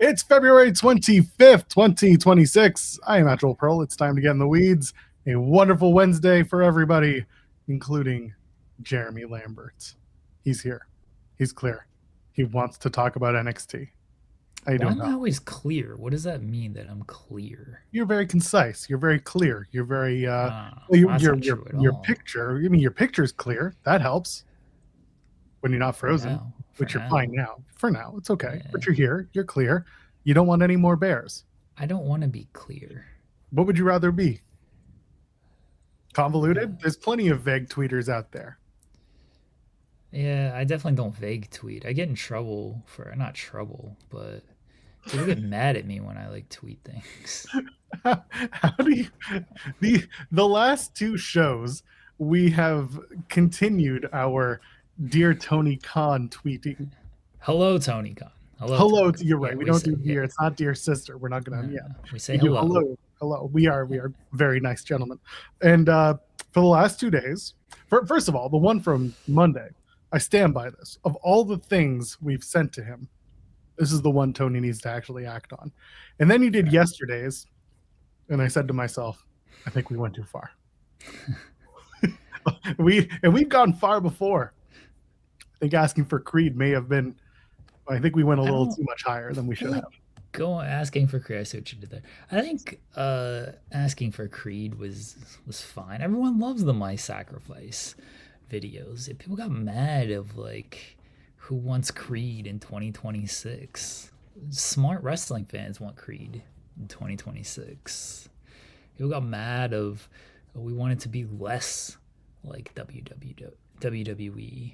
It's February 25th, 2026. I am Actual Pearl. It's time to get in the weeds. A wonderful Wednesday for everybody, including Jeremy Lambert. He's here. He's clear. He wants to talk about NXT. How you Why doing, am I pal? always clear? What does that mean that I'm clear? You're very concise. You're very clear. You're very well, That's not true at your all. picture. I mean, your picture's clear. That helps when you're not For frozen, now. For which you're fine now. now. For now, it's okay. But Yeah. you're here. You're clear. You don't want any more bears. I don't want to be clear. What would you rather be? Uh, Convoluted? There's plenty of vague tweeters out there. yeah, I definitely don't vague tweet. I get in trouble for not trouble, but people get mad at me when I like tweet things. How do you the last two shows we have continued our Dear Tony Khan tweeting. Hello, Tony Khan. Hello, Hello, Tony Khan. you're right. Yeah, We we don't say do yeah. dear. It's not dear sister. We're not gonna, No, yeah. we say We do hello. hello. We are very nice gentlemen. And for the last 2 days, first of all, the one from Monday, I stand by this. Of all the things we've sent to him, this is the one Tony needs to actually act on. And then you did yesterday's, and I said to myself, I think we went too far. We've gone far before. I think asking for Creed may have been. I think we went a I little don't too much higher than we I should like have. go asking for Creed. I see what you did there. I think asking for Creed was fine. Everyone loves the My Sacrifice videos. People got mad of like who wants Creed in 2026. Smart wrestling fans want Creed in 2026. People got mad of we want it to be less like WWE.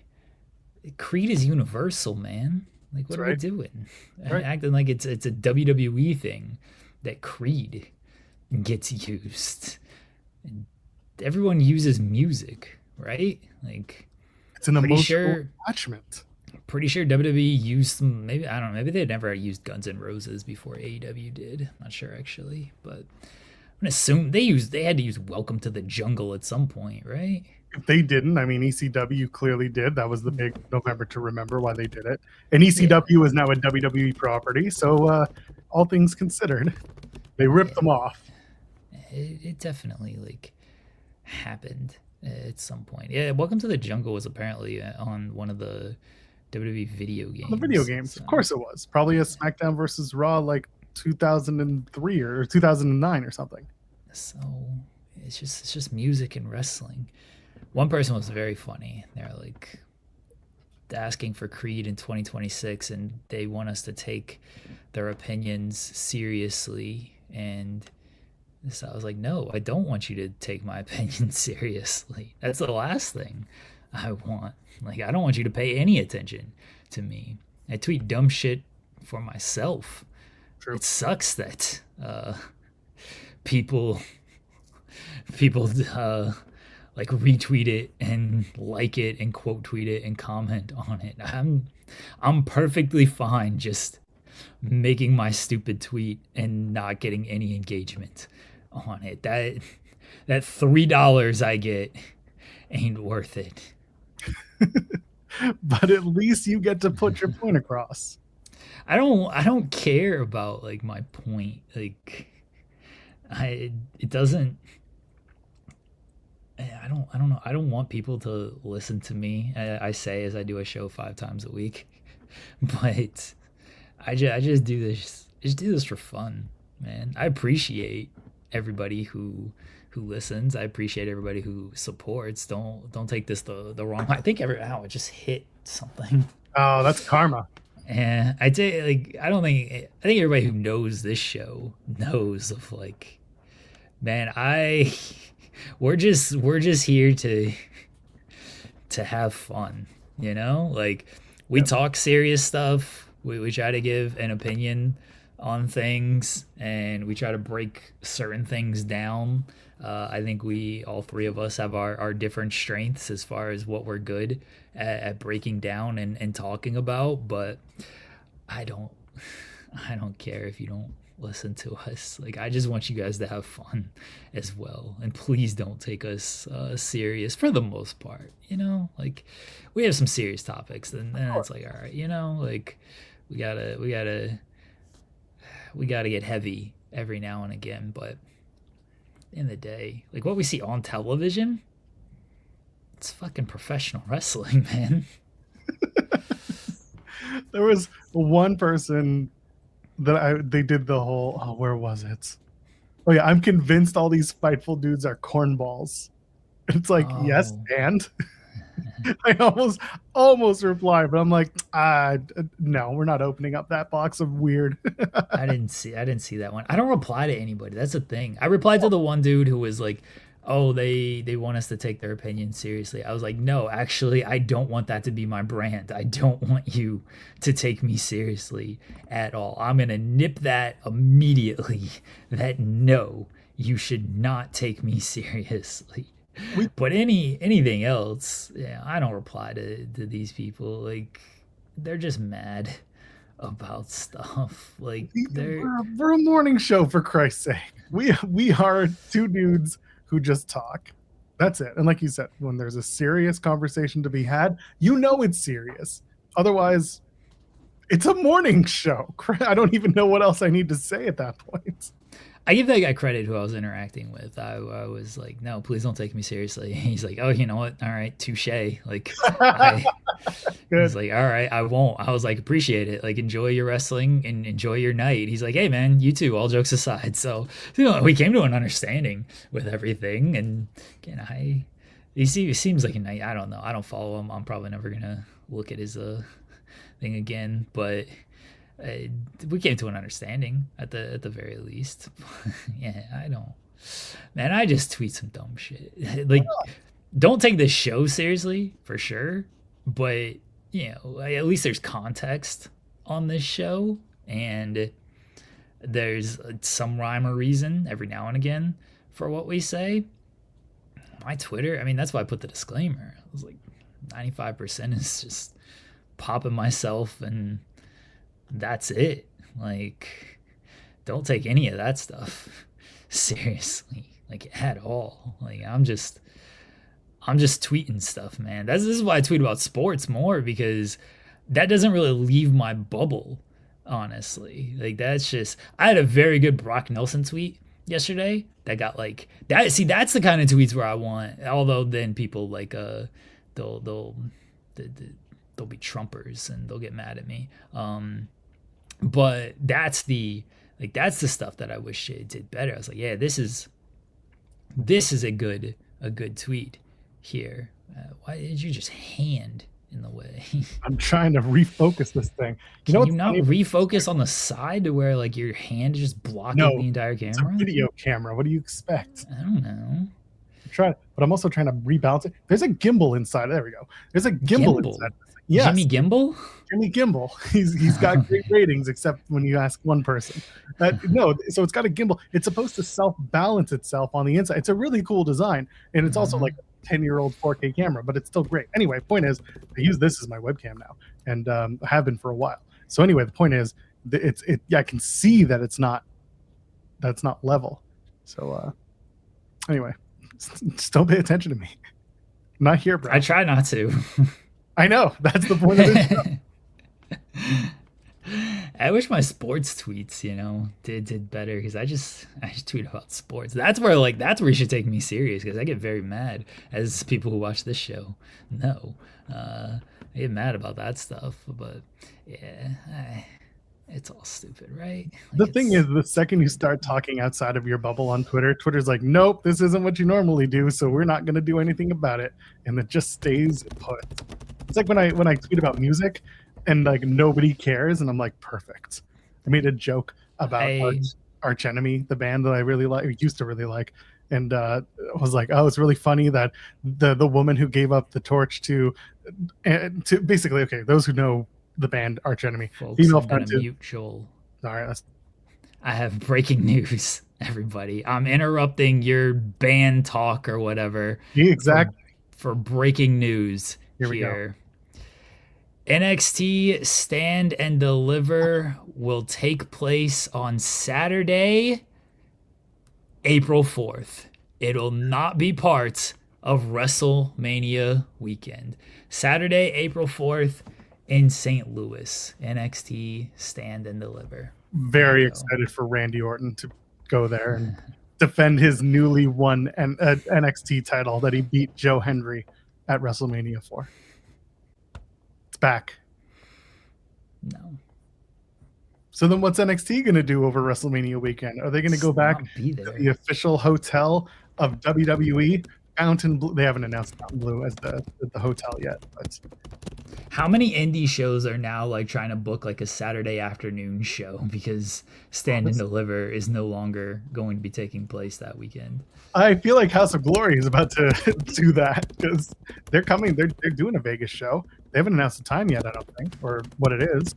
Creed is universal, man. Like, That's what are we right. doing? Right. Acting like it's a WWE thing that Creed gets used. And everyone uses music, right? Like, It's an pretty emotional sure, attachment. pretty sure WWE used some. Maybe I don't know. Maybe they never used Guns N' Roses before AEW did. Not sure actually, but I'm gonna assume they had to use Welcome to the Jungle at some point, right? If they didn't, I mean, ECW clearly did. That was the big November to remember why they did it. And Yeah, ECW is now a WWE property. So, all things considered, they ripped them yeah. off. It definitely like happened at some point. Yeah, Welcome to the Jungle was apparently on one of the WWE video On the video games. games, So of course it was. Probably a SmackDown versus Raw like 2003 or 2009 or something. so it's just music and wrestling. One person was very funny. They're like asking for Creed in 2026 and they want us to take their opinions seriously and so I was like, no, I don't want you to take my opinion seriously. That's the last thing I want. Like, I don't want you to pay any attention to me. I tweet dumb shit for myself. True. It sucks that people people like retweet it and like it and quote tweet it and comment on it. I'm perfectly fine just making my stupid tweet and not getting any engagement on it. That $3 I get ain't worth it. But at least you get to put your point across. I don't care about like my point. Like I it doesn't I don't know. I don't want people to listen to me. I say as I do a show 5 times a week, but I just do this. Just do this for fun, man. I appreciate everybody who listens. I appreciate everybody who supports. Don't take this the wrong way. I think it just hit something. Oh, that's karma. And I'd say like I think everybody who knows this show knows of like man, I we're just here to have fun, you know? Like we Yep. talk serious stuff. We try to give an opinion on things and we try to break certain things down. I think we all three of us have our different strengths as far as what we're good at breaking down and talking about, but I don't I don't care if you don't listen to us. Like I just want you guys to have fun as well. And please don't take us serious for the most part. You know, like we have some serious topics, and then it's like, all right, like we gotta we got to get heavy every now and again, but in the day, like what we see on television, it's fucking professional wrestling, man. There was one person that they did the whole, oh, where was it? Oh yeah, I'm convinced all these Fightful dudes are cornballs. It's like, yes, Oh, and I almost replied, but I'm like, no, we're not opening up that box of weird. I didn't see that one. I don't reply to anybody. That's the thing. I replied to the one dude who was like, "Oh, they want us to take their opinion seriously." I was like, "No, actually, I don't want that to be my brand. I don't want you to take me seriously at all. I'm going to nip that immediately. That no, you should not take me seriously." we But anything else, yeah, I don't reply to these people. Like they're just mad about stuff. Like they're we're a morning show, for Christ's sake. We are two dudes who just talk. That's it. And like you said, when there's a serious conversation to be had, you know it's serious. Otherwise, it's a morning show. I don't even know what else I need to say at that point. I give that guy credit who I was interacting with. I was like, no, please don't take me seriously. He's like, oh, you know what? All right, touche. Like, I. He's Good. like, all right, I won't. I was like, appreciate it. Like, enjoy your wrestling and enjoy your night. He's like, hey, man, you too. All jokes aside. So, we came to an understanding with everything. And again, he seems like a night. I don't know. I don't follow him. I'm probably never gonna look at his thing again. But we came to an understanding at the very least. Yeah, I don't. Man, I just tweet some dumb shit. Like, don't take this show seriously for sure, but at least there's context on this show, and there's some rhyme or reason every now and again for what we say. My Twitter, I mean, that's why I put the disclaimer. I was like, 95% is just popping myself, and that's it. Like, don't take any of that stuff seriously, like at all. Like, I'm just tweeting stuff, man. This is why I tweet about sports more, because that doesn't really leave my bubble, honestly. Like, that's just, I had a very good Brock Nelson tweet yesterday that got like that. See, that's the kind of tweets where I want. Although then people like they'll they'll be Trumpers and they'll get mad at me. But that's the stuff that I wish it did better. I was like, yeah, this is a good tweet here. Why did you just hand in the way? I'm trying to refocus this thing. You know Can what's you not funny? refocus on the side to where like your hand is just blocking No, the entire it's a camera? video camera. What do you expect? I don't know. I'm trying, but I'm also trying to rebalance it. There's a gimbal inside. There we go. There's a gimbal Gimbal. inside. Yes, Jimmy Gimbal? Jimmy Gimbal. He's got great ratings, except when you ask one person. No, so it's got a gimbal. It's supposed to self balance itself on the inside. It's a really cool design, and it's also like a 10-year-old 4K camera, but it's still great. Anyway, point is, I use this as my webcam now, and I have been for a while. So anyway, the point is, yeah, I can see that it's not level. So anyway, just don't pay attention to me. I'm not here, bro. I try not to. I know. That's the point of this show. I wish my sports tweets, did better, because I just tweet about sports. That's where you should take me serious, because I get very mad, as people who watch this show know. I get mad about that stuff, but yeah, it's all stupid, right? The thing is, the second you start talking outside of your bubble on Twitter, Twitter's like, nope, this isn't what you normally do, so we're not going to do anything about it, and it just stays put. It's like when I tweet about music, and like nobody cares, and I'm like, perfect. I made a joke about Arch Enemy, the band that I really like, used to really like, and was like, oh, it's really funny that the woman who gave up the torch to basically, okay, those who know the band Arch Enemy, folks, I'm gonna mute Joel. All right, I have breaking news, everybody. I'm interrupting your band talk or whatever. Exactly. For breaking news here. We go. NXT Stand and Deliver will take place on Saturday, April 4th. It'll not be part of WrestleMania weekend. Saturday, April 4th in St. Louis. NXT Stand and Deliver. very go. excited for Randy Orton to go there and defend his newly won NXT title that he beat Joe Hendry at WrestleMania for. It's back. No. So then what's NXT going to do over WrestleMania weekend? Are they going to go back Be to there. the official hotel of WWE? Fontainebleau. They haven't announced Fontainebleau as the hotel yet, but How many indie shows are now like trying to book like a Saturday afternoon show because Stand and Deliver is no longer going to be taking place that weekend? I feel like House of Glory is about to do that because they're coming. They're doing a Vegas show. They haven't announced the time yet, I don't think, or what it is.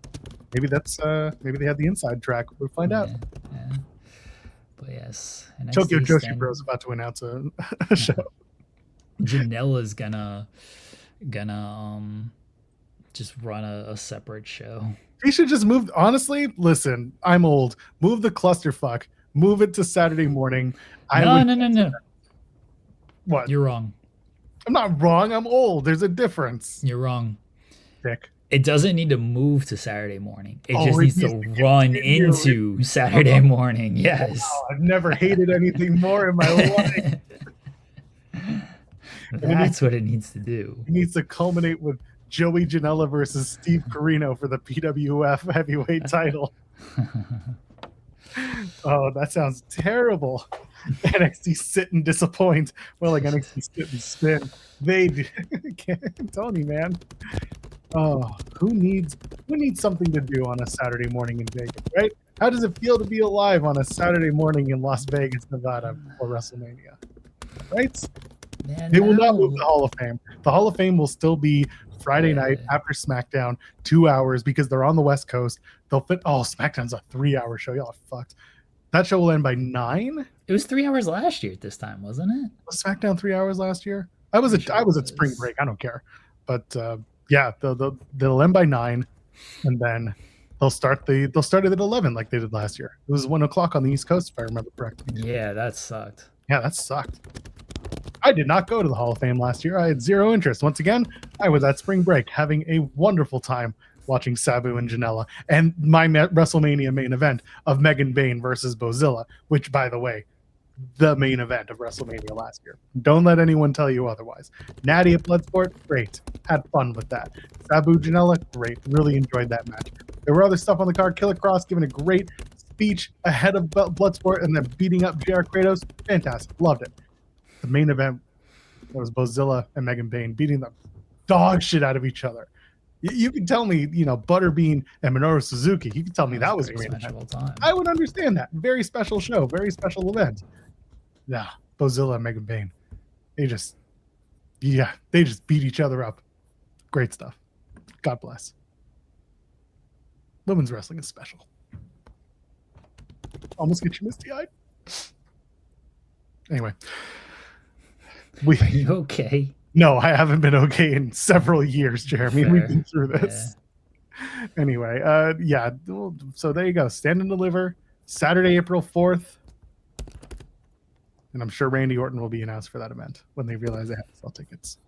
Maybe that's maybe they had the inside track. We'll find out. Yeah. But yes, Tokyo Joshi Bro is about to announce a show. Janela's gonna just run a separate show. We should just move. Honestly, listen, I'm old. Move the clusterfuck. Move it to Saturday morning. No. What? You're wrong. I'm not wrong. I'm old. There's a difference. You're wrong. Dick. It doesn't need to move to Saturday morning. It just needs to run into Saturday morning. Yes. Wow, I've never hated anything more in my life. That's what it needs to do. It needs to culminate with Joey Janela versus Steve Corino for the PWF heavyweight title. Oh, that sounds terrible. NXT sit and disappoint. Well, like NXT sit and spin. They do. Tony, man. Oh, who needs something to do on a Saturday morning in Vegas, right? How does it feel to be alive on a Saturday morning in Las Vegas, Nevada for WrestleMania? Right? Man, they will not move the Hall of Fame. The Hall of Fame will still be Friday night after SmackDown, 2 hours because they're on the West Coast. They'll fit. Oh, SmackDown's a 3-hour show. Y'all are fucked. That show will end by 9. It was 3 hours last year at this time, wasn't it? Was SmackDown 3 hours last year? I was at spring break. I don't care, but yeah, they'll end by 9, and then they'll start it at 11 like they did last year. It was 1 o'clock on the East Coast, if I remember correctly. Yeah, that sucked. Yeah, that sucked. I did not go to the Hall of Fame last year. I had zero interest. Once again, I was at spring break having a wonderful time watching Sabu and Janela and my WrestleMania main event of Megan Bayne versus Bozilla, which, by the way, the main event of WrestleMania last year. Don't let anyone tell you otherwise. Natty at Bloodsport, great. Had fun with that. Sabu Janela, great. Really enjoyed that match. There were other stuff on the card. Killer Cross giving a great speech ahead of Bloodsport and then beating up JR Kratos. Fantastic. Loved it. The main event was Bozilla and Megan Bayne beating the dog shit out of each other. You can tell me, Butterbean and Minoru Suzuki. You can tell me that was a great event. I would understand that. Very special show. Very special event. Yeah, Bozilla and Megan Bayne. They just beat each other up. Great stuff. God bless. Women's wrestling is special. Almost get you misty-eyed. Anyway. Are you okay? No, I haven't been okay in several years, Jeremy. Fair. We've been through this. Yeah. Anyway, yeah. So there you go. Stand and Deliver, Saturday, April 4th. And I'm sure Randy Orton will be announced for that event when they realize they have to sell tickets.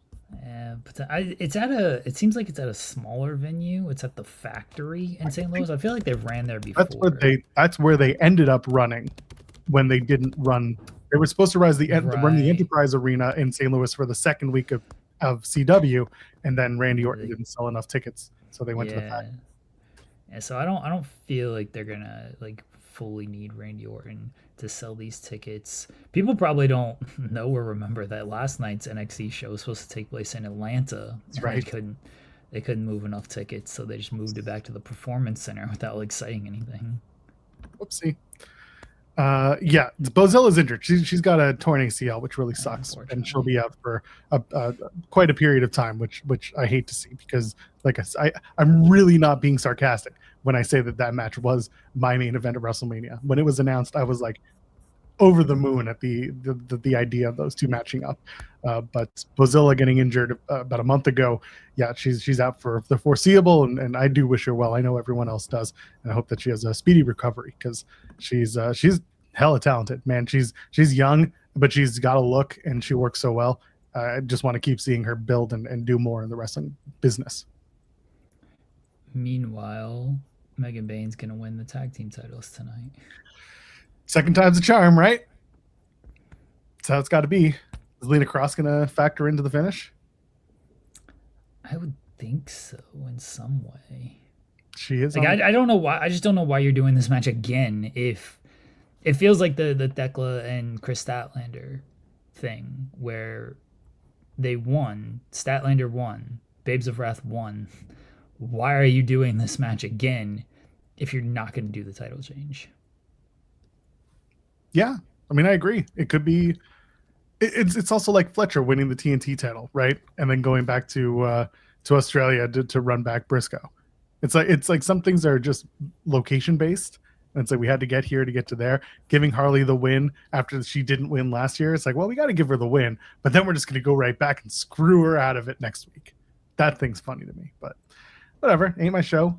Yeah, but it seems like it's at a smaller venue. It's at the Factory in St. Louis. I feel like they've ran there before. That's where they ended up running when they didn't run. They were supposed to run the Enterprise Arena in St. Louis for the second week of CW, and then Randy Orton didn't sell enough tickets, so they went to the Factory. Yeah, so I don't feel like they're gonna fully need Randy Orton to sell these tickets. People probably don't know or remember that last night's NXT show was supposed to take place in Atlanta. That's right. They couldn't move enough tickets, so they just moved it back to the Performance Center without saying anything. Whoopsie. Yeah, Bozilla's injured. She's got a torn ACL, which really sucks, and she'll be out for quite a period of time, which I hate to see because, like I'm really not being sarcastic when I say that match was my main event of WrestleMania. When it was announced, I was like over the moon at the idea of those two matching up. But Bozilla getting injured about a month ago, yeah, she's out for the foreseeable, and I do wish her well. I know everyone else does, and I hope that she has a speedy recovery because she's hella talented, man. She's young, but she's got a look, and she works so well. I just want to keep seeing her build and do more in the wrestling business. Meanwhile, Megan Bane's gonna win the tag team titles tonight. Second time's a charm, right? That's how it's got to be. Is Lena Cross going to factor into the finish? I would think so in some way. She is. Like I don't know why. I just don't know why you're doing this match again. If it feels like the Thekla and Chris Statlander thing where they won, Statlander won, Babes of Wrath won. Why are you doing this match again if you're not going to do the title change? Yeah, I mean, I agree. It could be. It's also like Fletcher winning the TNT title, right? And then going back to Australia to run back Briscoe. It's like some things are just location based. And it's like we had to get here to get to there. Giving Harley the win after she didn't win last year. It's like, well, we got to give her the win, but then we're just going to go right back and screw her out of it next week. That thing's funny to me, but whatever. Ain't my show.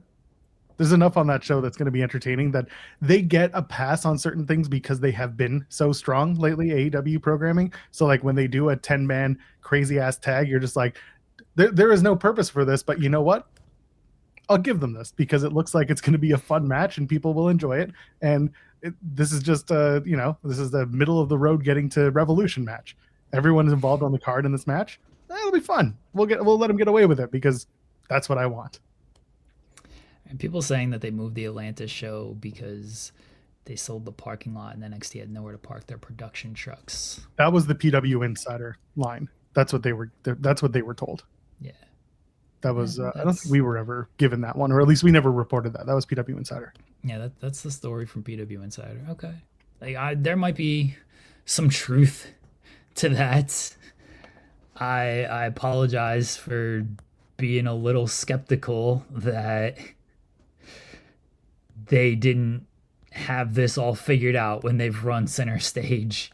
There's enough on that show that's going to be entertaining that they get a pass on certain things because they have been so strong lately, AEW programming. So like when they do a 10-man crazy ass tag, you're just like, there is no purpose for this, but you know what? I'll give them this because it looks like it's going to be a fun match and people will enjoy it. And this is just, this is the middle of the road getting to Revolution match. Everyone is involved on the card in this match. It'll be fun. We'll let them get away with it because that's what I want. And people saying that they moved the Atlantis show because they sold the parking lot and NXT had nowhere to park their production trucks. That was the PW Insider line. That's what they were told. Yeah. That was I don't think we were ever given that one, or at least we never reported that. That was PW Insider. Yeah, that's the story from PW Insider. Okay, like there might be some truth to that. I apologize for being a little skeptical that they didn't have this all figured out when they've run Center Stage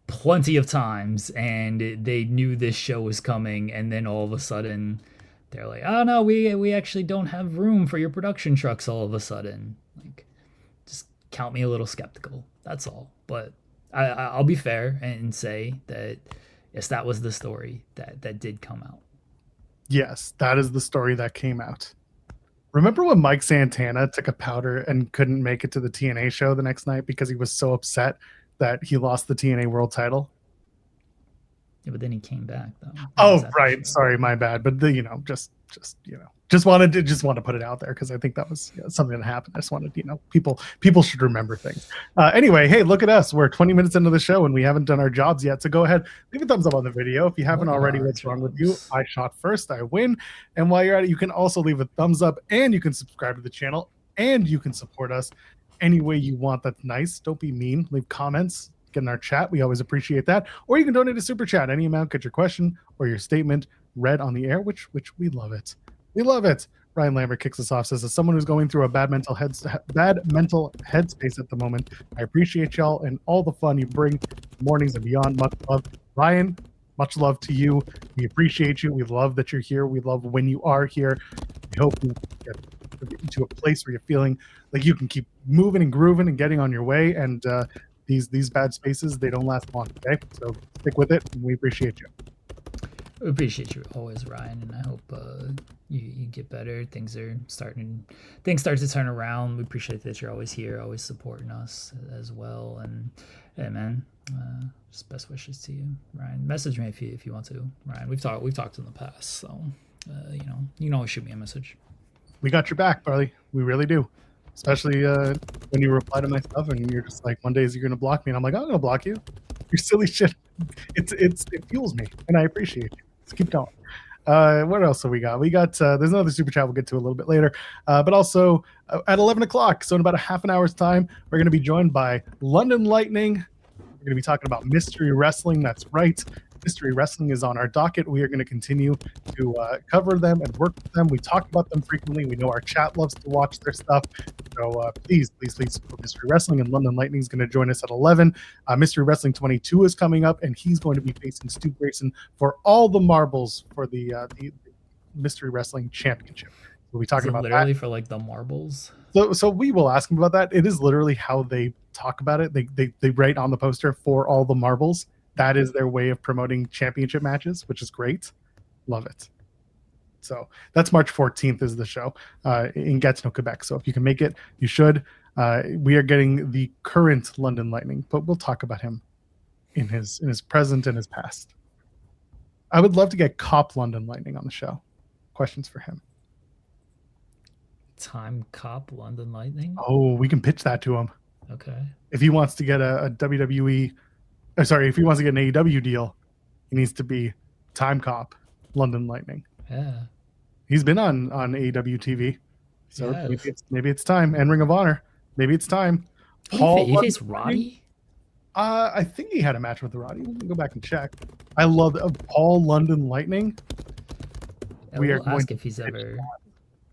plenty of times and they knew this show was coming, and then all of a sudden they're like, oh no, we actually don't have room for your production trucks all of a sudden. Like, just count me a little skeptical, that's all. But I'll be fair and say that yes, that was the story that did come out. Yes, that is the story that came out. Remember when Mike Santana took a powder and couldn't make it to the TNA show the next night because he was so upset that he lost the TNA World title? Yeah, but then he came back though. Oh, right. Sorry, my bad. But just wanted to put it out there because I think that was something that happened. I just wanted, people should remember things. Anyway, hey, look at us. We're 20 minutes into the show and we haven't done our jobs yet. So go ahead, leave a thumbs up on the video. If you haven't already, what's wrong with you? I shot first, I win. And while you're at it, you can also leave a thumbs up and you can subscribe to the channel and you can support us any way you want. That's nice. Don't be mean. Leave comments. Get in our chat. We always appreciate that. Or you can donate a super chat. Any amount, get your question or your statement read on the air, which we love it. We love it. Ryan Lambert kicks us off, says, as someone who's going through a bad mental headspace at the moment, I appreciate y'all and all the fun you bring mornings and beyond. Much love. Ryan, much love to you. We appreciate you. We love that you're here. We love when you are here. We hope you get into a place where you're feeling like you can keep moving and grooving and getting on your way. And these bad spaces, they don't last long, okay? So stick with it, and we appreciate you. We appreciate you always, Ryan, and I hope you get better. Things start to turn around. We appreciate that you're always here, always supporting us as well. And yeah, man, just best wishes to you, Ryan. Message me if you want to, Ryan. We've talked in the past, so you can always shoot me a message. We got your back, Barley. We really do. Especially when you reply to my stuff and you're just like, one day is you're gonna block me, and I'm like, I'm gonna block you. Your silly shit. It fuels me, and I appreciate you. Let's keep going. What else have we got? We got there's another super chat we'll get to a little bit later, but also at 11 o'clock, so in about a half an hour's time, we're going to be joined by London Lightning. We're going to be talking about mystery wrestling. That's right. Mystery wrestling is on our docket. We are going to continue to cover them and work with them. We talk about them frequently. We know our chat loves to watch their stuff. So please support Mystery Wrestling. And London Lightning is going to join us at 11. Mystery Wrestling 22 is coming up, and he's going to be facing Stu Grayson for all the marbles for the Mystery Wrestling Championship. We'll be talking about literally that. For like the marbles. So we will ask him about that. It is literally how they talk about it. They write on the poster for all the marbles. That is their way of promoting championship matches, which is great. Love it. So that's March 14th is the show in Gatineau, Quebec. So if you can make it, you should. We are getting the current London Lightning, but we'll talk about him in his present and his past. I would love to get Cop London Lightning on the show. Questions for him. Time Cop London Lightning. Oh, we can pitch that to him. Okay. If he wants to get a WWE, if he wants to get an AEW deal, he needs to be Time Cop London Lightning. Yeah. He's been on AEW TV, so Yes. maybe it's time. And Ring of Honor, maybe it's time. He faced Roddy. I think he had a match with Roddy. Let me go back and check. I love Paul London Lightning. Yeah, we'll ask if he's ever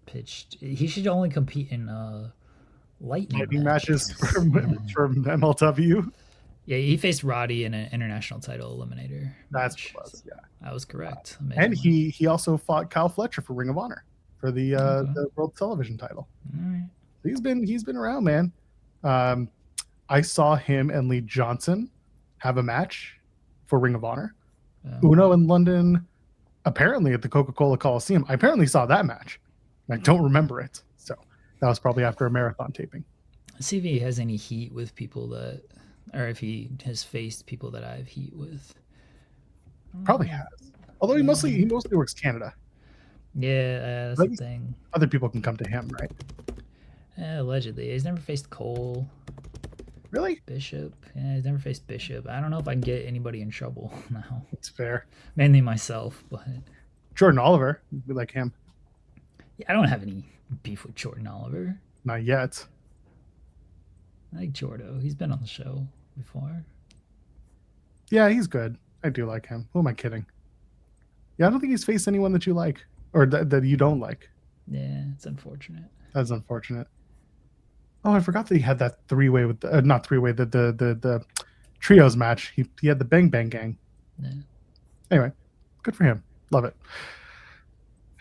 pitched. He should only compete in lightning matches from MLW. Yeah, he faced Roddy in an international title eliminator. That's match. close, yeah. I was correct. And he also fought Kyle Fletcher for Ring of Honor for the World Television title. All right. He's been around, man. I saw him and Lee Johnson have a match for Ring of Honor. Uno in London, apparently at the Coca-Cola Coliseum. I apparently saw that match. I don't remember it. So that was probably after a marathon taping. Let's see if he has any heat with people that, or if he has faced people that I have heat with. Probably has. Although he mostly works Canada. Yeah, that's the thing. Other people can come to him, right? Allegedly. He's never faced Cole. Really? Bishop. Yeah, he's never faced Bishop. I don't know if I can get anybody in trouble now. It's fair. Mainly myself, but Jordan Oliver, we like him. Yeah, I don't have any beef with Jordan Oliver. Not yet. I like Jordo. He's been on the show before. Yeah, he's good. I do like him. Who am I kidding? Yeah, I don't think he's faced anyone that you like or that you don't like. Yeah, it's unfortunate. That's unfortunate. Oh, I forgot that he had that three-way with not three-way, the trios match. He had the Bang Bang Gang. Yeah. Anyway, good for him. Love it.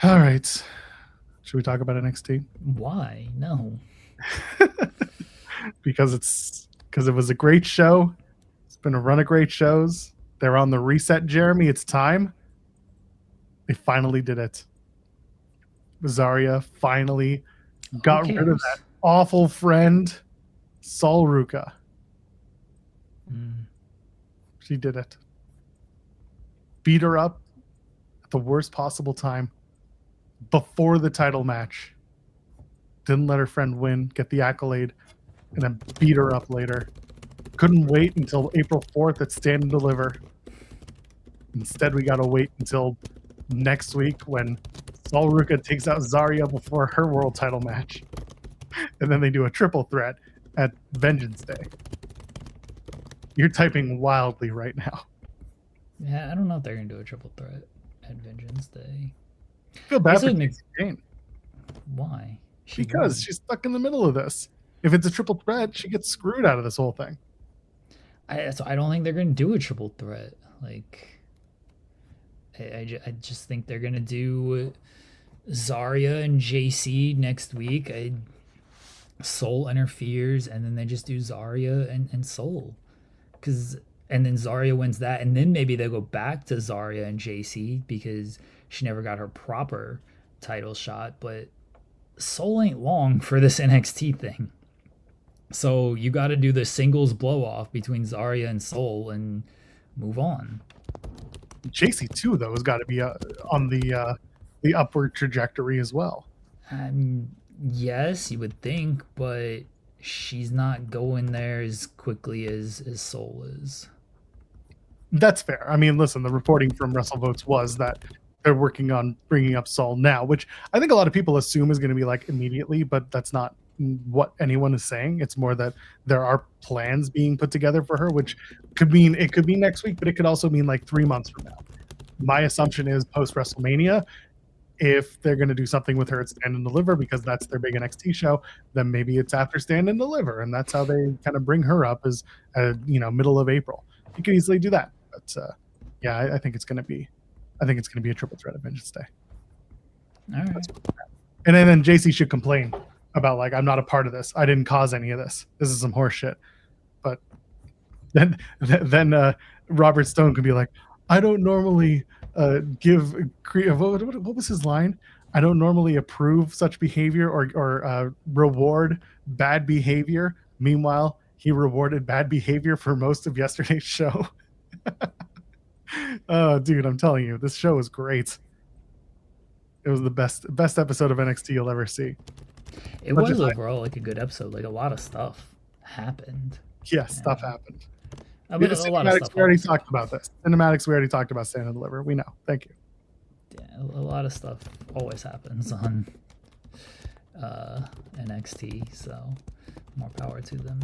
All right. Should we talk about NXT? Why? No. because it was a great show. It's been a run of great shows. They're on the reset, Jeremy. It's time. They finally did it. Zaria finally got rid of that awful friend, Sol Ruca. She did it. Beat her up at the worst possible time before the title match. Didn't let her friend win, get the accolade, and then beat her up later. Couldn't wait until April 4th at Stand and Deliver. Instead, we got to wait until next week when Sol Ruca takes out Zaria before her world title match. And then they do a triple threat at Vengeance Day. You're typing wildly right now. Yeah, I don't know if they're going to do a triple threat at Vengeance Day. I feel bad for Casey Jane. Why? Because she's stuck in the middle of this. If it's a triple threat, she gets screwed out of this whole thing. I don't think they're going to do a triple threat. Like, I just think they're going to do Zaria and JC next week. Sol interferes, and then they just do Zaria and Sol. And then Zaria wins that, and then maybe they'll go back to Zaria and JC because she never got her proper title shot. But Sol ain't long for this NXT thing. So you got to do the singles blow off between Zaria and Sol and move on. JC too, though, has got to be on the upward trajectory as well. Yes, you would think, but she's not going there as quickly as Sol is. That's fair. I mean, listen, the reporting from WrestleVotes was that they're working on bringing up Sol now, which I think a lot of people assume is going to be like immediately, but that's not what anyone is saying. It's more that there are plans being put together for her, which could mean it could be next week, but it could also mean like 3 months from now. My assumption is post WrestleMania, if they're going to do something with her at Stand and Deliver because that's their big NXT show, then maybe it's after Stand and Deliver, and that's how they kind of bring her up as middle of April. You could easily do that, but yeah, I think it's going to be a triple threat at Vengeance Day. All right. And then JC should complain about like, I'm not a part of this. I didn't cause any of this. This is some horse shit. But then Robert Stone could be like, I don't normally give what was his line? I don't normally approve such behavior or reward bad behavior. Meanwhile, he rewarded bad behavior for most of yesterday's show. Oh, dude, I'm telling you, this show is great. It was the best episode of NXT you'll ever see. It But was overall like a good episode. Like a lot of stuff happened. yeah, stuff happened. A The lot of cinematics, stuff we already always talked happened. about this. Cinematics, we already talked about Stand and Deliver. We know. Thank you. Yeah, a lot of stuff always happens on NXT, so more power to them.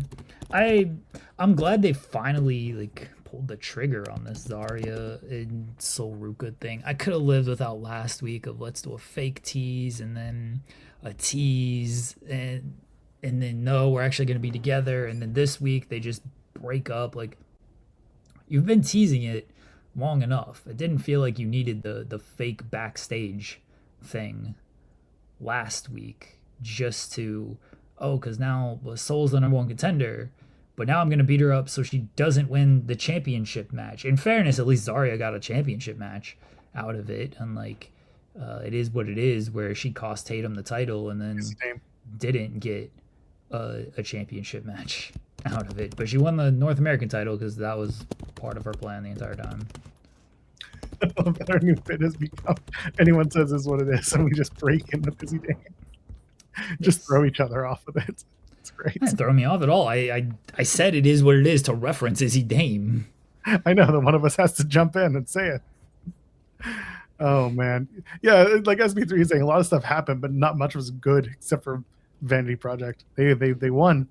I'm glad they finally like pulled the trigger on this Zaria and Sol Ruca thing. I could have lived without last week of let's do a fake tease and then a tease and then no, we're actually going to be together, and then this week they just break up. Like, you've been teasing it long enough. It didn't feel like you needed the fake backstage thing last week just to, oh, because now Soul's the number one contender, but now I'm gonna beat her up so she doesn't win the championship match. In fairness, at least Zaria got a championship match out of it, unlike it is what it is, where she cost Tatum the title and then didn't get a championship match out of it. But she won the North American title because that was part of her plan the entire time. Our new bit has become anyone says is what it is, and we just break in the busy day. Just throw each other off of it. It's great. It didn't throw me off at all. I said it is what it is to reference Izzy Dame. I know that one of us has to jump in and say it. Oh man, yeah. Like SB3 is saying, a lot of stuff happened, but not much was good except for Vanity Project. They won.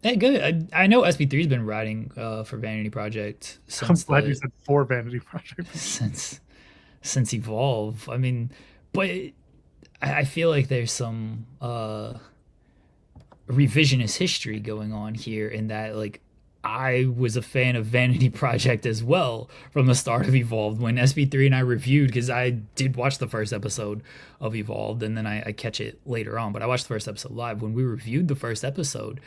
Hey, good. I know SB3's been writing for Vanity Project since I'm glad you said for Vanity Project. since Evolve. I mean, but I feel like there's some revisionist history going on here in that, like, I was a fan of Vanity Project as well from the start of Evolved when SB3 and I reviewed, because I did watch the first episode of Evolved and then I catch it later on, but I watched the first episode live. When we reviewed the first episode,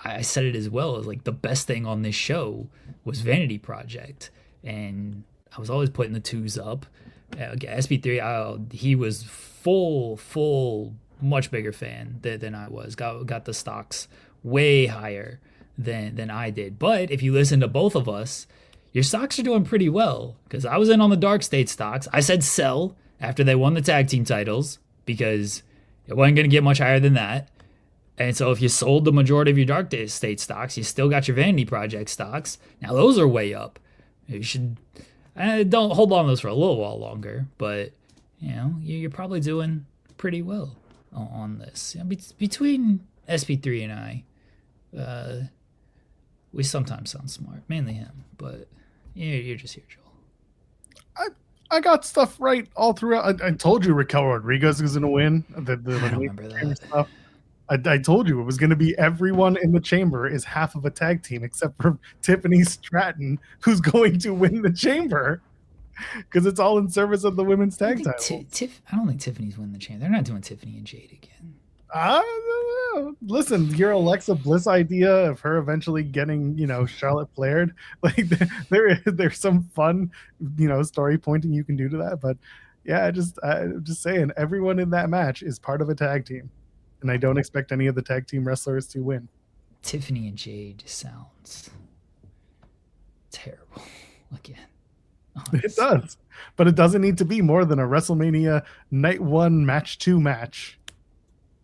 I said it as well as like the best thing on this show was Vanity Project, and I was always putting the twos up. SB3, he was full, much bigger fan than I was. Got the stocks way higher than I did. But if you listen to both of us, your stocks are doing pretty well. Because I was in on the Dark State stocks. I said sell after they won the tag team titles because it wasn't going to get much higher than that. And so if you sold the majority of your Dark State stocks, you still got your Vanity Project stocks. Now those are way up. You should don't hold on to those for a little while longer, but you know you're probably doing pretty well on this. You know, between SP3 and I, we sometimes sound smart, mainly him, but you're just here, Joel. I got stuff right all throughout. I told you Raquel Rodriguez is going to win. I don't remember that stuff. I told you it was going to be everyone in the chamber is half of a tag team except for Tiffany Stratton, who's going to win the chamber because it's all in service of the women's tag title. I don't think Tiffany's winning the chamber. They're not doing Tiffany and Jade again. Listen, your Alexa Bliss idea of her eventually getting, Charlotte Flair, like there's some fun, story pointing you can do to that. But yeah, I'm just saying, everyone in that match is part of a tag team. And I don't expect any of the tag team wrestlers to win. Tiffany and Jade sounds terrible again. Honestly. It does, but it doesn't need to be more than a WrestleMania Night 1 Match 2 match.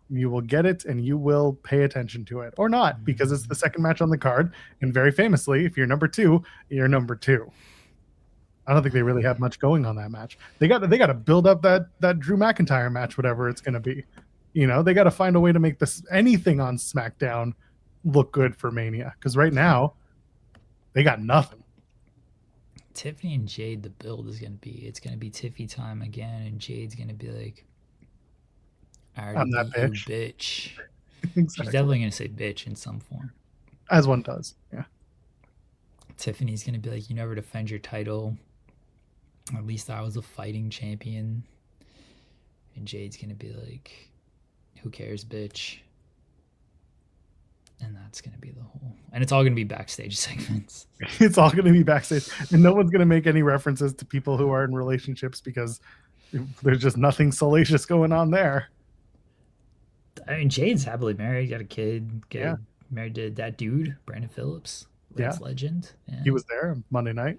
You will get it and you will pay attention to it, or not, because it's the second match on the card. And very famously, if you're number 2, you're number 2. I don't think they really have much going on that match. They got to build up that Drew McIntyre match, whatever it's going to be. They got to find a way to make this anything on SmackDown look good for Mania, because right now they got nothing. Tiffany and Jade, the build is going to be Tiffy time again, and Jade's going to be like, I already beat you, bitch. Exactly. She's definitely going to say bitch in some form. As one does, yeah. Tiffany's going to be like, you never defend your title. At least I was a fighting champion. And Jade's going to be like, who cares, bitch? And that's gonna be the whole, and it's all gonna be backstage segments. It's all going to be backstage, and no one's going to make any references to people who are in relationships because there's just nothing salacious going on there. I mean, Jade's happily married, got a kid, Yeah, married to that dude, Brandon Phillips, yeah. Reds legend. Yeah. He was there on Monday night,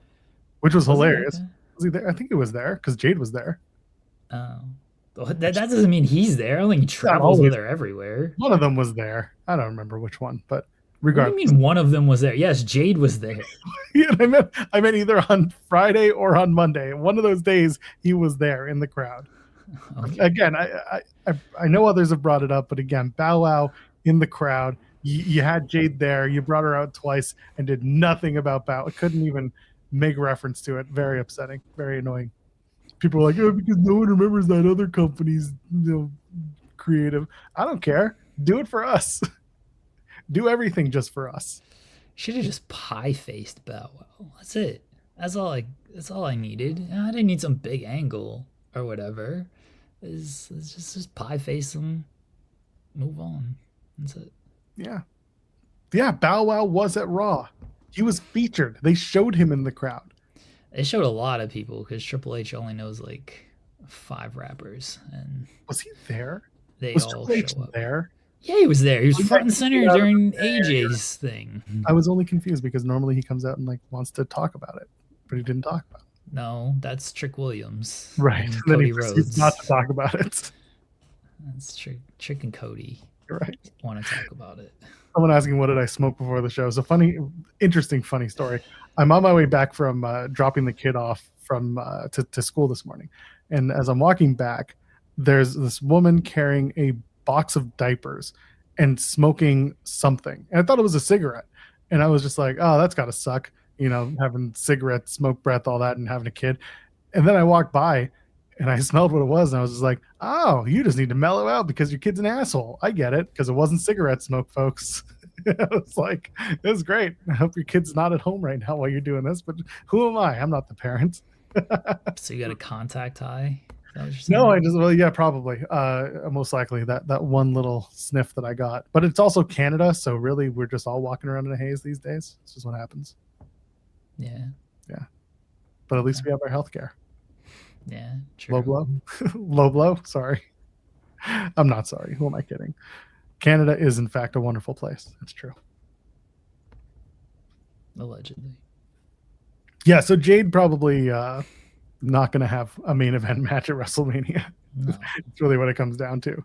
which was Was he? hilarious. Okay. Was he there? I think he was there because Jade was there. That doesn't mean he's there. I don't think he Not travels with always. her everywhere. One of them was there. I don't remember which one, but What do you regardless. mean one of them was there? Yes, Jade was there. Yeah, I meant either on Friday or on Monday. One of those days he was there in the crowd. Okay. Again, I know others have brought it up, but again, Bow Wow in the crowd. You had Jade there. You brought her out twice and did nothing about Bow. Couldn't even make reference to it. Very upsetting. Very annoying. People were like, "Oh, because no one remembers that other company's creative." I don't care. Do it for us. Do everything just for us. Should have just pie faced Bow Wow. That's it. That's all I. That's all I needed. I didn't need some big angle or whatever. It's just pie face him. Move on. That's it. Yeah. Yeah, Bow Wow was at Raw. He was featured. They showed him in the crowd. They showed a lot of people because Triple H only knows like 5 rappers, and Was he there? they Was all Triple H show up. there? Yeah, he was there. He was Yeah, front and center yeah, during there. AJ's thing. I was only confused because normally he comes out and like wants to talk about it, but he didn't talk about it. No, that's Trick Williams. Right. And And then Cody he proceeds Rhodes. not to talk about it. That's Trick and Cody You're right. want to talk about it. Someone asking what did I smoke before the show. So interesting, funny story. I'm on my way back from dropping the kid off from to school this morning, and as I'm walking back, there's this woman carrying a box of diapers and smoking something, and I thought it was a cigarette, and I was just like, oh, that's gotta suck, having cigarette smoke breath, all that, and having a kid. And then I walked by and I smelled what it was, and I was just like, oh, you just need to mellow out because your kid's an asshole. I get it, because it wasn't cigarette smoke, folks. I was like, it was great. I hope your kid's not at home right now while you're doing this, but who am I? I'm not the parent. So you got a contact high? No, yeah, probably. Most likely that one little sniff that I got. But it's also Canada, so really we're just all walking around in a haze these days. This is what happens. Yeah. Yeah. But at least we have our health care. Yeah. True. Low blow. Low blow. Sorry. I'm not sorry. Who am I kidding? Canada is in fact a wonderful place. That's true. Allegedly. Yeah, so Jade probably not going to have a main event match at WrestleMania. No. It's really what it comes down to.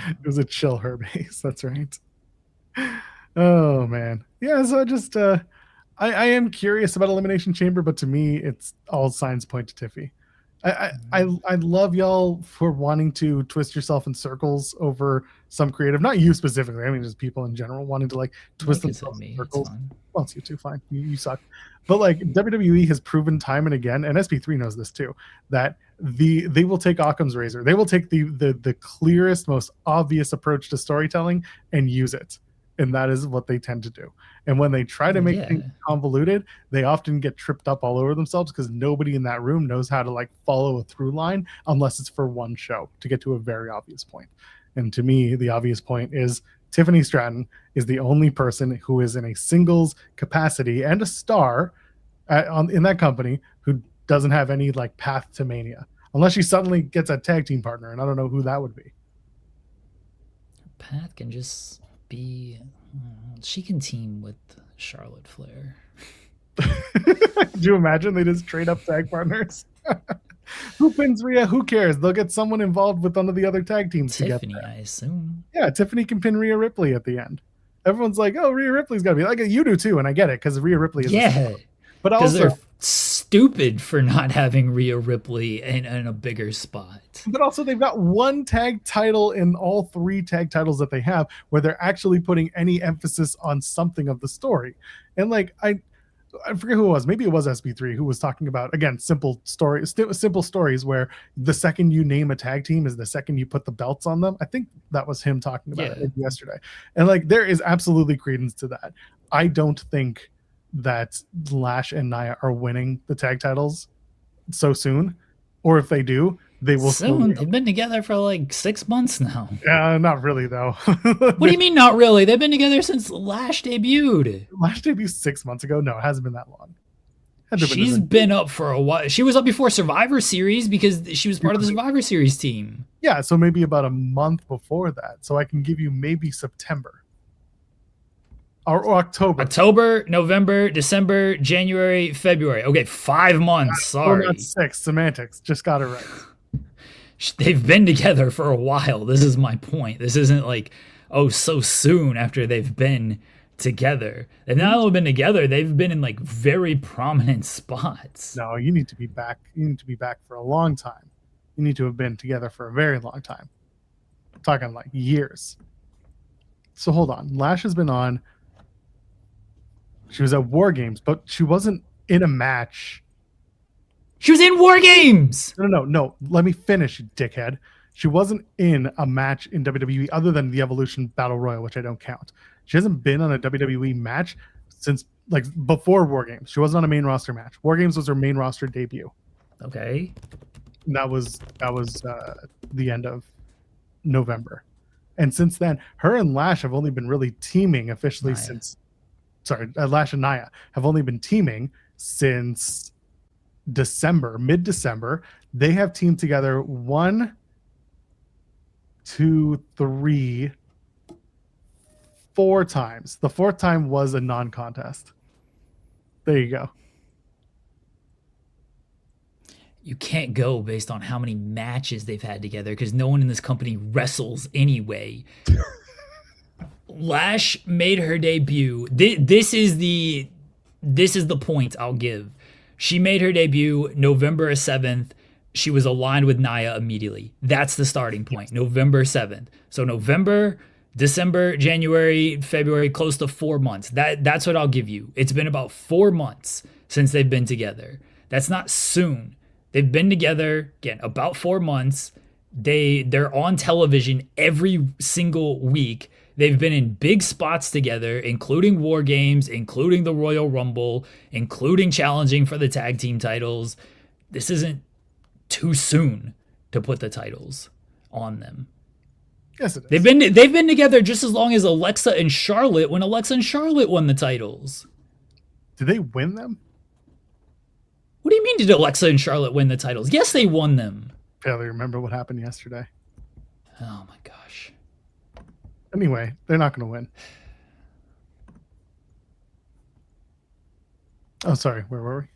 It was a chill her base. That's right. Oh man. Yeah, so just I am curious about Elimination Chamber, but to me it's all signs point to Tiffy. I love y'all for wanting to twist yourself in circles over some creative, not you specifically. I mean, just people in general wanting to like twist themselves in circles. Well, it's you too. Fine, you suck. But like WWE has proven time and again, and SP3 knows this too, that they will take Occam's razor. They will take the clearest, most obvious approach to storytelling and use it. And that is what they tend to do. And when they try to make things convoluted, they often get tripped up all over themselves because nobody in that room knows how to like follow a through line unless it's for one show to get to a very obvious point. And to me, the obvious point is Tiffany Stratton is the only person who is in a singles capacity and a star in that company who doesn't have any like path to Mania, unless she suddenly gets a tag team partner, and I don't know who that would be. Path can just be, she can team with Charlotte Flair. Could you imagine they just trade up tag partners? Who pins Rhea? Who cares? They'll get someone involved with one of the other tag teams. Tiffany, I assume. Yeah, Tiffany can pin Rhea Ripley at the end. Everyone's like, "Oh, Rhea Ripley's got to be like you do too," and I get it because Rhea Ripley is. Yeah, but also they're stupid for not having Rhea Ripley in a bigger spot. But also they've got one tag title in all 3 tag titles that they have where they're actually putting any emphasis on something of the story. And like I forget who it was. Maybe it was SB3 who was talking about, again, simple stories where the second you name a tag team is the second you put the belts on them. I think that was him talking about it yesterday. And like there is absolutely credence to that. I don't think that Lash and Nia are winning the tag titles so soon, or if they do, they will still Soon. win. They've been together for like 6 months now. Not really though. What do you mean not really? They've been together since Lash debuted. Last debut 6 months ago? No, it hasn't been that long. She's been up for a while. She was up before Survivor Series because she was part of the Survivor Series team. Yeah, so maybe about a month before that. So I can give you maybe September or October. October, November, December, January, February. Okay, 5 months. Sorry. Not 6. Semantics. Just got it right. They've been together for a while. This is my point. This isn't like, oh, so soon after they've been together. They've not only been together, they've been in like very prominent spots. No, you need to be back. You need to be back for a long time. You need to have been together for a very long time. I'm talking like years. So hold on. Lash has been on. She was at War Games, but she wasn't in a match. She was in War Games! No. Let me finish, you dickhead. She wasn't in a match in WWE other than the Evolution Battle Royal, which I don't count. She hasn't been on a WWE match since like before War Games. She wasn't on a main roster match. War Games was her main roster debut. Okay. And that was the end of November. And since then, her and Lash have only been really teaming officially since. Sorry, Lash and Nia have only been teaming since December, mid-December. They have teamed together 1, 2, 3, 4 times. The 4th time was a non-contest. There you go. You can't go based on how many matches they've had together because no one in this company wrestles anyway. Lash made her debut. This is the point I'll give. She made her debut November 7th. She was aligned with Nia immediately. That's the starting point. November 7th. So November, December, January, February, close to 4 months. That's what I'll give you. It's been about 4 months since they've been together. That's not soon. They've been together, again, about 4 months. They're on television every single week. They've been in big spots together, including War Games, including the Royal Rumble, including challenging for the tag team titles. This isn't too soon to put the titles on them. Yes, it is. They've been together just as long as Alexa and Charlotte when Alexa and Charlotte won the titles. Did they win them? What do you mean did Alexa and Charlotte win the titles? Yes, they won them. Barely remember what happened yesterday. Oh my gosh. Anyway, they're not going to win. Oh, sorry. Where were we?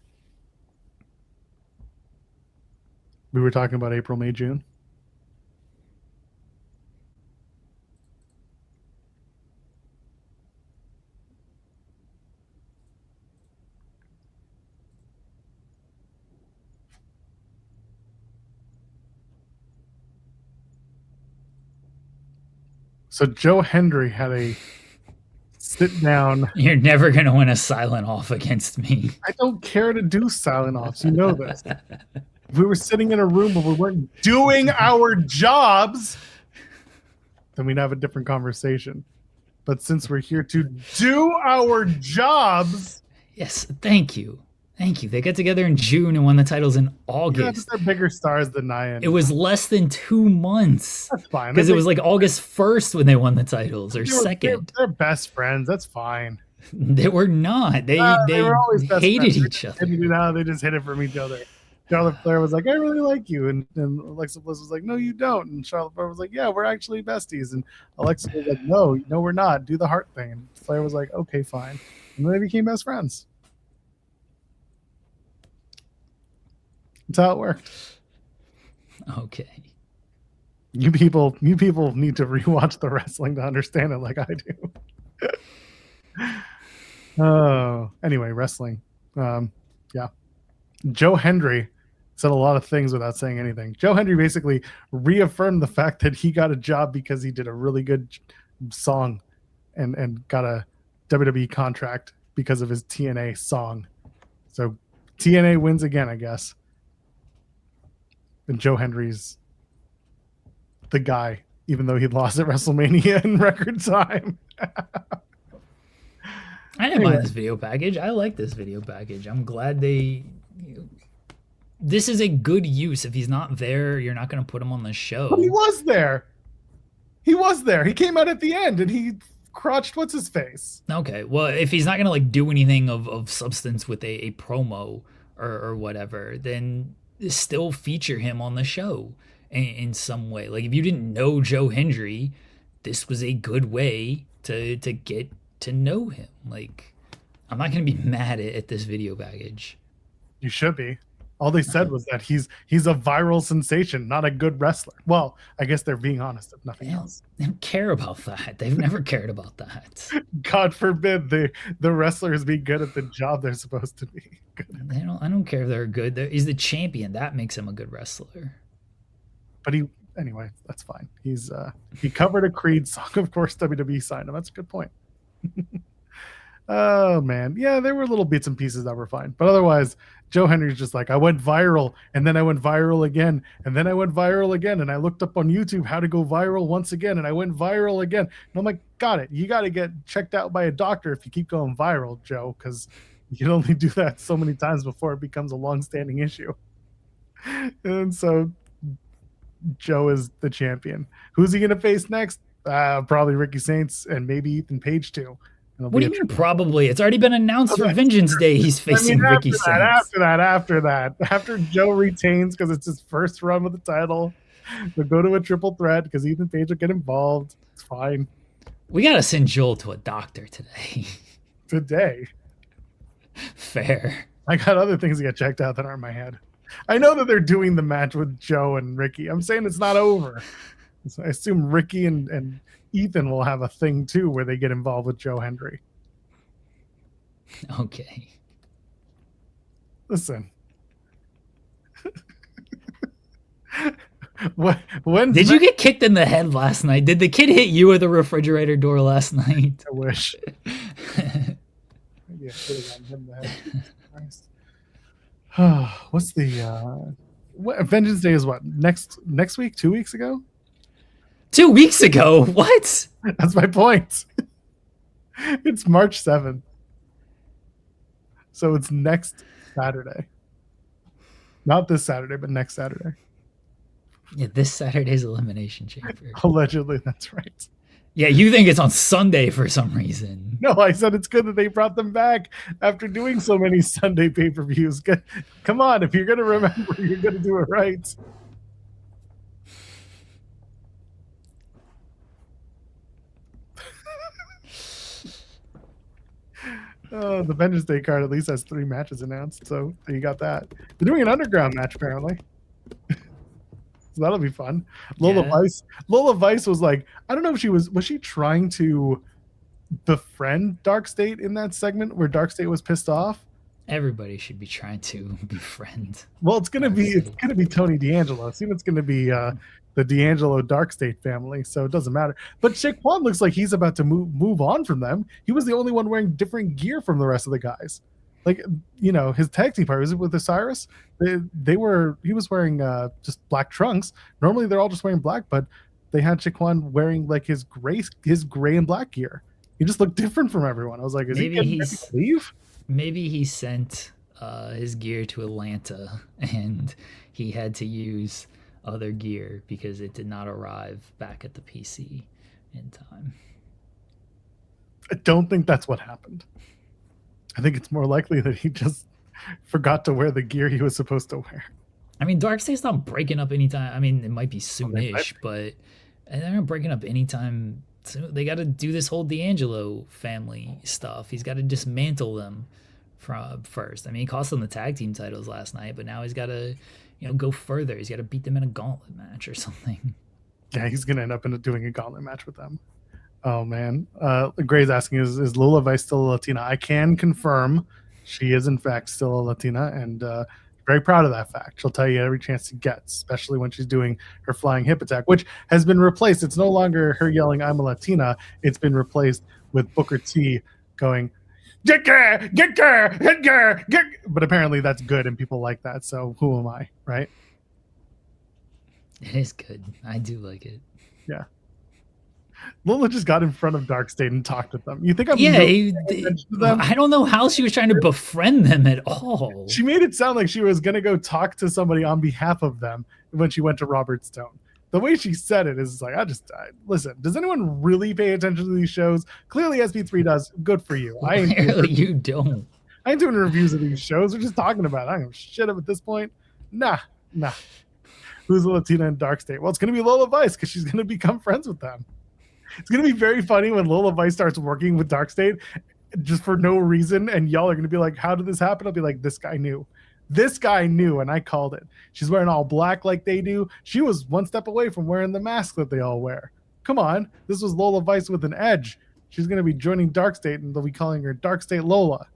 We were talking about April, May, June. So Joe Hendry had a sit down. You're never going to win a silent off against me. I don't care to do silent offs. You know this. If we were sitting in a room where we weren't doing our jobs, then we'd have a different conversation. But since we're here to do our jobs. Yes, thank you. Thank you. They got together in June and won the titles in August. Yeah, they're bigger stars than Nia. It was less than 2 months. That's fine. Because it was like August 1st when they won the titles, or 2nd. They're best friends. That's fine. They were not. They were always best hated friends. each other. They just hid it from each other. Charlotte Flair was like, I really like you. And Alexa Bliss was like, no, you don't. And Charlotte Flair was like, yeah, we're actually besties. And Alexa was like, no, we're not. Do the heart thing. And Flair was like, okay, fine. And then they became best friends. That's how it worked. Okay. You people need to rewatch the wrestling to understand it like I do. Oh, anyway, wrestling. Yeah. Joe Hendry said a lot of things without saying anything. Joe Hendry basically reaffirmed the fact that he got a job because he did a really good song and got a WWE contract because of his TNA song. So TNA wins again, I guess. And Joe Hendry's the guy, even though he lost at WrestleMania in record time. I didn't mind this video package. I like this video package. I'm glad they this is a good use. If he's not there, you're not going to put him on the But he show. was there. He was there. He came out at the end and he crotched what's his face. Okay, well, if he's not going to like do anything of substance with a promo or whatever, then still feature him on the show in some way. Like if you didn't know Joe Hendry, this was a good way to get to know him. Like I'm not going to be mad at this video package. You should be. All they said was that he's a viral sensation, not a good wrestler. Well, I guess they're being honest, if nothing else. They don't care about that. They've never cared about that. God forbid the wrestlers be good at the job they're supposed to be. They don't. I don't care if they're good. He's the champion. That makes him a good wrestler. But anyway, that's fine. He covered a Creed song. Of course, WWE signed him. That's a good point. Oh man, yeah, there were little bits and pieces that were fine, but otherwise, Joe Henry's just like, I went viral, and then I went viral again, and then I went viral again, and I looked up on YouTube how to go viral once again, and I went viral again. And I'm like, got it. You got to get checked out by a doctor if you keep going viral, Joe, because you can only do that so many times before it becomes a long-standing issue. And so, Joe is the champion. Who's he gonna face next? Probably Ricky Saints and maybe Ethan Page too. What do you mean probably? It's already been announced for Vengeance Day. He's facing Ricky Saints. After Joe retains because it's his first run with the title, they'll go to a triple threat because Ethan Page will get involved. It's fine. We gotta send Joel to a doctor today. Today. Fair. I got other things to get checked out that aren't in my head. I know that they're doing the match with Joe and Ricky. I'm saying it's not over. So I assume Ricky and Ethan will have a thing too where they get involved with Joe Hendry. Okay. Listen. When did you get kicked in the head last night? Did the kid hit you at the refrigerator door last night? I wish. Maybe I should have gotten him in the head. Christ. What's the Vengeance Day is what? Next week? 2 weeks ago? 2 weeks ago? What? That's my point. It's March 7th. So it's next Saturday. Not this Saturday, but next Saturday. Yeah, this Saturday's Elimination Chamber. Allegedly, that's right. Yeah, you think it's on Sunday for some reason. No, I said it's good that they brought them back after doing so many Sunday pay-per-views. Come on, if you're going to remember, you're going to do it right. The Vengeance Day card at least has 3 matches announced, so you got that. They're doing an underground match apparently, so that'll be fun. Lola Vice was like, I don't know if was she trying to befriend Dark State in that segment where Dark State was pissed off? Everybody should be trying to befriend. Well, it's gonna be Tony D'Angelo. Soon it's gonna be the D'Angelo Dark State family, so it doesn't matter. But Shaquan looks like he's about to move on from them. He was the only one wearing different gear from the rest of the guys. Like, you know, his tag team partner, was it with Osiris? He was wearing just black trunks. Normally they're all just wearing black, but they had Shaquan wearing like his gray and black gear. He just looked different from everyone. I was like, is he getting ready to leave? Maybe he sent his gear to Atlanta and he had to use other gear because it did not arrive back at the PC in time. I don't think that's what happened. I think it's more likely that he just forgot to wear the gear he was supposed to wear. I mean, Darkseid's not breaking up anytime. I mean, it might be soonish, but they're not breaking up anytime soon. They got to do this whole D'Angelo family stuff. He's got to dismantle them first. I mean, he cost them the tag team titles last night, but now he's got to, go further. He's got to beat them in a gauntlet match or something. Yeah, he's gonna end up doing a gauntlet match with them. Oh man, Gray's asking, is Lola Vice still a Latina? I can confirm she is in fact still a Latina, and very proud of that fact. She'll tell you every chance she gets, especially when she's doing her flying hip attack, which has been replaced. It's no longer her yelling "I'm a Latina." It's been replaced with Booker T going, "Get her, get her, get her, get." But apparently that's good, and people like that. So who am I, right? It is good. I do like it. Yeah. Lola just got in front of Darkstate and talked with them. You think I'm Yeah, really paying attention to them? I don't know how she was trying to befriend them at all. She made it sound like she was going to go talk to somebody on behalf of them when she went to Robert Stone. The way she said it is like, listen, does anyone really pay attention to these shows? Clearly SP3 does. Good for you. Clearly you don't. I ain't doing reviews of these shows. We're just talking about it. I don't give a shit up at this point. Nah. Who's the Latina in Darkstate? Well, it's going to be Lola Vice because she's going to become friends with them. It's going to be very funny when Lola Vice starts working with Darkstate just for no reason, and y'all are going to be like, how did this happen? I'll be like, this guy knew. This guy knew, and I called it. She's wearing all black like they do. She was one step away from wearing the mask that they all wear. Come on. This was Lola Vice with an edge. She's going to be joining Darkstate, and they'll be calling her Darkstate Lola.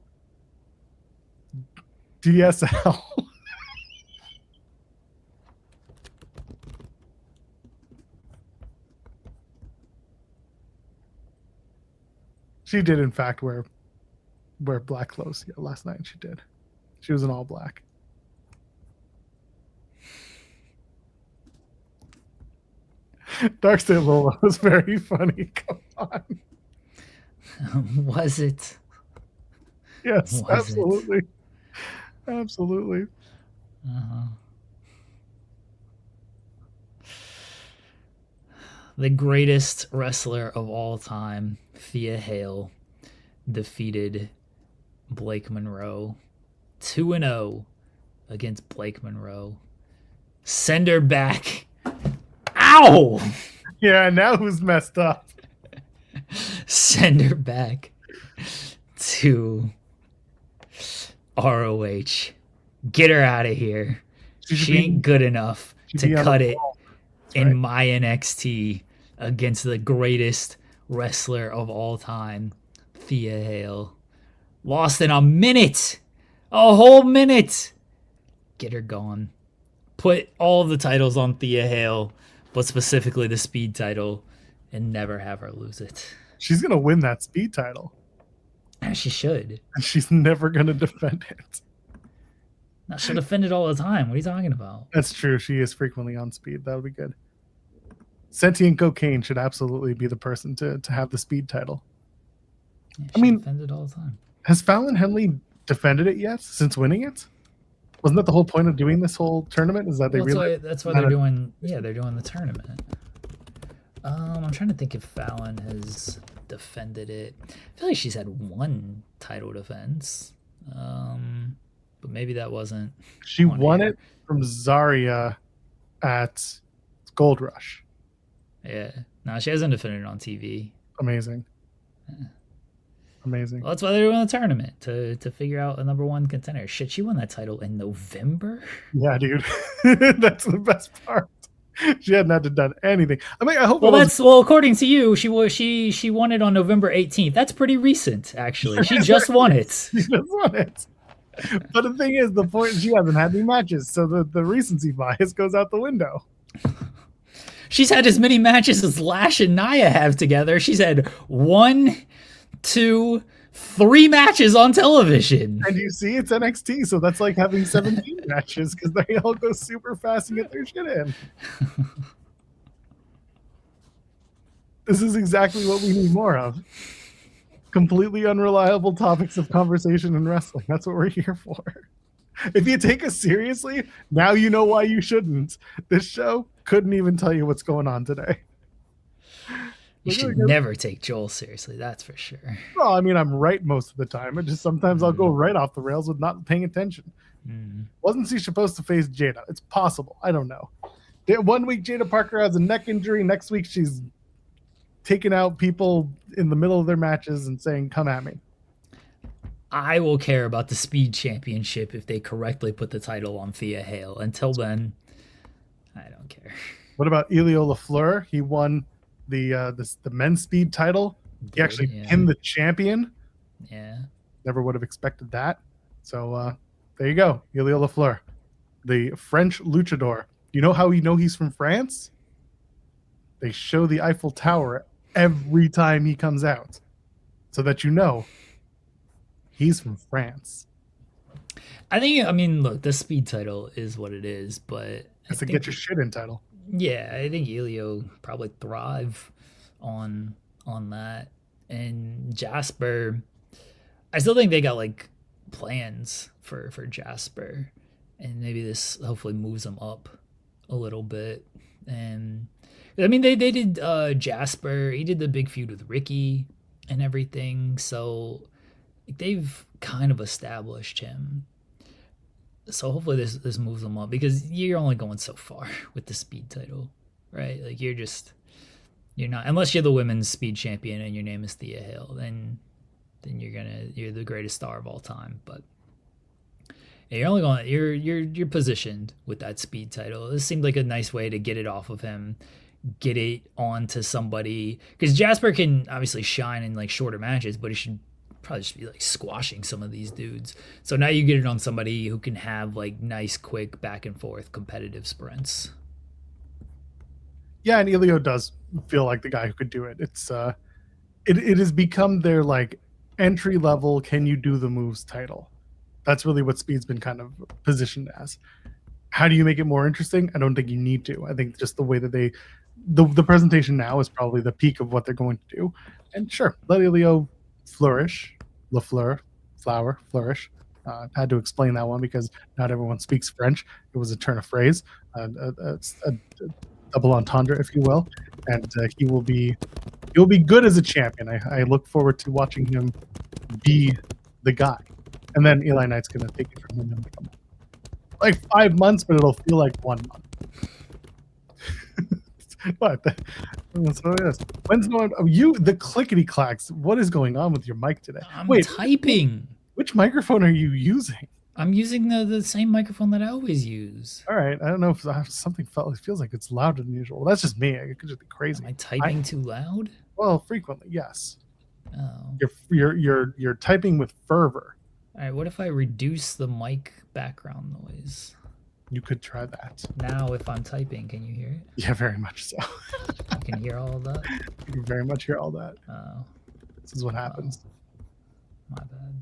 DSL. She did, in fact, wear black clothes. Yeah, last night she did. She was in all black. Darkstate Lola was very funny. Come on. Was it? Yes, absolutely. Absolutely. Uh-huh. The greatest wrestler of all time, Thea Hale, defeated Blake Monroe 2-0 against Blake Monroe. Send her back. Ow! Yeah, now who's messed up? Send her back to ROH. Get her out of here. She ain't good enough to cut it in my NXT against the greatest wrestler of all time, Thea Hale. Lost in a minute. A whole minute. Get her gone. Put all the titles on Thea Hale, but specifically the speed title, and never have her lose it. She's going to win that speed title. She should. And she's never going to defend it. No, she'll defend it all the time. What are you talking about? That's true. She is frequently on speed. That would be good. Sentient Cocaine should absolutely be the person to have the speed title. Yeah, she defends it all the time. Has Fallon Henley defended it yet since winning it? Wasn't that the whole point of doing this whole tournament? Is that that's why they're doing they're doing the tournament. I'm trying to think if Fallon has defended it. I feel like she's had one title defense. But maybe that wasn't. She won it from Zaria at Gold Rush. Yeah. No, she hasn't defended it on TV. Amazing. Yeah. Amazing. Well, that's why they're doing the tournament, to figure out a number one contender. Shit, she won that title in November? Yeah, dude. That's the best part. She hadn't had to done anything. I mean, I hope. Well, according to you, she won it on November 18th. That's pretty recent, actually. She just won it. She just won it. But the thing is, the point is she hasn't had any matches, so the recency bias goes out the window. She's had as many matches as Lash and Nia have together. She's had 1, 2, 3 matches on television. And you see, it's NXT, so that's like having 17 matches because they all go super fast and get their shit in. This is exactly what we need more of. Completely unreliable topics of conversation in wrestling. That's what we're here for. If you take us seriously, now you know why you shouldn't. This show couldn't even tell you what's going on today. You should never take Joel seriously, that's for sure. Well, I mean, I'm right most of the time. It just sometimes I'll go right off the rails with not paying attention. Wasn't she supposed to face Jada? It's possible. I don't know. 1 week Jada Parker has a neck injury. Next week she's taking out people in the middle of their matches and saying, come at me. I will care about the Speed Championship if they correctly put the title on Thea Hale. Until then, I don't care. What about Elio LeFleur? He won the men's speed title. He actually pinned the champion. Yeah. Never would have expected that. So there you go. Elio LeFleur, the French luchador. You know how we know he's from France? They show the Eiffel Tower every time he comes out so that you know he's from France. I mean, look, the speed title is what it is, but it's a get your shit in title. Yeah, I think Elio probably thrive on that. And Jasper, I still think they got like plans for Jasper, and maybe this hopefully moves him up a little bit. And I mean, they did Jasper. He did the big feud with Ricky and everything, so they've kind of established him. So hopefully this moves him up, because you're only going so far with the speed title, right? Like you're not, unless you're the women's speed champion and your name is Thea Hale, then you're the greatest star of all time. But yeah, you're positioned with that speed title. This seemed like a nice way to get it off of him, get it onto somebody, because Jasper can obviously shine in like shorter matches, but he should probably just be like squashing some of these dudes. So now you get it on somebody who can have like nice, quick, back and forth competitive sprints. Yeah, and Elio does feel like the guy who could do it. It's it has become their like entry level, can you do the moves title. That's really what Speed's been kind of positioned as. How do you make it more interesting? I don't think you need to. I think just the way that the presentation now is probably the peak of what they're going to do. And sure, let Elio flourish, LeFleur, flourish. Had to explain that one because not everyone speaks French. It was a turn of phrase, a double entendre, if you will, and he'll be good as a champion. I look forward to watching him be the guy, and then Eli Knight's going to take it from him in like 5 months, but it'll feel like 1 month. What? So it is. When's going? You the clickety clacks. What is going on with your mic today? I'm typing. Which microphone are you using? I'm using the same microphone that I always use. All right. I don't know if something feels like it's louder than usual. That's just me. It could just be crazy. Am I typing too loud? Well, frequently, yes. Oh. You're typing with fervor. All right. What if I reduce the mic background noise? You could try that. Now, if I'm typing, can you hear it? Yeah, very much so. You can hear all of that? You can very much hear all that. Oh. This is what happens. My bad.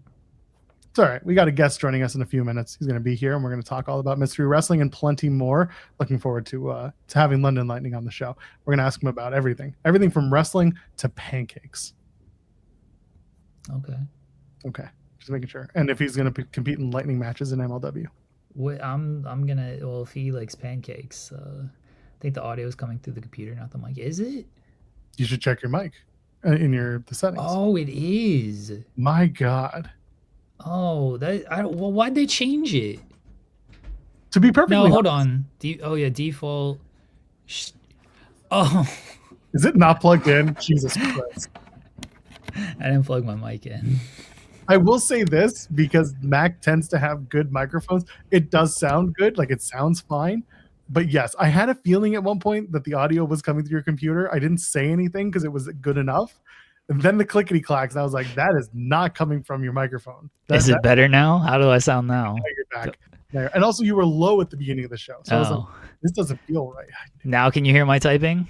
It's all right. We got a guest joining us in a few minutes. He's going to be here, and we're going to talk all about mystery wrestling and plenty more. Looking forward to having London Lightning on the show. We're going to ask him about everything from wrestling to pancakes. Okay. Just making sure. And if he's going to compete in Lightning matches in MLW. Wait, I'm gonna. Well, if he likes pancakes, I think the audio is coming through the computer, not the mic. Is it? You should check your mic in the settings. Oh, it is. My God. Oh, well, why'd they change it? To be perfectly honest. Hold on. Default. Oh. Is it not plugged in? Jesus Christ. I didn't plug my mic in. I will say this, because Mac tends to have good microphones. It does sound good. Like, it sounds fine. But yes, I had a feeling at one point that the audio was coming through your computer. I didn't say anything because it was good enough. And then the clickety clacks, and I was like, that is not coming from your microphone. Is it better now? How do I sound now? You're back. There. And also, you were low at the beginning of the show. So I was like, this doesn't feel right. Now can you hear my typing?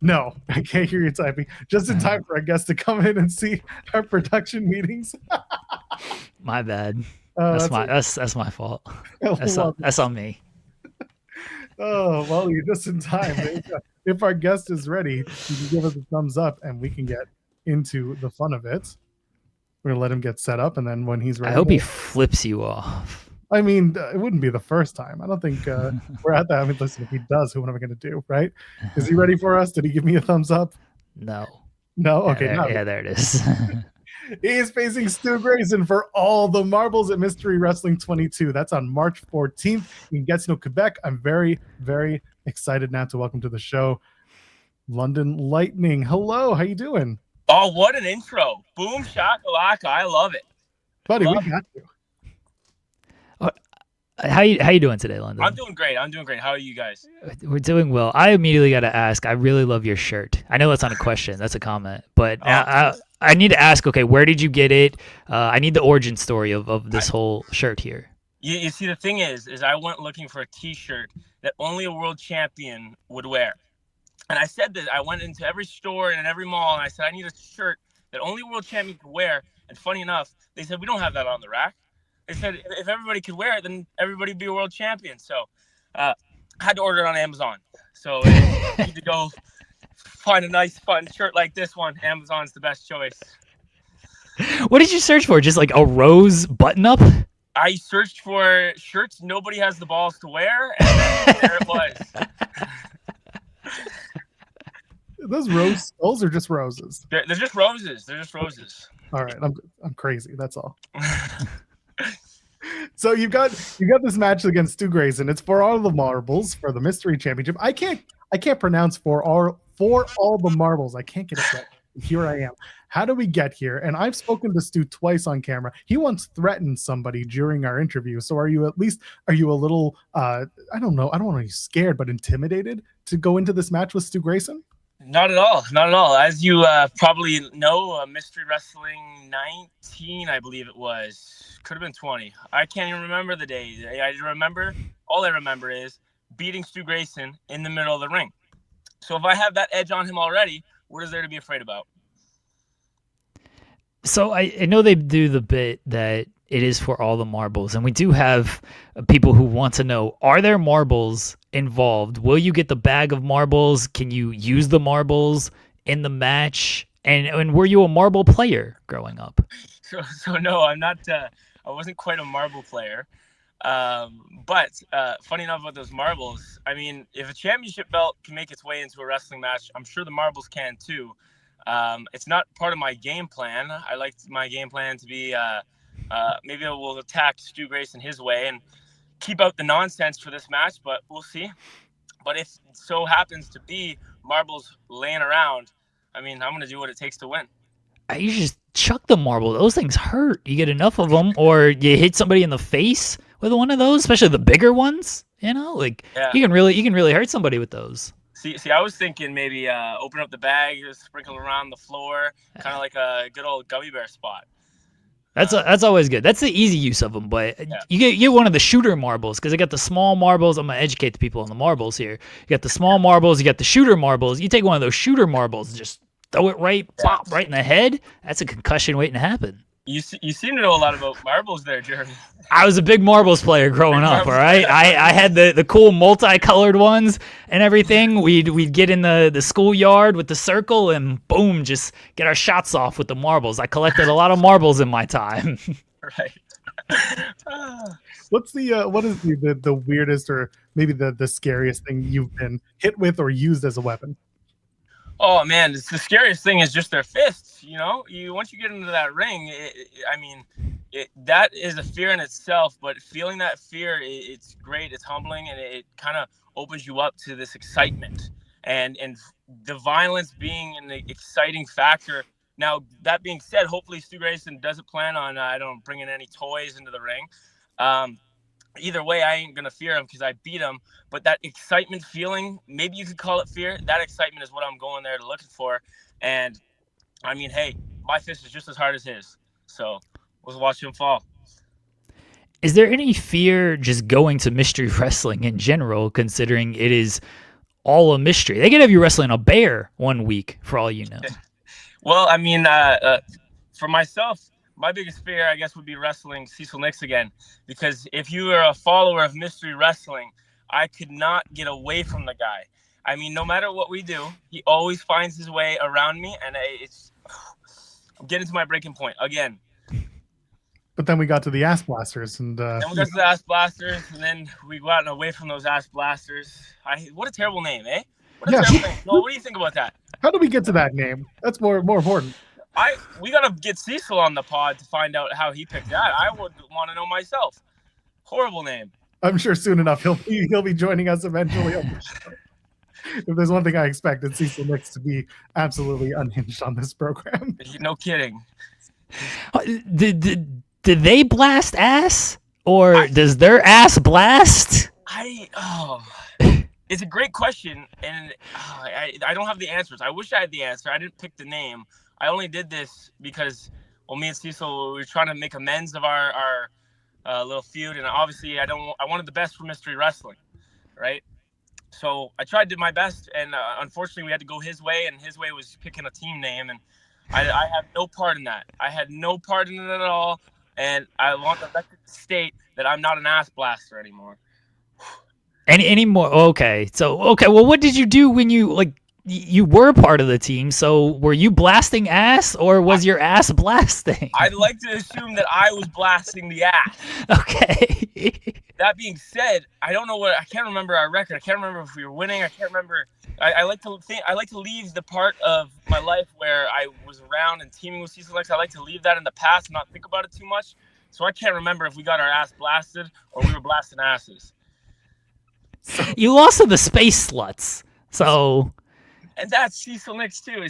No, I can't hear you typing. Just in time for our guests to come in and see our production meetings. My bad. That's my fault. That's on me. Oh, well, you're just in time. If our guest is ready, you can give us a thumbs up and we can get into the fun of it. We're going to let him get set up, and then when he's ready. I hope he flips you off. I mean, it wouldn't be the first time. I don't think we're at that. I mean, listen, if he does, what am I going to do, right? Is he ready for us? Did he give me a thumbs up? No. Okay. There it is. He is facing Stu Grayson for all the marbles at Mystery Wrestling 22. That's on March 14th in Gatineau, Quebec. I'm very, very excited now to welcome to the show London Lightning. Hello, how you doing? Oh, what an intro. Boom shakalaka. I love it. Buddy, we got you. How you doing today, London? I'm doing great. How are you guys? We're doing well. I immediately got to ask. I really love your shirt. I know that's not a question. That's a comment. But I need to ask, okay, where did you get it? I need the origin story of this whole shirt here. You see, the thing is I went looking for a T-shirt that only a world champion would wear. And I said that I went into every store and every mall, and I said, I need a shirt that only a world champion could wear. And funny enough, they said, we don't have that on the rack. They said if everybody could wear it, then everybody would be a world champion. So I had to order it on Amazon. So you need to go find a nice, fun shirt like this one. Amazon's the best choice. What did you search for? Just like a rose button-up? I searched for shirts nobody has the balls to wear, and there it was. Those rose skulls are just roses. They're just roses. They're just roses. All right, I'm crazy. That's all. So you've got this match against Stu Grayson. It's for all the marbles for the mystery championship. I can't pronounce for all the marbles. I can't get it right. Here I am. How do we get here? And I've spoken to Stu twice on camera. He once threatened somebody during our interview. So are you a little I don't know, I don't want to be scared, but intimidated to go into this match with Stu Grayson? Not at all. Not at all. As you probably know, Mystery Wrestling 19, I believe it was. Could have been 20. I can't even remember the day. All I remember is beating Stu Grayson in the middle of the ring. So if I have that edge on him already, what is there to be afraid about? So I know they do the bit that it is for all the marbles, and we do have people who want to know, are there marbles involved? Will you get the bag of marbles? Can you use the marbles in the match? And were you a marble player growing up? So no, I'm not. I wasn't quite a marble player. But funny enough about those marbles, I mean, if a championship belt can make its way into a wrestling match, I'm sure the marbles can too. It's not part of my game plan. I like my game plan to be maybe I will attack Stu Grayson his way and keep out the nonsense for this match, but we'll see. But if it so happens to be marbles laying around, I mean, I'm going to do what it takes to win. You just chuck the marble. Those things hurt. You get enough of them, or you hit somebody in the face with one of those, especially the bigger ones. You know, you can really hurt somebody with those. See, I was thinking maybe open up the bag, sprinkle around the floor, kind of like a good old gummy bear spot. That's always good. That's the easy use of them. But you get one of the shooter marbles, because I got the small marbles. I'm gonna educate the people on the marbles here. You got the small marbles. You got the shooter marbles. You take one of those shooter marbles, and just throw it right in the head. That's a concussion waiting to happen. You seem to know a lot about marbles there, Jeremy. I was a big marbles player growing up, all right? I had the cool multicolored ones and everything. We'd get in the schoolyard with the circle and boom, just get our shots off with the marbles. I collected a lot of marbles in my time. Right. What is the weirdest or maybe the scariest thing you've been hit with or used as a weapon? Oh man, the scariest thing is just their fists. You know, once you get into that ring, that is a fear in itself. But feeling that fear, it's great. It's humbling, and it kind of opens you up to this excitement and the violence being an exciting factor. Now, that being said, hopefully Stu Grayson doesn't plan on bringing any toys into the ring. Either way, I ain't gonna fear him because I beat him. But that excitement feeling, maybe you could call it fear. That excitement is what I'm going there to looking for. And I mean, hey, my fist is just as hard as his. So we'll watch him fall. Is there any fear just going to mystery wrestling in general, considering it is all a mystery? They could have you wrestling a bear one week, for all you know. Well, I mean, for myself, my biggest fear, I guess, would be wrestling Cecil Nix again. Because if you are a follower of mystery wrestling, I could not get away from the guy. I mean, no matter what we do, he always finds his way around me, and I'm getting to my breaking point again. But then we got to the ass blasters, and then we got to the ass blasters, and then we got away from those ass blasters. What a terrible name, eh? What a terrible name. No, what do you think about that? How do we get to that name? That's more important. We gotta get Cecil on the pod to find out how he picked that. I would want to know myself. Horrible name. I'm sure soon enough he'll be joining us eventually on the show. If there's one thing I expect, it's Cecil Nix to be absolutely unhinged on this program. No kidding. Did they blast ass, or does their ass blast? It's a great question, and I don't have the answers. I wish I had the answer. I didn't pick the name. I only did this because, well, me and Cecil, we were trying to make amends of our little feud, and obviously I wanted the best for mystery wrestling, right? So I did my best, and unfortunately we had to go his way, and his way was picking a team name, and I have no part in that. I had no part in it at all, and I want the record to state that I'm not an ass blaster anymore. Any more? Okay. Well, what did you do when you you were part of the team, so were you blasting ass, or was your ass blasting? I'd like to assume that I was blasting the ass. Okay. That being said, I don't know I can't remember our record. I can't remember if we were winning. I can't remember. I like to leave the part of my life where I was around and teaming with Cecil Lex. I like to leave that in the past and not think about it too much. So I can't remember if we got our ass blasted or we were blasting asses. You lost to the Space Sluts, so. And that's Cecil Nix too.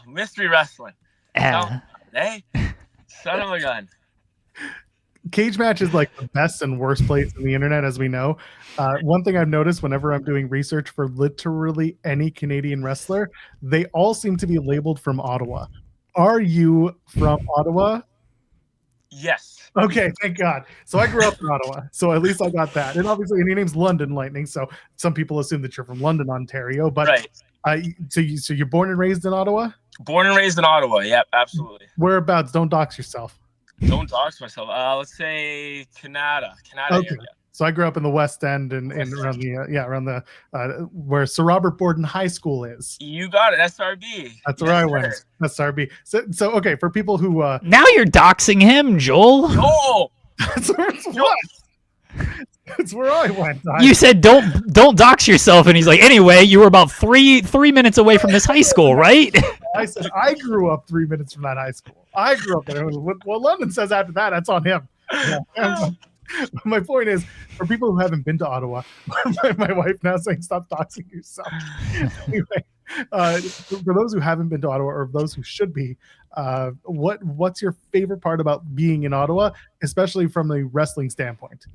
Mystery wrestling. Hey, son of a gun. Cage match is like the best and worst place in the internet, as we know. One thing I've noticed whenever I'm doing research for literally any Canadian wrestler, they all seem to be labeled from Ottawa. Are you from Ottawa? Yes. Okay, thank God. So I grew up in Ottawa, so at least I got that. And obviously, your name's London Lightning, so some people assume that you're from London, Ontario. But right. So you're born and raised in Ottawa? Born and raised in Ottawa. Yep, absolutely. Whereabouts? Don't dox yourself. Don't dox myself. Let's say Canada okay. Area. So I grew up in the West End and around the where Sir Robert Borden High School is. You got it, SRB. That's where I went. SRB. So okay, for people who now you're doxing him, Joel. Joel. That's where I went. You said don't dox yourself, and he's like, anyway, you were about three minutes away from this high school, right? I said I grew up 3 minutes from that high school. I grew up there. What London says after that, that's on him. Yeah. My point is, for people who haven't been to Ottawa, my wife now saying stop doxing yourself. Anyway, for those who haven't been to Ottawa, or those who should be, what's your favorite part about being in Ottawa, especially from a wrestling standpoint?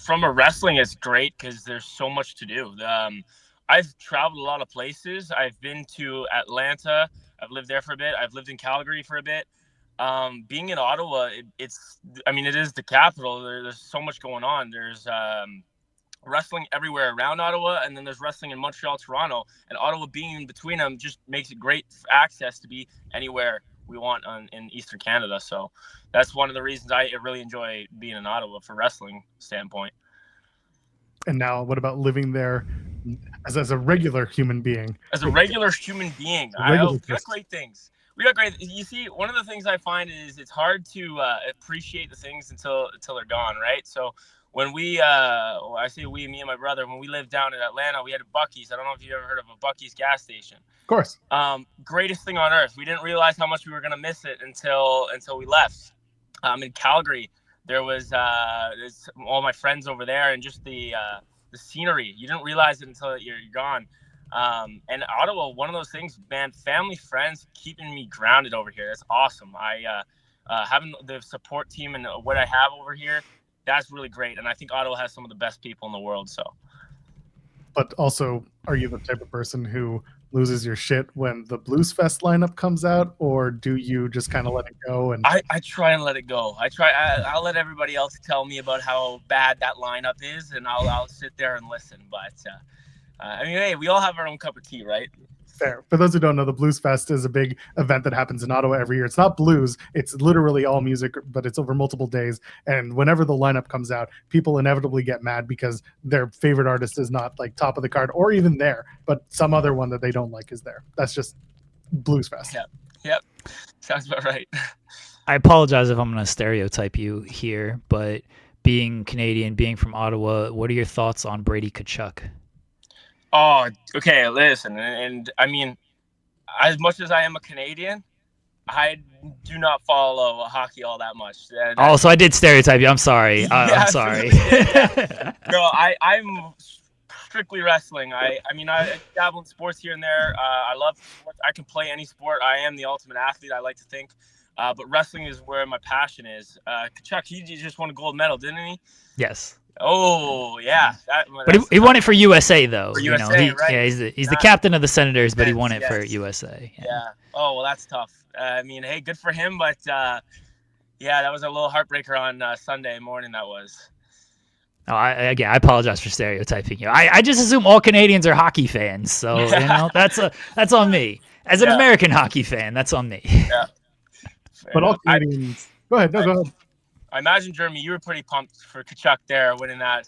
From a wrestling, it's great because there's so much to do. I've traveled a lot of places. I've been to Atlanta. I've lived there for a bit. I've lived in Calgary for a bit. Being in Ottawa, it is the capital. There's so much going on. There's wrestling everywhere around Ottawa, and then there's wrestling in Montreal, Toronto, and Ottawa being in between them just makes it great access to be anywhere we want in Eastern Canada. So that's one of the reasons I really enjoy being in Ottawa for wrestling standpoint. And now, what about living there as a regular human being? As a regular human being, we got great things. We got great. You see, one of the things I find is it's hard to appreciate the things until they're gone, right? So when I say we, me and my brother, when we lived down in Atlanta, we had a Buc-ee's. I don't know if you've ever heard of a Buc-ee's gas station. Of course. Greatest thing on earth. We didn't realize how much we were gonna miss it until we left. In Calgary, there was all my friends over there, and just the scenery. You didn't realize it until you're gone. And Ottawa, one of those things, man, family, friends, keeping me grounded over here. That's awesome. Having the support team and what I have over here, that's really great. And I think Ottawa has some of the best people in the world. So, but also, are you the type of person who loses your shit when the Blues Fest lineup comes out, or do you just kind of let it go? And I try and let it go. I'll let everybody else tell me about how bad that lineup is, and I'll sit there and listen. But hey, we all have our own cup of tea, right? Fair. For those who don't know, the Blues Fest is a big event that happens in Ottawa every year. It's not blues. It's literally all music, but it's over multiple days. And whenever the lineup comes out, people inevitably get mad because their favorite artist is not like top of the card or even there, but some other one that they don't like is there. That's just Blues Fest. Yep. Sounds about right. I apologize if I'm going to stereotype you here, but being Canadian, being from Ottawa, what are your thoughts on Brady Tkachuk? Oh, okay. Listen, and I mean, as much as I am a Canadian, I do not follow hockey all that much. So I did stereotype you. I'm sorry. I'm sorry. No, I'm strictly wrestling. I dabble in sports here and there. I love sports. I can play any sport. I am the ultimate athlete, I like to think. But wrestling is where my passion is. Tkachuk, he just won a gold medal, didn't he? Yes. Oh yeah, but he won it for USA though. For USA, right? Yeah, he's the captain of the Senators, but he won it for USA. Yeah. Oh well, that's tough. I mean, hey, good for him, but that was a little heartbreaker on Sunday morning. That was. Oh, I apologize for stereotyping you. I just assume all Canadians are hockey fans, so that's on me. As an American hockey fan, that's on me. Yeah. But all Canadians. Go ahead. No, go ahead. I imagine, Jeremy, you were pretty pumped for Tkachuk there winning that.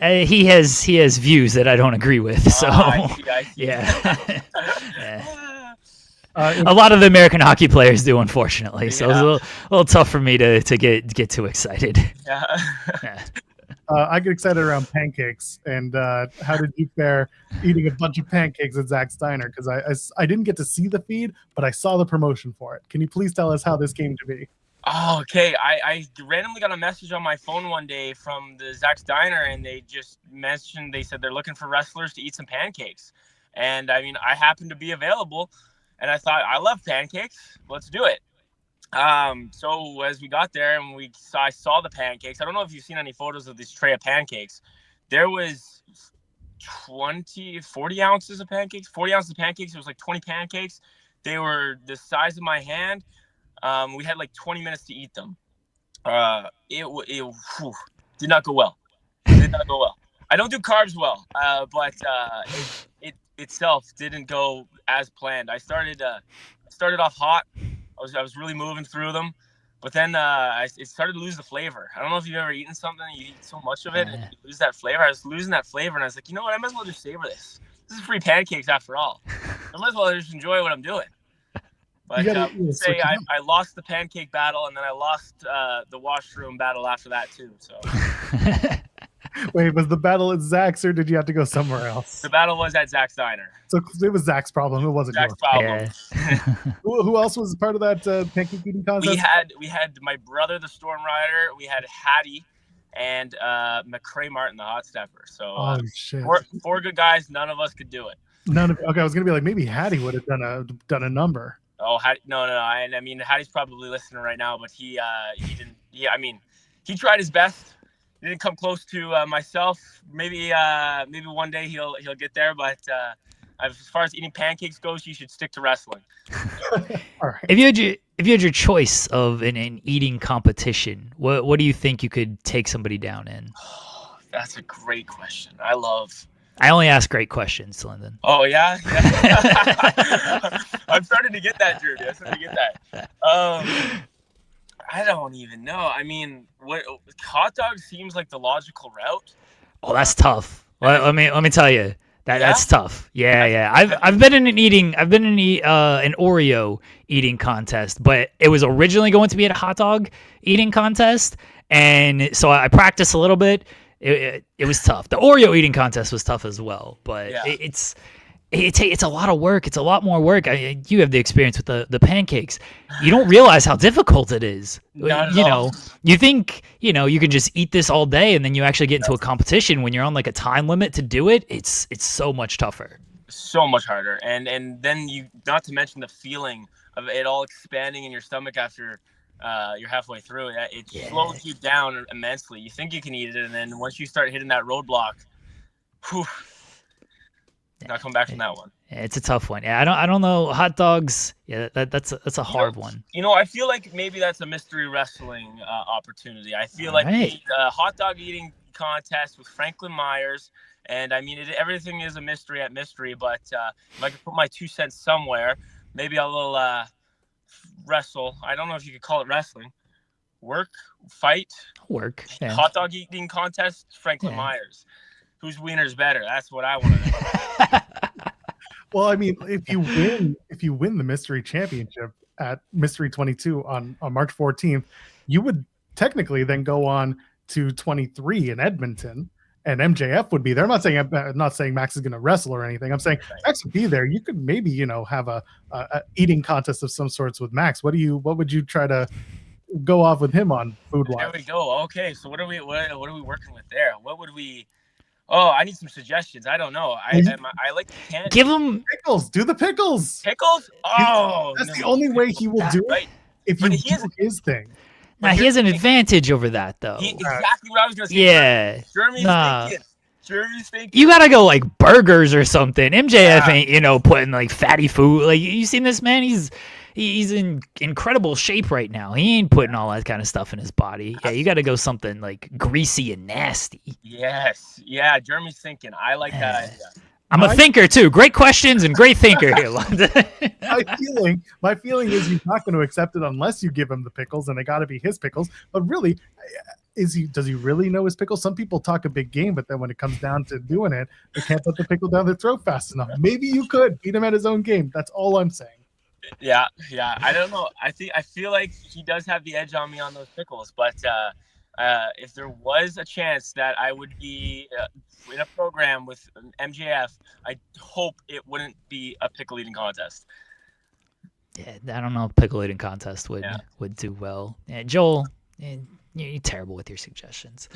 He has views that I don't agree with. So I see. yeah. Yeah. A lot of the American hockey players do, unfortunately. So it's a little tough for me to get too excited. Yeah. Yeah. I get excited around pancakes. And how did you fare eating a bunch of pancakes at Zach's Diner? Because I didn't get to see the feed, but I saw the promotion for it. Can you please tell us how this came to be? Oh, okay. I randomly got a message on my phone one day from the Zach's Diner, and they just mentioned, they said they're looking for wrestlers to eat some pancakes. And I mean, I happened to be available, and I thought, I love pancakes. Let's do it. So as we got there and I saw the pancakes. I don't know if you've seen any photos of this tray of pancakes. There was 40 ounces of pancakes. 40 ounces of pancakes. It was like 20 pancakes. They were the size of my hand. We had like 20 minutes to eat them. It did not go well. Did not go well. I don't do carbs well, but it itself didn't go as planned. I started off hot. I was really moving through them, but then it started to lose the flavor. I don't know if you've ever eaten something, you eat so much of it and you lose that flavor. I was losing that flavor, and I was like, you know what? I might as well just savor this. This is free pancakes after all. I might as well just enjoy what I'm doing. But I lost the pancake battle, and then I lost the washroom battle after that too. So. Wait, was the battle at Zach's, or did you have to go somewhere else? The battle was at Zach's Diner. So it was Zach's problem. It wasn't Zach's yours. problem. Who else was part of that pancake eating contest? We had my brother, the Storm Rider. We had Hattie and McCray Martin, the Hot Stepper. So shit. Four good guys. None of us could do it. Okay, I was gonna be like, maybe Hattie would have done a number. Oh, no. I mean, Hattie's probably listening right now, but he didn't. Yeah, I mean, he tried his best. He didn't come close to myself. Maybe one day he'll get there. But as far as eating pancakes goes, you should stick to wrestling. All right. If you had your choice of an eating competition, what do you think you could take somebody down in? Oh, that's a great question. I only ask great questions, Lyndon. Oh, yeah? I'm starting to get that, Drew. I'm starting to get that. I don't even know. I mean, hot dog seems like the logical route. Oh, that's tough. Let me tell you. That's tough. Yeah. I've been in an Oreo eating contest, but it was originally going to be a hot dog eating contest, and so I practiced a little bit. It was tough. The Oreo eating contest was tough as well, but it's a lot of work. It's a lot more work. You have the experience with the pancakes. You don't realize how difficult it is. You think you can just eat this all day, and then you actually get into a competition when you're on like a time limit to do it. It's so much tougher. So much harder, and then you, not to mention the feeling of it all expanding in your stomach after you're halfway through. It slows you down immensely. You think you can eat it, and then once you start hitting that roadblock, not come back from that one. It's a tough one. Yeah, I don't know. Hot dogs. Yeah, that's a hard one. I feel like maybe that's a mystery wrestling opportunity. I feel like the hot dog eating contest with Franklin Myers, and I mean everything is a mystery at mystery. But if I could put my 2 cents somewhere, maybe a little wrestle. I don't know if you could call it wrestling. Fight. Yeah. Hot dog eating contest. Franklin Myers. Whose wiener's better? That's what I want to know. Well, I mean, if you win the mystery championship at Mystery 22 on March 14th, you would technically then go on to 23 in Edmonton, and MJF would be there. I'm not saying Max is going to wrestle or anything. I'm saying Max would be there. You could maybe have a eating contest of some sorts with Max. What would you try to go off with him on food wise? There we go. Okay, so what are we working with there? What would we? Oh, I need some suggestions. I don't know. I like the candy. Give him pickles. Do the pickles. Pickles? Oh, that's the only way he will do it. If you do his thing. Now he has an advantage over that, though. Exactly what I was going to say. Yeah. Jeremy's thinking. You gotta go like burgers or something. MJF ain't putting like fatty food. Like you seen this man? He's in incredible shape right now. He ain't putting all that kind of stuff in his body. Yeah, you got to go something like greasy and nasty. Yes. Yeah, Jeremy's thinking. I like that idea. I'm a thinker too. Great questions and great thinker here, London. my feeling is he's not going to accept it unless you give him the pickles, and they got to be his pickles. But really, does he really know his pickle? Some people talk a big game, but then when it comes down to doing it, they can't put the pickle down their throat fast enough. Maybe you could beat him at his own game. That's all I'm saying. Yeah. I don't know. I feel like he does have the edge on me on those pickles, but if there was a chance that I would be in a program with MJF, I hope it wouldn't be a pickle eating contest. Yeah, I don't know if pickle eating contest would do well. Yeah, Joel, you're terrible with your suggestions.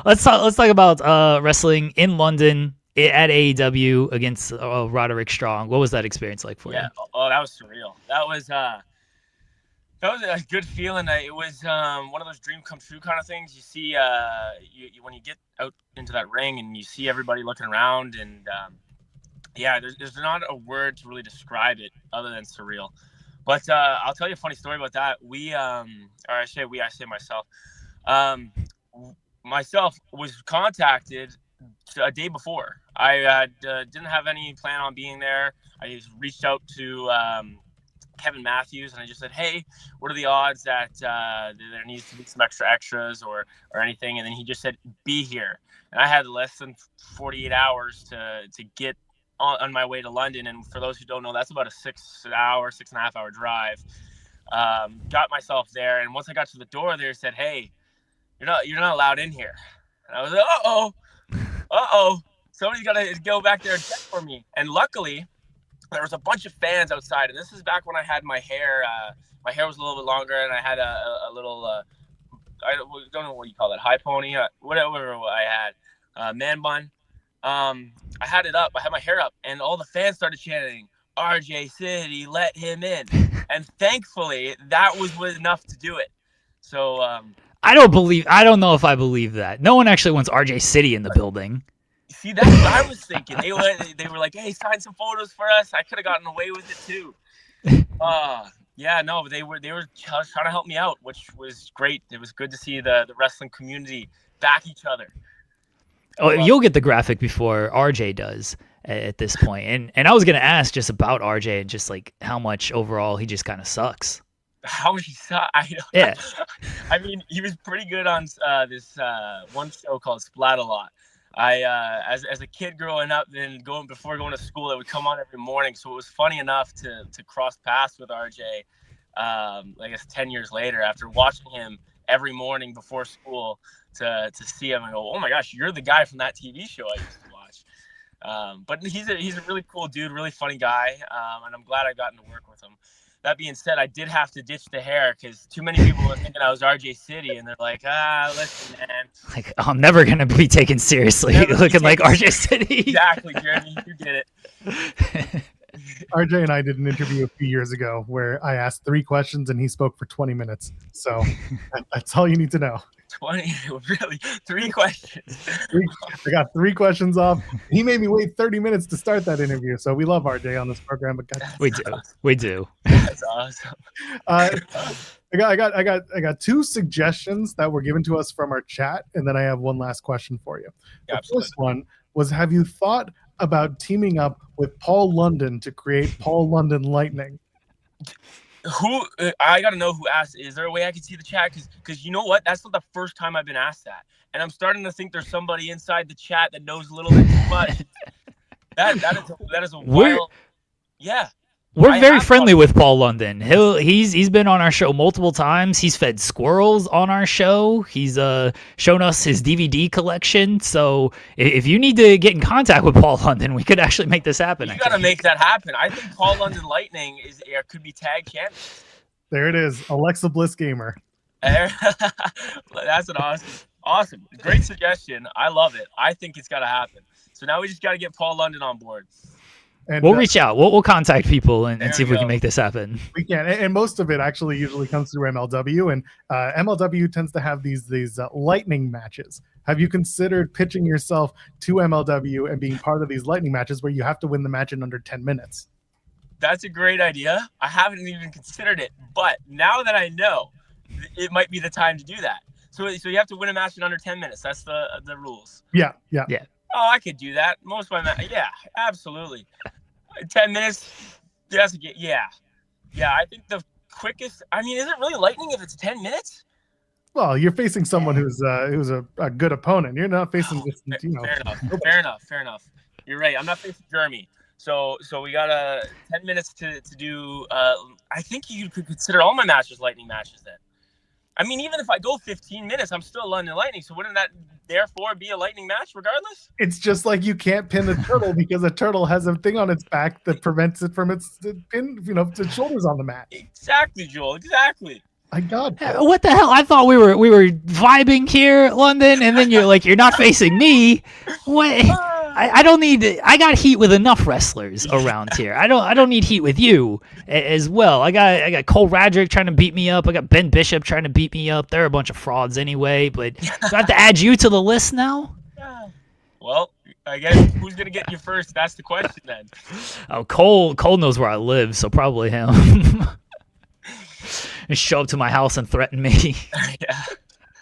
Let's talk about wrestling in London at AEW against Roderick Strong. What was that experience like for you? Yeah, that was surreal. That was a good feeling. It was one of those dream come true kind of things. You see, when you get out into that ring and you see everybody looking around, and there's not a word to really describe it other than surreal. But I'll tell you a funny story about that. I say myself. Myself was contacted a day before. I didn't have any plan on being there. I just reached out to Kevin Matthews and I just said, hey, what are the odds that there needs to be some extras or anything? And then he just said, be here. And I had less than 48 hours to get on my way to London. And for those who don't know, that's about a 6.5 hour drive. Got myself there. And once I got to the door, they said, hey, you're not allowed in here. And I was like, uh-oh, somebody's got to go back there and check for me. And luckily, there was a bunch of fans outside. And this is back when I had my hair. My hair was a little bit longer, and I had a little, I don't know what you call that, high pony, whatever I had, man bun. I had it up. I had my hair up, and all the fans started chanting, RJ City, let him in. And thankfully, that was enough to do it. So I don't know if I believe that. No one actually wants RJ City in the building. See, that's what I was thinking. They were like, hey, sign some photos for us. I could have gotten away with it too. They were trying to help me out, which was great. It was good to see the wrestling community back each other. Oh, you'll get the graphic before RJ does at this point. And I was going to ask just about RJ and just like how much overall he just kind of sucks. How much he sucks? Yeah. I mean, he was pretty good on this one show called Splat-A-Lot. As a kid growing up and before going to school, it would come on every morning. So it was funny enough to cross paths with RJ, I guess 10 years later after watching him every morning before school to see him and go, oh my gosh, you're the guy from that TV show I used to watch. But he's a really cool dude, really funny guy. And I'm glad I gotten to work with him. That being said, I did have to ditch the hair because too many people were thinking I was RJ City, and they're like, listen, man. Like, I'm never going to be taken seriously looking like RJ City. Exactly, Jeremy. You get it. RJ and I did an interview a few years ago where I asked 3 questions and he spoke for 20 minutes. So that's all you need to know. 20, really? 3 questions. I got 3 questions off. He made me wait 30 minutes to start that interview. So we love RJ on this program, but we do. That's awesome. I got 2 suggestions that were given to us from our chat, and then I have one last question for you. The first one was: have you thought about teaming up with Paul London to create Paul London Lightning? Who I gotta know who asked. Is there a way I can see the chat? Because you know what? That's not the first time I've been asked that, and I'm starting to think there's somebody inside the chat that knows a little bit too much. that is a wild. Yeah. We're very friendly with Paul London. He's been on our show multiple times. He's fed squirrels on our show. He's shown us his DVD collection. So if you need to get in contact with Paul London, we could actually make this happen. You got to make that happen. I think Paul London Lightning could be tag champions. There it is, Alexa Bliss Gamer. That's an awesome, great suggestion. I love it. I think it's got to happen. So now we just got to get Paul London on board. And we'll reach out. We'll contact people and see if we can make this happen. We can, and most of it actually usually comes through MLW, and MLW tends to have these lightning matches. Have you considered pitching yourself to MLW and being part of these lightning matches where you have to win the match in under 10 minutes? That's a great idea. I haven't even considered it, but now that I know, it might be the time to do that. So you have to win a match in under 10 minutes. That's the rules. Yeah. Oh, I could do that. Most of my yeah, absolutely. 10 minutes. Yeah. I think the quickest. I mean, is it really lightning if it's 10 minutes? Well, you're facing someone who's a good opponent. You're not facing this, Fair enough. You're right. I'm not facing Jeremy. So we got 10 minutes to do. I think you could consider all my matches lightning matches then. I mean, even if I go 15 minutes, I'm still London Lightning. So wouldn't that therefore be a lightning match regardless? It's just like you can't pin a turtle because a turtle has a thing on its back that prevents it from its pin, its shoulders on the mat. Exactly, Joel. Exactly. My God. What the hell? I thought we were vibing here, London, and then you're not facing me. What? I don't need. I got heat with enough wrestlers around here. I don't need heat with you as well. I got Cole Radrick trying to beat me up. I got Ben Bishop trying to beat me up. They're a bunch of frauds anyway. But do I have to add you to the list now? Well, I guess who's gonna get you first? That's the question then. Oh, Cole knows where I live, so probably him. And show up to my house and threaten me. Yeah.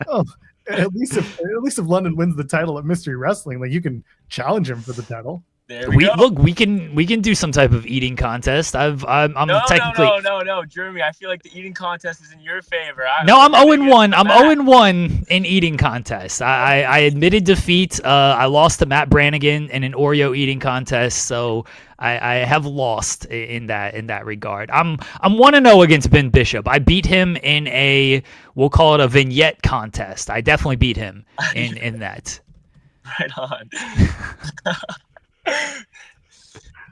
Oh, at least if London wins the title at Mystery Wrestling, like you can challenge him for the title. We can do some type of eating contest. I'm technically no, Jeremy. I feel like the eating contest is in your favor. I'm 0-1. I'm 0-1 in eating contests. I admitted defeat. I lost to Matt Brannigan in an Oreo eating contest, so I have lost in that regard. I'm 1-0 against Ben Bishop. I beat him in we'll call it a vignette contest. I definitely beat him in that. Right on.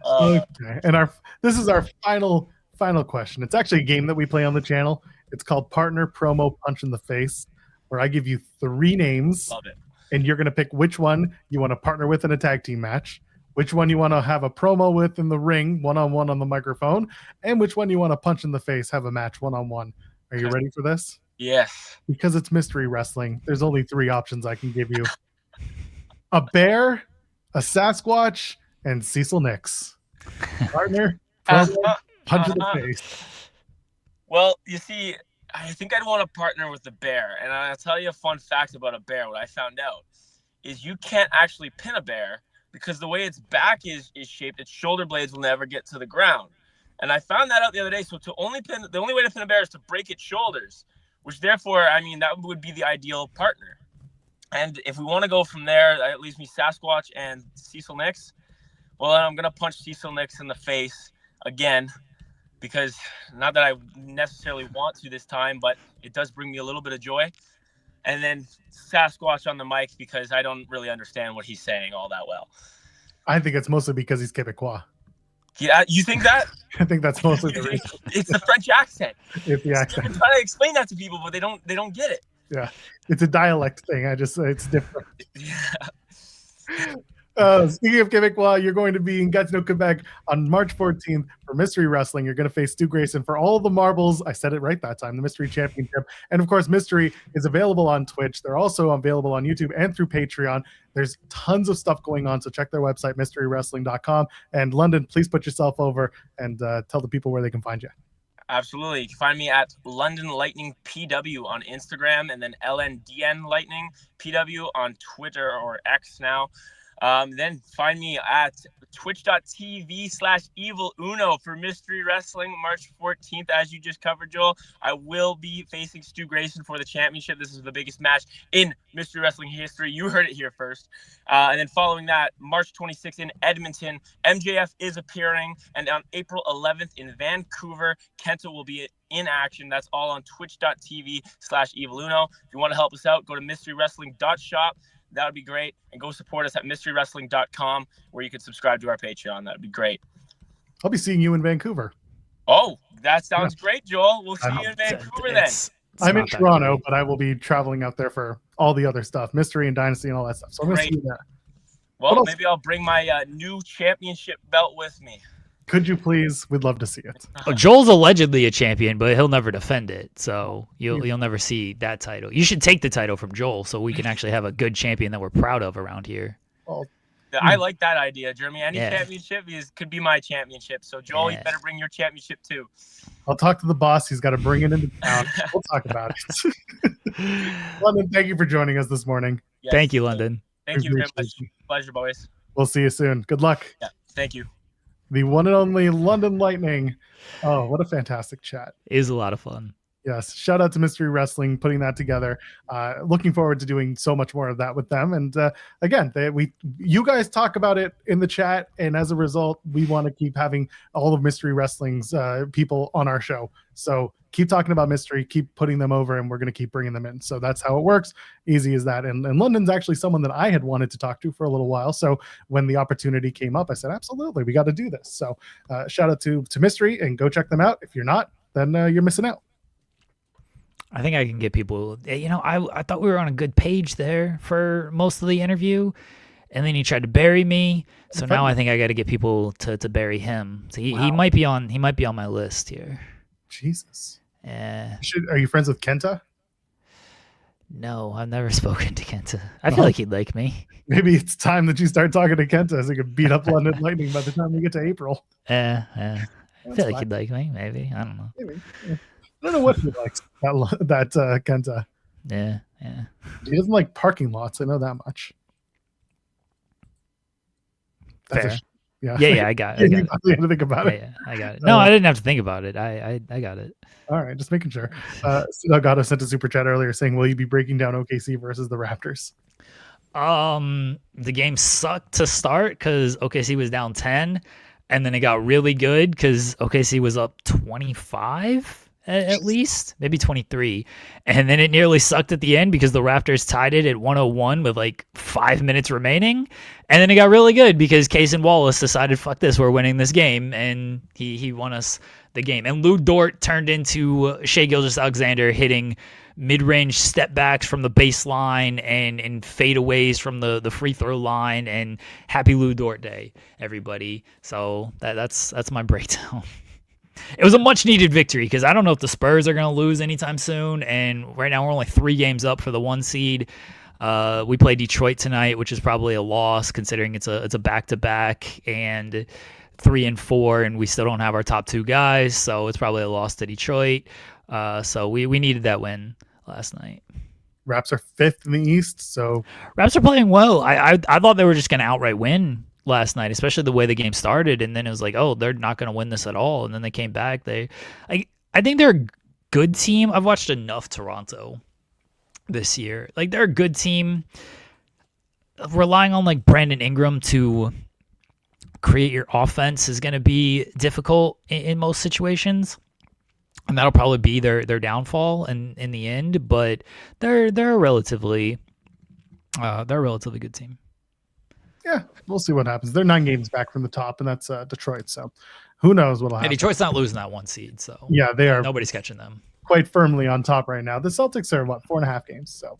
Okay. And this is our final question. It's actually a game that we play on the channel. It's called Partner Promo Punch in the Face, where I give you 3 names. Love it. And you're going to pick which one you want to partner with in a tag team match, which one you want to have a promo with in the ring, one-on-one on the microphone, and which one you want to punch in the face, have a match one-on-one. Are you ready for this? Yes. Because it's mystery wrestling, there's only 3 options I can give you. A bear, a Sasquatch, and Cecil Nix. Partner, promo, punch in the face. Well, you see, I think I'd want to partner with the bear. And I'll tell you a fun fact about a bear. What I found out is you can't actually pin a bear because the way its back is shaped, its shoulder blades will never get to the ground. And I found that out the other day. So the only way to pin a bear is to break its shoulders, which therefore, I mean, that would be the ideal partner. And if we want to go from there, that leaves me Sasquatch and Cecil Nix. Well, then I'm going to punch Cecil Nix in the face again, because not that I necessarily want to this time, but it does bring me a little bit of joy. And then Sasquatch on the mic, because I don't really understand what he's saying all that well. I think it's mostly because he's Quebecois. Yeah, you think that? I think that's mostly the reason. It's the French accent. It's the accent. I'm trying to explain that to people, but they don't get it. Yeah, it's a dialect thing. It's different. Yeah. Speaking of Quebecois, you're going to be in Gatineau, Quebec on March 14th for Mystery Wrestling. You're going to face Stu Grayson for all the marbles. I said it right that time, the Mystery Championship. And of course, Mystery is available on Twitch. They're also available on YouTube and through Patreon. There's tons of stuff going on, so check their website, mysterywrestling.com. And London, please put yourself over and tell the people where they can find you. Absolutely. You can find me at London Lightning PW on Instagram, and then LNDN Lightning PW on Twitter or X now. Then find me at twitch.tv/Evil Uno for Mystery Wrestling March 14th, as you just covered, Joel. I will be facing Stu Grayson for the championship. This is the biggest match in Mystery Wrestling history. You heard it here first. And then following that, March 26th in Edmonton, MJF is appearing. And on April 11th in Vancouver, Kenta will be in action. That's all on twitch.tv/Evil Uno. If you want to help us out, go to mysterywrestling.shop. That would be great. And go support us at mysterywrestling.com, where you can subscribe to our Patreon. That would be great. I'll be seeing you in Vancouver. Oh, that sounds great, Joel. We'll see you in Vancouver then. I'm in Toronto, but I will be traveling out there for all the other stuff, Mystery and Dynasty and all that stuff. So I'm going to see you there. Well, maybe I'll bring my new championship belt with me. Could you please? We'd love to see it. Oh, Joel's allegedly a champion, but he'll never defend it, so you'll never see that title. You should take the title from Joel, so we can actually have a good champion that we're proud of around here. Well, I like that idea, Jeremy. Any championship could be my championship. So Joel, you better bring your championship too. I'll talk to the boss. He's got to bring it into town. We'll talk about it. London, thank you for joining us this morning. Yes. Thank you, London. Thank you very much. Pleasure, boys. We'll see you soon. Good luck. Yeah. Thank you. The one and only London Lightning. Oh, what a fantastic chat. It was a lot of fun. Yes, shout out to Mystery Wrestling putting that together. Looking forward to doing so much more of that with them. And again, you guys talk about it in the chat, and as a result, we want to keep having all of Mystery Wrestling's people on our show. So keep talking about Mystery, keep putting them over, and we're going to keep bringing them in. So that's how it works. Easy as that. And London's actually someone that I had wanted to talk to for a little while. So when the opportunity came up, I said, absolutely, we got to do this. So shout out to Mystery, and go check them out. If you're not, then you're missing out. I think I can get people. I thought we were on a good page there for most of the interview, and then he tried to bury me. So now I think I got to get people to bury him. So he might be on my list here. Jesus. Yeah. Are you friends with Kenta? No, I've never spoken to Kenta. I feel like he'd like me. Maybe it's time that you start talking to Kenta so you can beat up London Lightning by the time we get to April. Yeah. I feel like he'd like me. Maybe. I don't know. Maybe. Yeah. I don't know what he likes, that Kenta. Yeah. He doesn't like parking lots. I know that much. Fair. Yeah, I got it. You had to think about it. Yeah, I got it. No, I didn't have to think about it. I got it. All right, just making sure. Gato sent a super chat earlier saying, will you be breaking down OKC versus the Raptors? The game sucked to start because OKC was down 10, and then it got really good because OKC was up 25 at least, maybe 23, and then it nearly sucked at the end because the Raptors tied it at 101 with like 5 minutes remaining, and then it got really good because Case and Wallace decided, fuck this, we're winning this game, and he won us the game. And Lou Dort turned into Shai Gilgeous-Alexander hitting mid-range step backs from the baseline and fadeaways from the free throw line, and happy Lou Dort day, everybody. So that's my breakdown. It was a much-needed victory because I don't know if the Spurs are going to lose anytime soon, and right now we're only 3 games up for the 1 seed. We play Detroit tonight, which is probably a loss considering it's a back-to-back and 3 and 4, and we still don't have our top 2 guys, so it's probably a loss to Detroit. So we needed that win last night. Raps are 5th in the East, so Raps are playing well. I thought they were just going to outright win last night, especially the way the game started, and then it was like, oh, they're not going to win this at all, and then they came back. I think they're a good team. I've watched enough Toronto this year. Like, they're a good team. Relying on like Brandon Ingram to create your offense is going to be difficult in most situations, and that'll probably be their downfall in the end. But they're a relatively good team. Yeah, we'll see what happens. They're 9 games back from the top, and that's Detroit. So who knows what'll happen. And Detroit's not losing that 1 seed, so yeah, they are. Nobody's catching them. Quite firmly on top right now. The Celtics are 4.5 games, so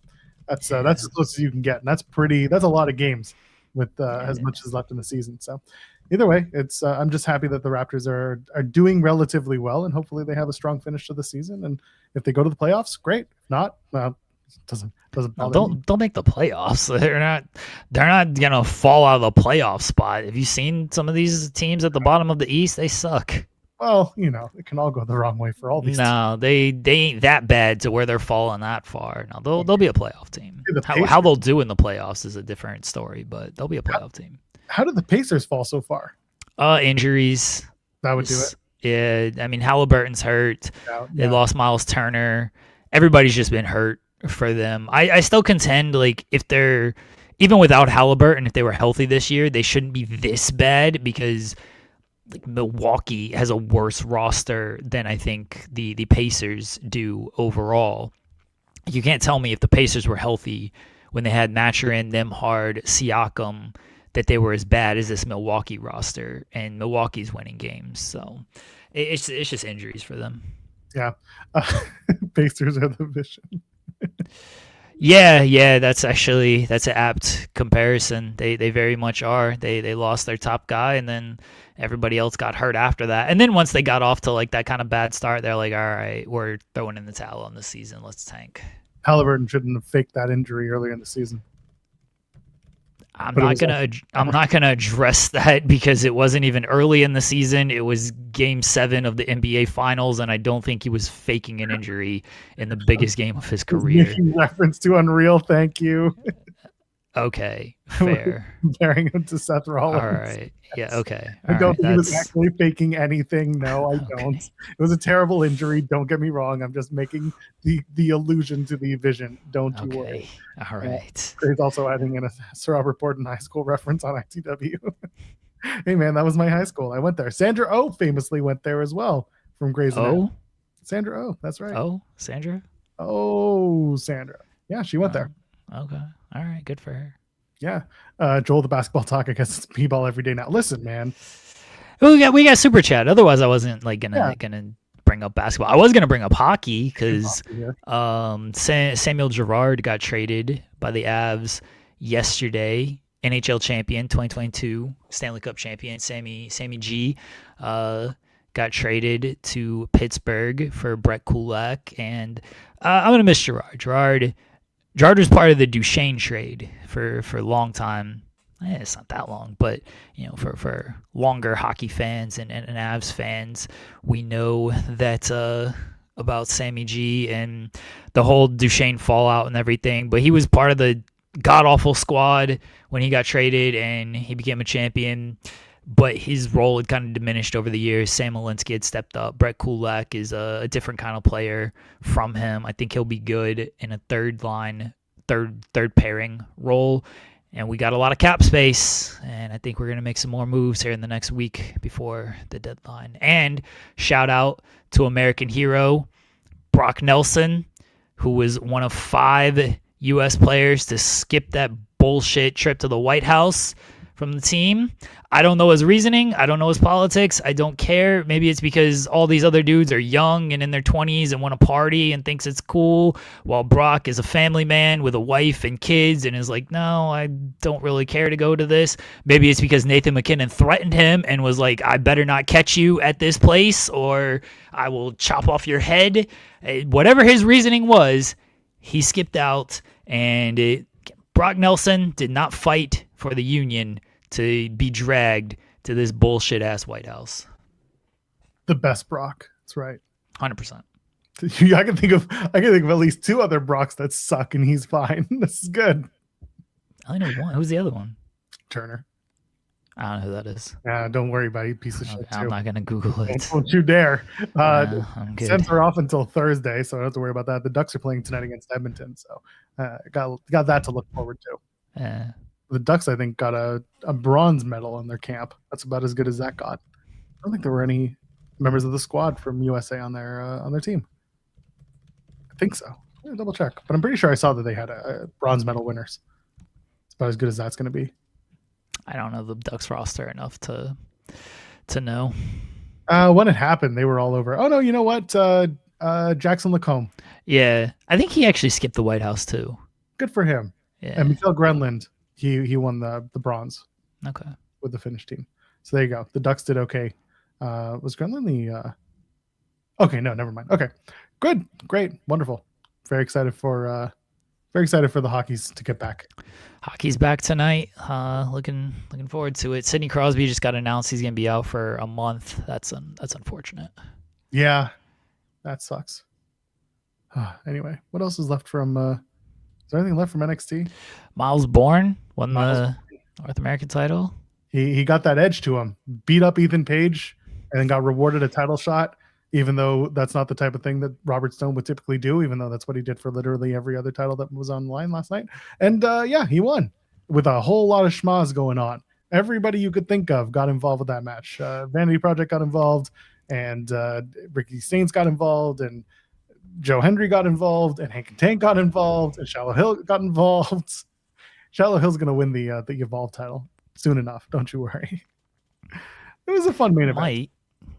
that's as close as you can get, and that's a lot of games with as much as left in the season. So either way, it's I'm just happy that the Raptors are doing relatively well, and hopefully they have a strong finish to the season. And if they go to the playoffs, great. If not, doesn't bother me. Don't make the playoffs. They're not gonna fall out of the playoff spot. Have you seen some of these teams at the bottom of the East? They suck. Well, it can all go the wrong way for all these teams. They ain't that bad to where they're falling that far. No, they'll be a playoff team. How they'll do in the playoffs is a different story, but they'll be a playoff team. How did the Pacers fall so far? Injuries. That would do it. Yeah, I mean, Halliburton's hurt. Yeah. They lost Myles Turner. Everybody's just been hurt for them. I still contend, like, if they're, even without Halliburton, if they were healthy this year, they shouldn't be this bad because like Milwaukee has a worse roster than I think the Pacers do overall. You can't tell me if the Pacers were healthy when they had Mathurin, Nembhard, Siakam, that they were as bad as this Milwaukee roster, and Milwaukee's winning games. So it's just injuries for them. Yeah. Pacers are the vision. Yeah, that's an apt comparison. They very much are. They lost their top guy, and then everybody else got hurt after that. And then once they got off to like that kind of bad start, they're like, all right, we're throwing in the towel on the season. Let's tank. Halliburton shouldn't have faked that injury earlier in the season. I'm not gonna address that because it wasn't even early in the season. It was Game 7 of the NBA Finals, and I don't think he was faking an injury in the biggest game of his career. Making reference to Unreal, thank you. Okay, fair. comparing him to Seth Rollins. All right. Yeah, okay. I All don't right. think he was That's actually faking anything. No, I okay. don't. It was a terrible injury. Don't get me wrong. I'm just making the allusion to the vision. Don't you worry. Okay. All right. Grace also adding in a Sir Robert Borden high school reference on ITW. Hey man, that was my high school. I went there. Sandra Oh famously went there as well from Grey's Anatomy. Oh, Sandra Oh, that's right. oh, Sandra. Oh, Sandra. Yeah, she went there. Okay. All right. Good for her. Yeah. Joel, the basketball talk, I guess it's p-ball every day now. Listen, man. We got super chat. Otherwise, I wasn't like gonna bring up basketball. I was gonna bring up hockey because Samuel Girard got traded by the Avs yesterday. NHL champion, 2022 Stanley Cup champion, Sammy G, got traded to Pittsburgh for Brett Kulak, and I'm gonna miss Girard. Girard was part of the Duchesne trade for a long time. It's not that long, but for longer hockey fans and Avs fans, we know that about Sammy G and the whole Duchesne fallout and everything. But he was part of the god awful squad when he got traded and he became a champion. But his role had kind of diminished over the years. Sam Olinsky had stepped up. Brett Kulak is a different kind of player from him. I think he'll be good in a third pairing role. And we got a lot of cap space, and I think we're going to make some more moves here in the next week before the deadline. And shout out to American hero Brock Nelson, who was one of 5 U.S. players to skip that bullshit trip to the White House from the team. I don't know his reasoning. I don't know his politics. I don't care. Maybe it's because all these other dudes are young and in their 20s and want to party and thinks it's cool, while Brock is a family man with a wife and kids and is like, no, I don't really care to go to this. Maybe it's because Nathan McKinnon threatened him and was like, I better not catch you at this place or I will chop off your head. Whatever his reasoning was, he skipped out, and Brock Nelson did not fight for the union to be dragged to this bullshit ass White House. The best Brock. That's right. 100%. I can think of at least 2 other Brocks that suck, and he's fine. This is good. I only know one. Who's the other one? Turner. I don't know who that is. Don't worry about it, piece of shit. I'm not gonna Google it. Don't you dare. I'm good. Sens are off until Thursday, so I don't have to worry about that. The Ducks are playing tonight against Edmonton, so got that to look forward to. The Ducks, I think, got a bronze medal in their camp. That's about as good as that got. I don't think there were any members of the squad from USA on their team. I think so. I'll double check, but I'm pretty sure I saw that they had a bronze medal winners. It's about as good as that's going to be. I don't know the Ducks roster enough to know. When it happened, they were all over. Oh no, you know what? Jackson Lacombe. Yeah, I think he actually skipped the White House too. Good for him. Yeah. And Mikael Grenland, he won the bronze. Okay. With the Finnish team. So there you go. The Ducks did okay. Was Grenland the? Okay, no, never mind. Okay, good, great, wonderful. Very excited for the Hockeys to get back. Hockey's back tonight. Looking forward to it. Sidney Crosby just got announced he's gonna be out for a month. That's unfortunate. Yeah, that sucks. Anyway, what else is left from? Is there anything left from NXT? Myles Borne won the North American title. He got that edge to him. Beat up Ethan Page, and then got rewarded a title shot. Even though that's not the type of thing that Robert Stone would typically do, even though that's what he did for literally every other title that was on the line last night. And he won with a whole lot of schmaz going on. Everybody you could think of got involved with that match. Vanity Project got involved, and Ricky Staines got involved, and Joe Hendry got involved, and Hank and Tank got involved, and Shallow Hill got involved. Shallow Hill's going to win the Evolve title soon enough. Don't you worry. It was a fun main event.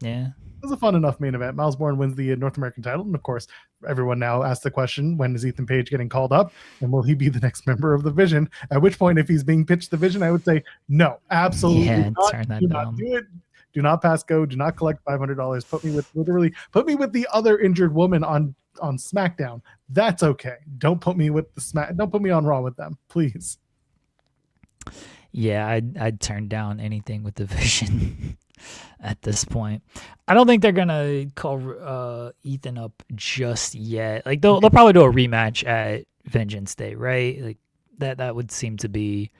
Yeah. It was a fun enough main event. Myles Borne wins the North American title. And of course, everyone now asks the question, when is Ethan Page getting called up? And will he be the next member of the Vision? At which point, if he's being pitched the Vision, I would say, no, absolutely not. Turn that do down. not do it. Do not pass go. Do not collect $500. Put me with the other injured woman on SmackDown. That's okay. Don't put me with don't put me on Raw with them, please. Yeah, I'd turn down anything with the Vision at this point. I don't think they're gonna call Ethan up just yet. Like they'll probably do a rematch at Vengeance Day, right? Like That would seem to be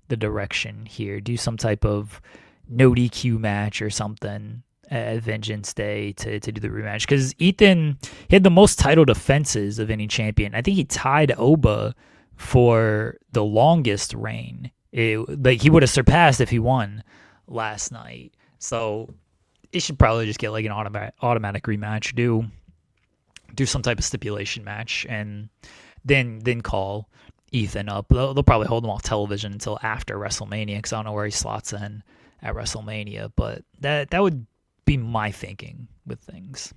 the direction here. Do some type of no DQ match or something at Vengeance Day to do the rematch, because Ethan, he had the most title defenses of any champion. I think he tied Oba for the longest reign. Like he would have surpassed if he won last night. So it should probably just get like an automatic rematch. Do some type of stipulation match, and then call Ethan up. They'll probably hold him off television until after WrestleMania, because I don't know where he slots in at WrestleMania. But that would be my thinking with things.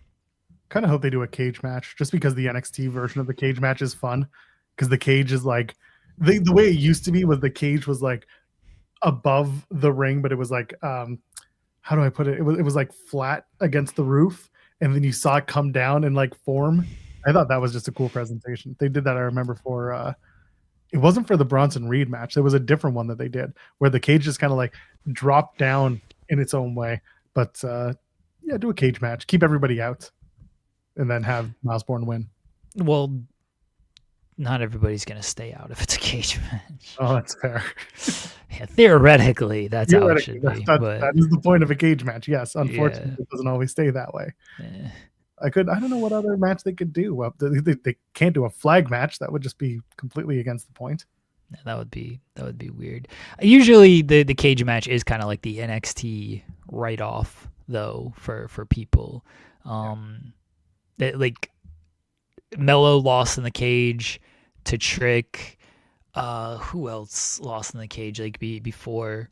Kind of hope they do a cage match, just because the NXT version of the cage match is fun. Because the cage is like the way it used to be was the cage was like above the ring, but it was like how do I put it? It was like flat against the roof, and then you saw it come down and like form. I thought that was just a cool presentation. They did that, I remember, for it wasn't for the Bronson Reed match. There was a different one that they did where the cage just kind of like dropped down in its own way. But yeah, do a cage match, keep everybody out, and then have Myles Borne win. Well, not everybody's going to stay out if it's a cage match. Oh, that's fair. Yeah, theoretically, that's how it should be. That is the point of a cage match. Yes, unfortunately, it doesn't always stay that way. Yeah. I don't know what other match they could do. Well, they can't do a flag match. That would just be completely against the point. Yeah, that would be weird. Usually, the cage match is kind of like the NXT write-off, though, for people. Like Mello lost in the cage to Trick. Who else lost in the cage like before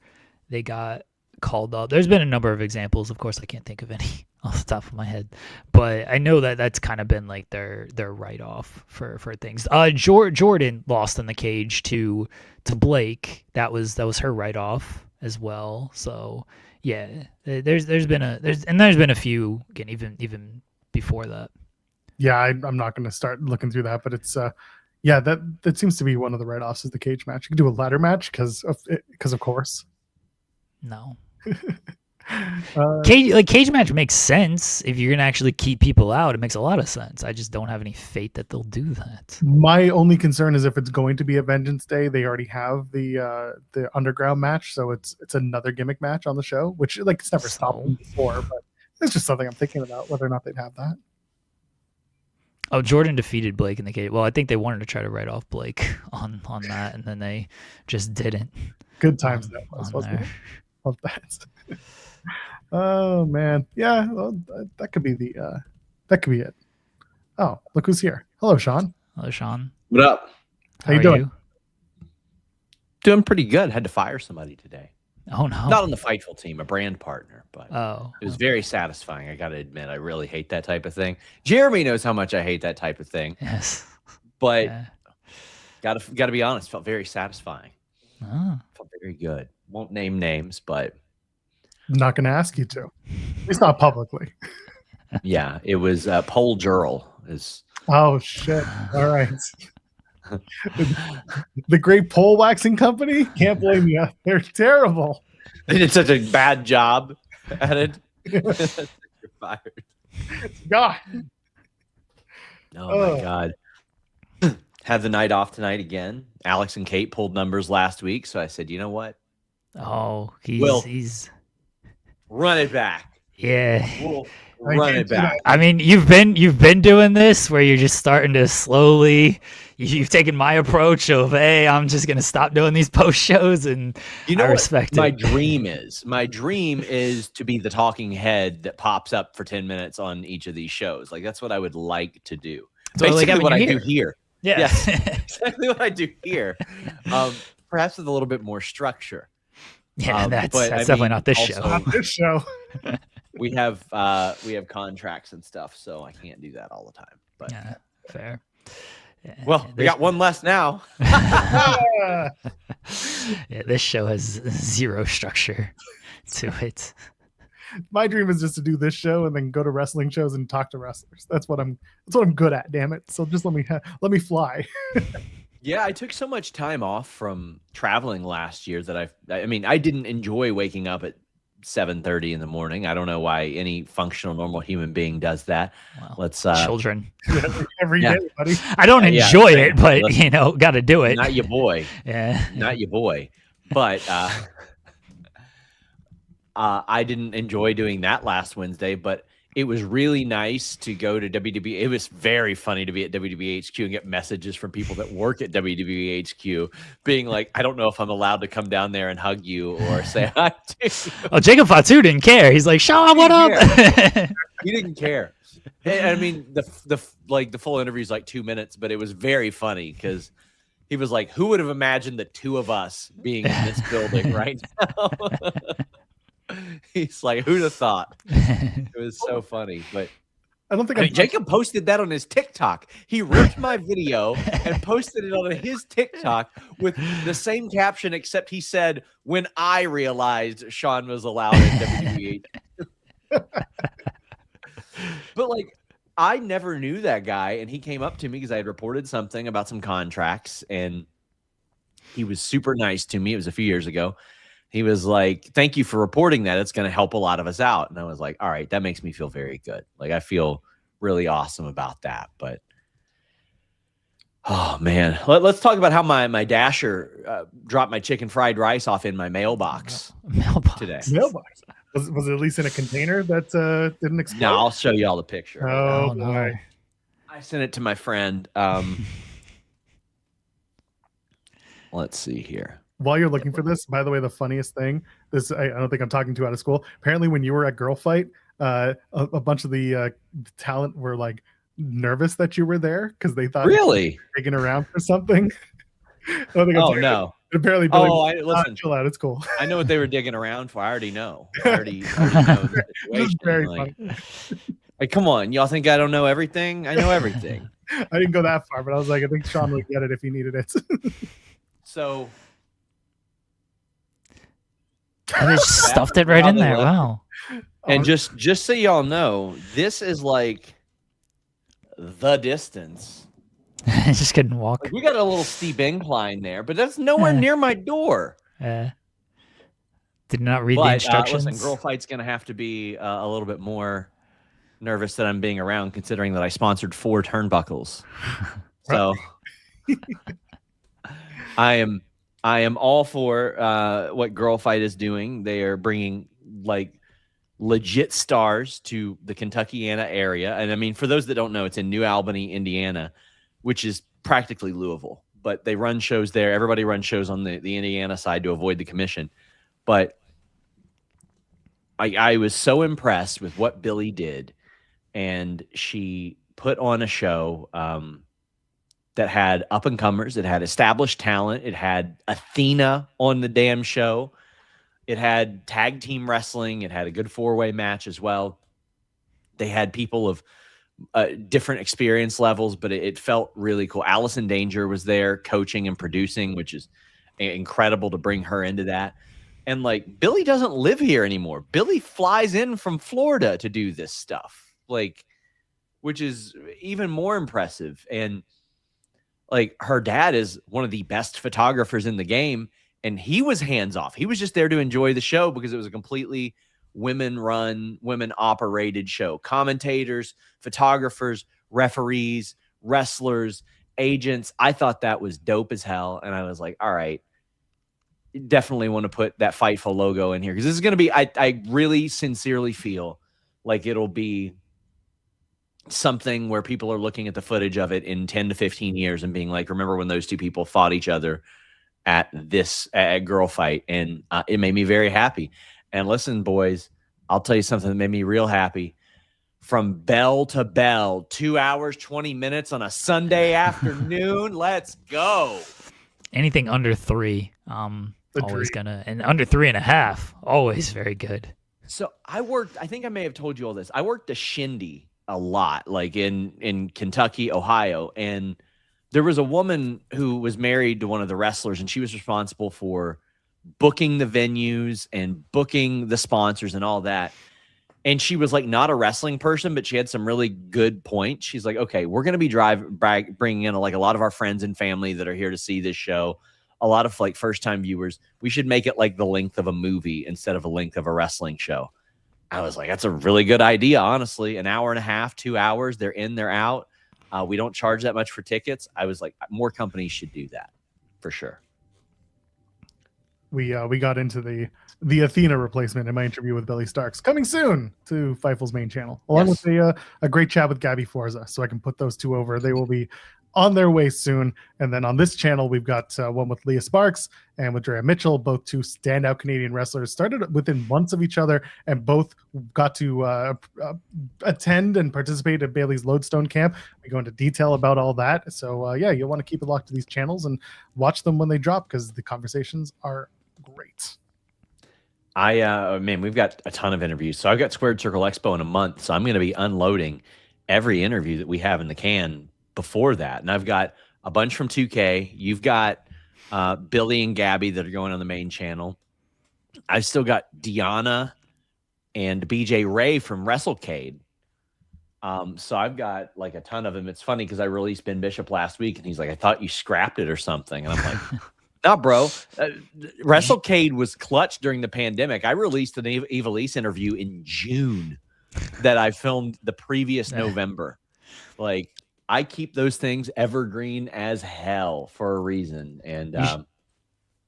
they got called up? There's been a number of examples. Of course, I can't think of any off the top of my head, but I know that's kind of been like their write-off for things. Jordan lost in the cage to Blake. That was her write-off as well. So yeah, there's been a few, again, even before that. Yeah, I'm not going to start looking through that, but it's yeah, that seems to be one of the write-offs is the cage match. You can do a ladder match because of course. No. Cage match makes sense if you're gonna actually keep people out. It makes a lot of sense. I just don't have any faith that they'll do that. My only concern is if it's going to be a Vengeance Day, they already have the underground match, so it's another gimmick match on the show, which like it's never stopped them before, but it's just something I'm thinking about whether or not they'd have that. Oh, Jordan defeated Blake in the cage. Well, I think they wanted to try to write off Blake on that, and then they just didn't. Good times that was, wasn't it? Love that. Oh man, yeah, well, that could be it. Oh, look who's here. Hello, Sean. Hello, Sean. What up? How you doing? Doing pretty good. Had to fire somebody today. Oh no! Not on the Fightful team, a brand partner, but it was okay. very satisfying. I got to admit, I really hate that type of thing. Jeremy knows how much I hate that type of thing. Yes, but yeah. gotta be honest. Felt very satisfying. Oh. Felt very good. Won't name names, but I'm not going to ask you to. At least not publicly. yeah, it was Pole Jurl. Oh shit! All right. The Great Pole Waxing Company? Can't blame you. They're terrible. They did such a bad job at it. You're fired. God. Oh my God. Had the night off tonight again. Alex and Kate pulled numbers last week, so I said, you know what? Oh, he's run it back. Yeah. We'll run it back. I mean, you've been doing this where you're just starting to slowly. You've taken my approach of, hey, I'm just gonna stop doing these post shows, and I respect my it. dream is to be the talking head that pops up for 10 minutes on each of these shows. Like that's what I would like to do. So basically like what I do here. Yeah. Yes, exactly what I do here. Perhaps with a little bit more structure. Yeah, that's definitely not this show. Not this show. we have contracts and stuff, so I can't do that all the time. But yeah, fair. Yeah, well, we got one less now. Yeah, this show has zero structure to it. My dream is just to do this show and then go to wrestling shows and talk to wrestlers. That's what I'm good at. Damn it! So just let me fly. Yeah, I took so much time off from traveling last year that I didn't enjoy waking up at 7:30 in the morning. I don't know why any functional, normal human being does that. Well, Let's children. Every Yeah. day, buddy. I don't Yeah, enjoy same. it, but Listen, got to do it. not your boy. Yeah. Not your boy. But I didn't enjoy doing that last Wednesday, but it was really nice to go to WWE. It was very funny to be at WWHQ and get messages from people that work at WWHQ being like, I don't know if I'm allowed to come down there and hug you or say hi to you. Oh, Jacob Fatu didn't care. He's like, Sean, what up? He didn't care. I mean, the full interview is like 2 minutes, but it was very funny because he was like, who would have imagined the two of us being in this building right now? He's like, who'd have thought? It was so funny. But I don't think Jacob posted that on his TikTok. He ripped my video and posted it on his TikTok with the same caption, except he said, when I realized Sean was allowed in WWE. But like, I never knew that guy, and he came up to me because I had reported something about some contracts, and he was super nice to me. It was a few years ago. He was like, thank you for reporting that. It's going to help a lot of us out. And I was like, all right, that makes me feel very good. Like, I feel really awesome about that. But, oh, man. Let's talk about how my Dasher dropped my chicken fried rice off in my mailbox today. Mailbox. Was it at least in a container that didn't explode? No, I'll show you all the picture. Oh, no. boy. I sent it to my friend. Let's see here. While you're looking for this, by the way, the funniest thing, this I don't think I'm talking to out of school. Apparently, when you were at Girl Fight, a bunch of the talent were like nervous that you were there because they thought you were digging around for something. No. Apparently, Billy, listen, chill out. It's cool. I know what they were digging around for. I already know. I already know the This is situation. very Like, funny. like, come on, y'all think I don't know everything? I know everything. I didn't go that far, but I was like, I think Sean would get it if he needed it. So. And they stuffed it right in there. Wow. And just so y'all know, this is like the distance. I just couldn't walk. Like, we got a little steep incline there, but that's nowhere near my door. Did not read the instructions. Listen, Girl Fight's going to have to be a little bit more nervous that I'm being around, considering that I sponsored 4 turnbuckles. So I am all for what Girl Fight is doing. They are bringing like legit stars to the Kentuckiana area. And I mean, for those that don't know, it's in New Albany, Indiana, which is practically Louisville. But they run shows there. Everybody runs shows on the Indiana side to avoid the commission. But I was so impressed with what Billy did. And she put on a show that had up-and-comers. It had established talent. It had Athena on the damn show. It had tag team wrestling. It had a good 4-way match as well. They had people of different experience levels, but it felt really cool. Allison Danger was there coaching and producing, which is incredible to bring her into that. And like, Billy doesn't live here anymore. Billy flies in from Florida to do this stuff, like, which is even more impressive. And like, her dad is one of the best photographers in the game, and he was hands off. He was just there to enjoy the show because it was a completely women-run, women-operated show. Commentators, photographers, referees, wrestlers, agents. I thought that was dope as hell, and I was like, all right, definitely want to put that Fightful logo in here because this is going to be, I really sincerely feel like it'll be something where people are looking at the footage of it in 10 to 15 years and being like, remember when those two people fought each other at Girl Fight? And it made me very happy. And listen, boys, I'll tell you something that made me real happy. From bell to bell, 2 hours, 20 minutes on a Sunday afternoon. Let's go. Anything under 3, always gonna, and under 3.5, always very good. So I think I may have told you all this. I worked a shindy a lot, like in Kentucky, Ohio. And there was a woman who was married to one of the wrestlers, and she was responsible for booking the venues and booking the sponsors and all that. And she was like not a wrestling person, but she had some really good points. She's like, okay, we're going to be bringing in like a lot of our friends and family that are here to see this show. a lot of like first time viewers, we should make it like the length of a movie instead of a length of a wrestling show. I was like, that's a really good idea, honestly. An hour and a half, 2 hours, they're in, they're out. We don't charge that much for tickets. I was like, more companies should do that for sure. We got into the Athena replacement in my interview with Billy Starks, coming soon to Fightful's main channel, along with a great chat with Gabby Forza. So I can put those two over. They will be on their way soon. And then on this channel, we've got one with Leah Sparks and with Drea Mitchell, both two standout Canadian wrestlers, started within months of each other, and both got to attend and participate at Bailey's Lodestone camp. We go into detail about all that. So yeah, you'll want to keep it locked to these channels and watch them when they drop, because the conversations are great. Man, we've got a ton of interviews. So I've got Squared Circle Expo in a month. So I'm going to be unloading every interview that we have in the can before that. And I've got a bunch from 2K. You've got Billy and Gabby that are going on the main channel. I've still got Deanna and BJ Ray from WrestleCade. So I've got like a ton of them. It's funny because I released Ben Bishop last week and he's like, I thought you scrapped it or something. And I'm like, no, bro. WrestleCade was clutch during the pandemic. I released an Evilise interview in June that I filmed the previous November. Like, I keep those things evergreen as hell for a reason. And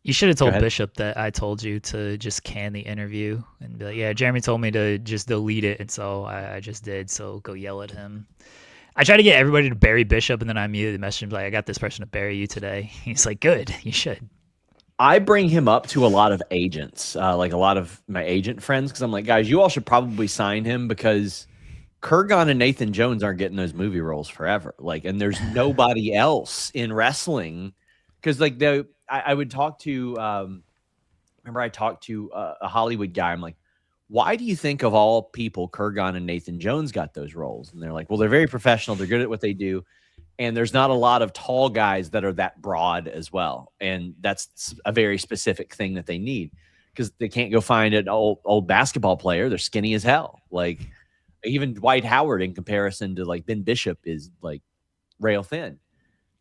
you should have told Bishop that I told you to just can the interview and be like, yeah, Jeremy told me to just delete it. And so I just did. So go yell at him. I try to get everybody to bury Bishop, and then I immediately message him like, I got this person to bury you today. He's like, good, you should. I bring him up to a lot of agents, like a lot of my agent friends, because I'm like, guys, you all should probably sign him because Kurgan and Nathan Jones aren't getting those movie roles forever. Like, and there's nobody else in wrestling. Because like I would talk to, remember I talked to a Hollywood guy. I'm like, why do you think of all people, Kurgan and Nathan Jones got those roles? And they're like, well, they're very professional. They're good at what they do. And there's not a lot of tall guys that are that broad as well. And that's a very specific thing that they need, because they can't go find an old basketball player. They're skinny as hell. Like even Dwight Howard in comparison to like Ben Bishop is like rail thin.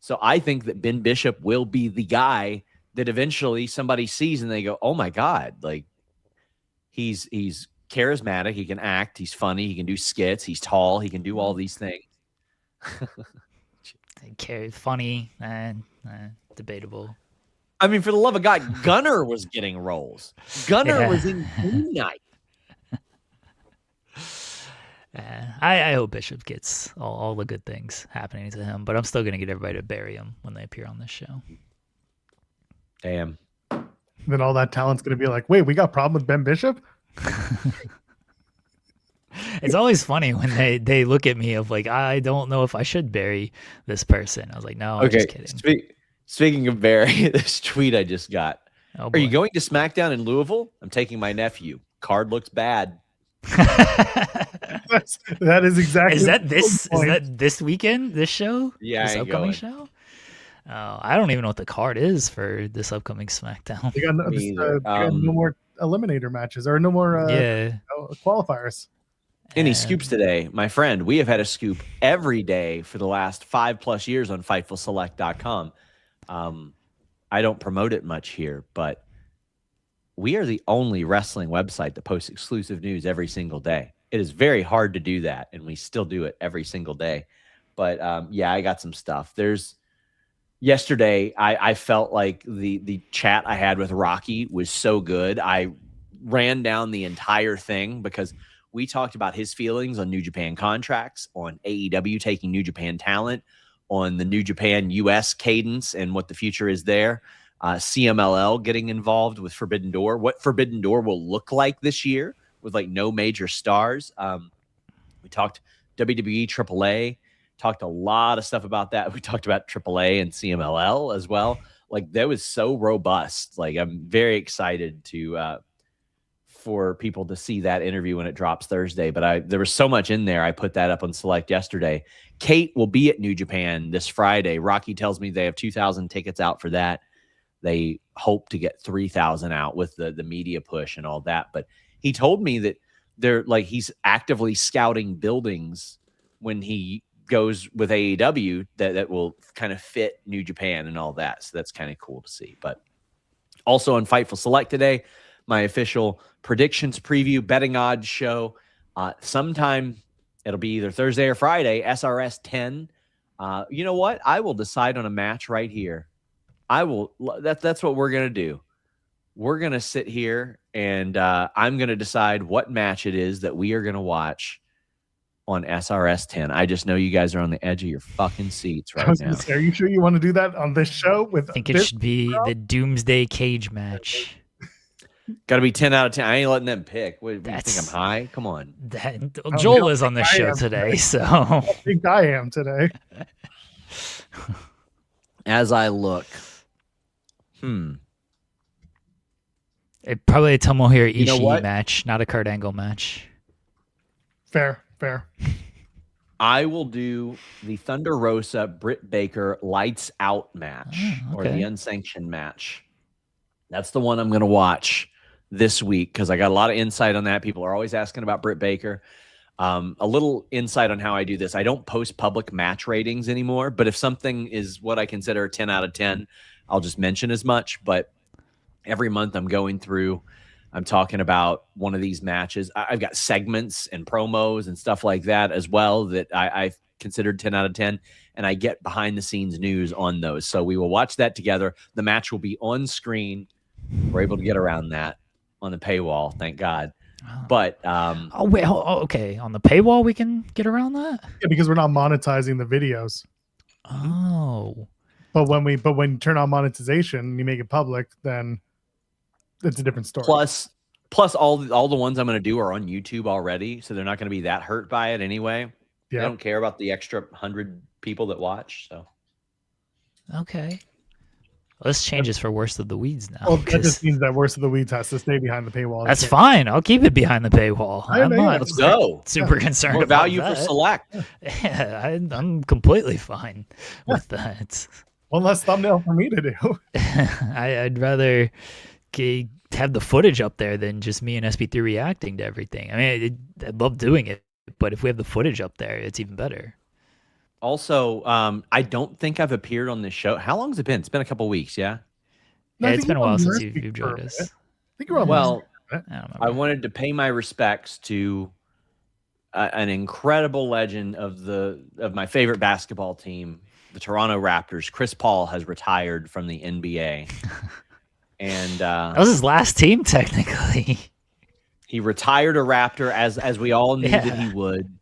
So I think that Ben Bishop will be the guy that eventually somebody sees and they go, oh my God, like, He's charismatic. He can act. He's funny. He can do skits. He's tall. He can do all these things. Funny and debatable. I mean, for the love of God, Gunner was getting roles. Gunner was in Dynamite. I hope Bishop gets all the good things happening to him, but I'm still going to get everybody to bury him when they appear on this show. Damn. Then all that talent's going to be like, wait, we got a problem with Ben Bishop? It's always funny when they look at me of like, I don't know if I should bury this person. I was like, no, I'm just kidding. Speaking of bury, this tweet I just got. Oh, are you going to SmackDown in Louisville? I'm taking my nephew. Card looks bad. that is exactly. Is that this weekend? This show? Yeah, this upcoming show. Oh, I don't even know what the card is for this upcoming SmackDown. They got no more eliminator matches or no more qualifiers. Any scoops today? My friend, we have had a scoop every day for the last 5+ years on FightfulSelect.com. I don't promote it much here, but we are the only wrestling website that posts exclusive news every single day. It is very hard to do that, and we still do it every single day. But yeah, I got some stuff. Yesterday, I felt like the chat I had with Rocky was so good. I ran down the entire thing because we talked about his feelings on New Japan contracts, on AEW taking New Japan talent, on the New Japan US cadence and what the future is there. CMLL getting involved with Forbidden Door, what Forbidden Door will look like this year with like no major stars. We talked WWE, AAA. Talked a lot of stuff about that. We talked about AAA and CMLL as well. Like that was so robust. Like I'm very excited for people to see that interview when it drops Thursday. But there was so much in there. I put that up on Select yesterday. Kate will be at New Japan this Friday. Rocky tells me they have 2,000 tickets out for that. They hope to get 3,000 out with the media push and all that. But he told me that he's actively scouting buildings when he goes with AEW that will kind of fit New Japan and all that. So that's kind of cool to see. But also on Fightful Select today, my official predictions preview betting odds show. Sometime it'll be either Thursday or Friday, SRS 10. You know what? I will decide on a match right here. That's what we're going to do. We're going to sit here and I'm going to decide what match it is that we are going to watch on SRS 10. I just know you guys are on the edge of your fucking seats right now. Are you sure you want to do that on this show? I think it should be the Doomsday Cage match. Got to be 10 out of 10. I ain't letting them pick. What, you think I'm high? Come on. Joel is on the show today, so. I think I am today. As I look, It probably a Tomohiro Ishii match, not a Kurt Angle match. Fair. I will do the Thunder Rosa Britt Baker lights out match or the unsanctioned match. That's the one I'm going to watch this week because I got a lot of insight on that. People are always asking about Britt Baker. A little insight on how I do this. I don't post public match ratings anymore, but if something is what I consider a 10 out of 10, I'll just mention as much. But every month I'm going through, I'm talking about one of these matches. I've got segments and promos and stuff like that as well that I've considered 10 out of 10, and I get behind the scenes news on those. So we will watch that together. The match will be on screen. We're able to get around that on the paywall, thank God. But okay, on the paywall we can get around that? Yeah, because we're not monetizing the videos. Oh. But when you turn on monetization and you make it public, then it's a different story. Plus all the ones I'm going to do are on YouTube already, so they're not going to be that hurt by it anyway. Yeah. They don't care about the extra 100 people that watch. So okay, well, this changes for Worst of the Weeds now. Well, that just means that Worst of the Weeds has to stay behind the paywall. That's fine. I'll keep it behind the paywall. Let's go. Super concerned More about value that. for Select. Yeah, I'm completely fine with that. One less thumbnail for me to do. I'd rather have the footage up there than just me and SP3 reacting to everything. I mean, I love doing it, but if we have the footage up there, it's even better. Also, I don't think I've appeared on this show. How long has it been? It's been a couple weeks, yeah? Yeah, it's been a while since you've joined us. I think you're on. Well, I wanted to pay my respects to an incredible legend of my favorite basketball team, the Toronto Raptors. Chris Paul has retired from the NBA. And that was his last team, technically. He retired a Raptor, as we all knew that he would.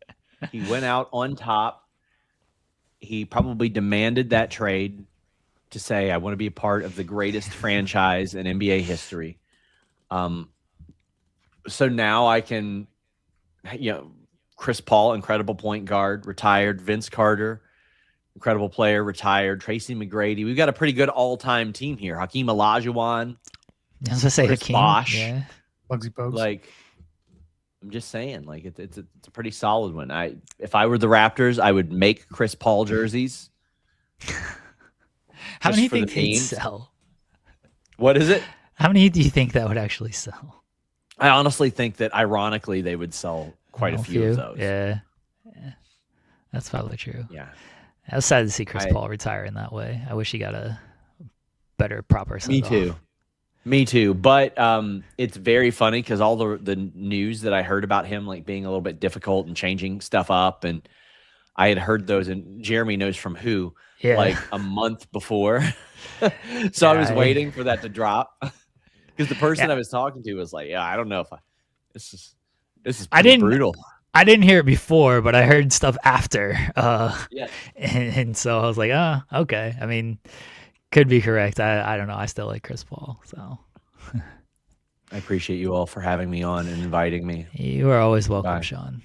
He went out on top. He probably demanded that trade to say, I want to be a part of the greatest franchise in NBA history. So now I can, Chris Paul, incredible point guard, retired. Vince Carter, incredible player, retired. Tracy McGrady. We've got a pretty good all-time team here. Hakeem Olajuwon. I was going to say Hakeem. Bosh. Yeah. Bugsy Pogues. Like, I'm just saying, like it's a pretty solid one. If I were the Raptors, I would make Chris Paul jerseys. How many do you think they'd sell? What is it? How many do you think that would actually sell? I honestly think that ironically they would sell quite a few of those. Yeah. That's probably true. Yeah. I was sad to see Chris Paul retire in that way. I wish he got a better proper send-off. Me too. But it's very funny because all the news that I heard about him like being a little bit difficult and changing stuff up, and I had heard those, and Jeremy knows from who, like a month before. So I was waiting for that to drop because the person I was talking to was like, I don't know if this is brutal. I didn't hear it before, but I heard stuff after. And so I was like, okay. I mean, could be correct. I don't know. I still like Chris Paul. So I appreciate you all for having me on and inviting me. You are always welcome, Sean.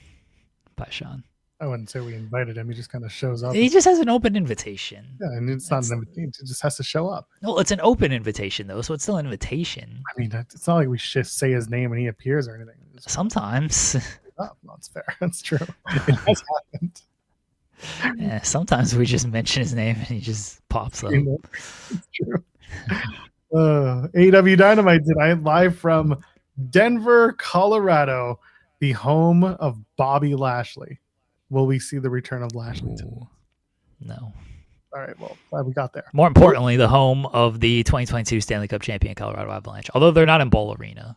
Bye, Sean. I wouldn't say we invited him. He just kind of shows up. He just has an open invitation. Yeah, and it's not an invitation. He just has to show up. No, it's an open invitation, though, so it's still an invitation. I mean, it's not like we just say his name and he appears or anything. Sometimes. Oh, that's fair. That's true. It has happened. Yeah, sometimes we just mention his name and he just pops up. It's true. AEW Dynamite tonight, live from Denver, Colorado, the home of Bobby Lashley. will we see the return of Lashley? Ooh, no. All right, well, glad we got there. More importantly, the home of the 2022 Stanley Cup champion Colorado Avalanche, although they're not in Bowl Arena.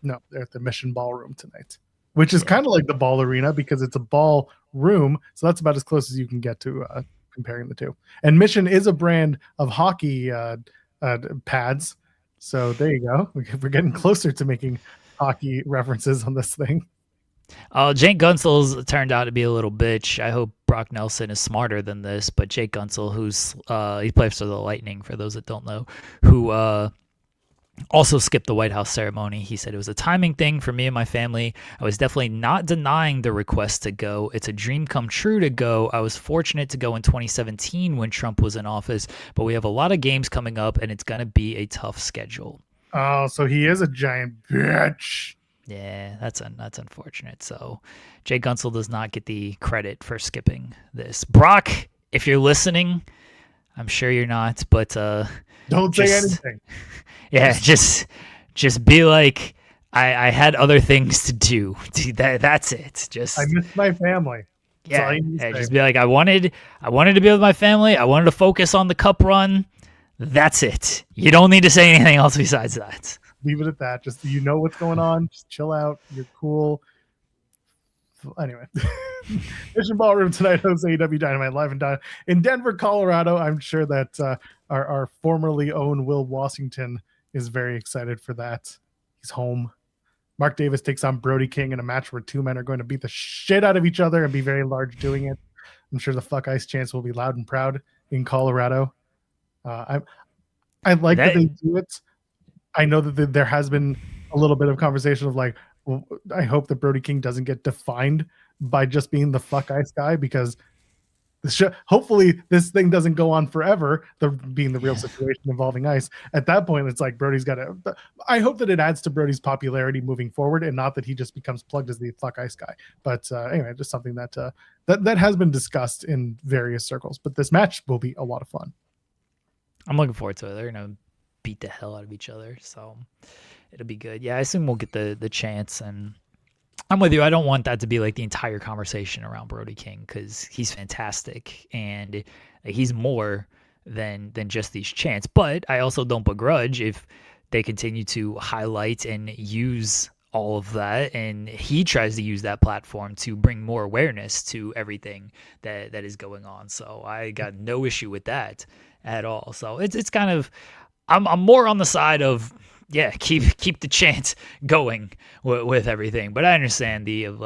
No, they're at the Mission Ballroom tonight, which is kind of like the Ball Arena because it's a ball room. So that's about as close as you can get to comparing the two. And Mission is a brand of hockey pads. So there you go. We're getting closer to making hockey references on this thing. Jake Gunsel's turned out to be a little bitch. I hope Brock Nelson is smarter than this, but Jake Gunsel, who's he plays for the Lightning, for those that don't know, who also skipped the White House ceremony. He said it was a timing thing for me and my family. I was definitely not denying the request to go. It's a dream come true to go. I was fortunate to go in 2017 when Trump was in office, but we have a lot of games coming up, and it's going to be a tough schedule. Oh, so he is a giant bitch. Yeah, that's unfortunate. So Jay Gunsel does not get the credit for skipping this. Brock, if you're listening, I'm sure you're not, but don't say anything. Yeah, just be like, I had other things to do. That's it. Just I miss my family. Yeah, just be like, I wanted to be with my family. I wanted to focus on the cup run. That's it. You don't need to say anything else besides that. Leave it at that. Just you know what's going on. Just chill out. You're cool. Anyway, Mission Ballroom tonight hosts AEW Dynamite live in Denver, Colorado. I'm sure that our formerly owned Will Washington is very excited for that. He's home. Mark Davis takes on Brody King in a match where two men are going to beat the shit out of each other and be very large doing it. I'm sure the Fuck Ice chants will be loud and proud in Colorado. I like that they do it. I know that there has been a little bit of conversation of like, I hope that Brody King doesn't get defined by just being the Fuck Ice guy, because hopefully this thing doesn't go on forever, being the real situation involving ice. At that point, it's like Brody's got to. I hope that it adds to Brody's popularity moving forward, and not that he just becomes plugged as the Fuck Ice guy. But anyway, just something that has been discussed in various circles. But this match will be a lot of fun. I'm looking forward to it. They're gonna beat the hell out of each other, so it'll be good. Yeah, I assume we'll get the chance, and I'm with you. I don't want that to be like the entire conversation around Brody King, because he's fantastic and he's more than just these chants. But I also don't begrudge if they continue to highlight and use all of that, and he tries to use that platform to bring more awareness to everything that is going on. So I got no issue with that at all. So it's kind of, I'm more on the side of, yeah, keep the chant going with everything. But I understand you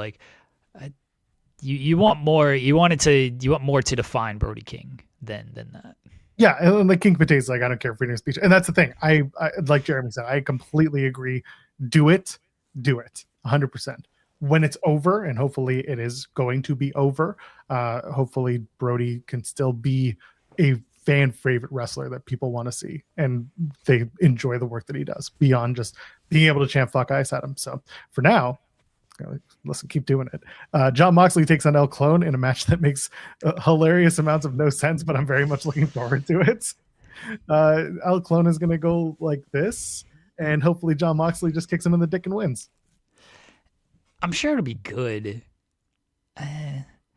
want more. You want more to define Brody King than that. Yeah, and like King Potatoes, like I don't care for freedom of speech, and that's the thing. I like Jeremy said, I completely agree. Do it 100%. When it's over, and hopefully it is going to be over. Hopefully Brody can still be a fan favorite wrestler that people want to see, and they enjoy the work that he does beyond just being able to chant Fuck Ice at him. So for now, listen, keep doing it. John Moxley takes on El Clone in a match that makes hilarious amounts of no sense, but I'm very much looking forward to it. El Clone is going to go like this, and hopefully John Moxley just kicks him in the dick and wins. I'm sure it'll be good.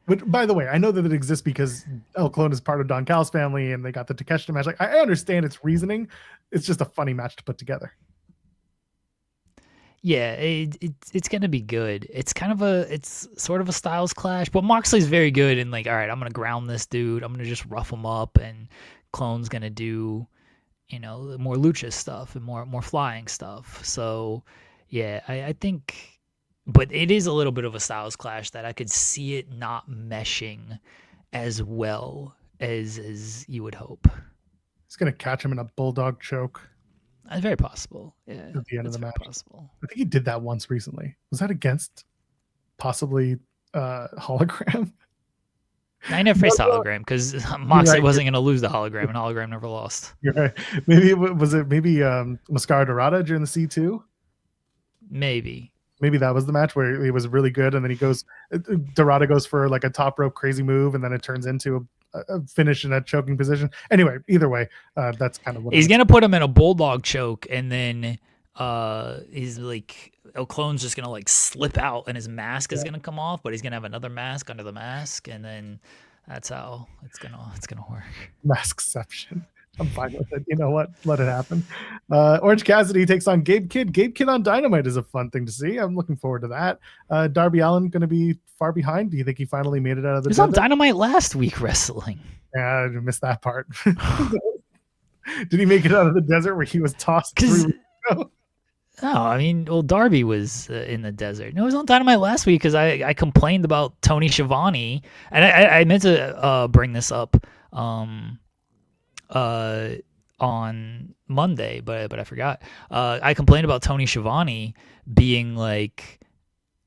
But by the way, I know that it exists because El Clone is part of Don Cal's family, and they got the Takeshita match. Like, I understand its reasoning. It's just a funny match to put together. Yeah, it's gonna be good. It's sort of a styles clash, but Moxley's very good and like, all right, I'm gonna ground this dude. I'm gonna just rough him up, and Clone's gonna do, more lucha stuff and more flying stuff. So yeah, I think. But it is a little bit of a styles clash that I could see it not meshing as well as you would hope. He's going to catch him in a bulldog choke. It's very possible. Yeah. At the end of the match. Possible. I think he did that once recently. Was that against possibly Hologram? I never faced Hologram because Moxley wasn't going to lose the Hologram, and Hologram never lost. You're right. Maybe Mascara Dorada during the C2? Maybe that was the match where he was really good, and then Dorada goes for like a top rope crazy move, and then it turns into a finish in a choking position. Anyway, either way, that's kind of what he's going to put him in a bulldog choke, and then he's like El Clone's just gonna like slip out and his mask is gonna come off, but he's gonna have another mask under the mask, and then that's how it's gonna work. Maskception. I'm fine with it. You know what? Let it happen. Orange Cassidy takes on Gabe Kidd. Gabe Kidd on Dynamite is a fun thing to see. I'm looking forward to that. Darby Allin going to be far behind. Do you think he finally made it out of the He was on desert? Dynamite last week wrestling. Yeah, I missed that part. Did he make it out of the desert where he was tossed 3 weeks ago? No, I mean, well, Darby was in the desert. No, he was on Dynamite last week because I complained about Tony Schiavone, and I meant to bring this up on Monday, but I forgot. I complained about Tony Schiavone being like,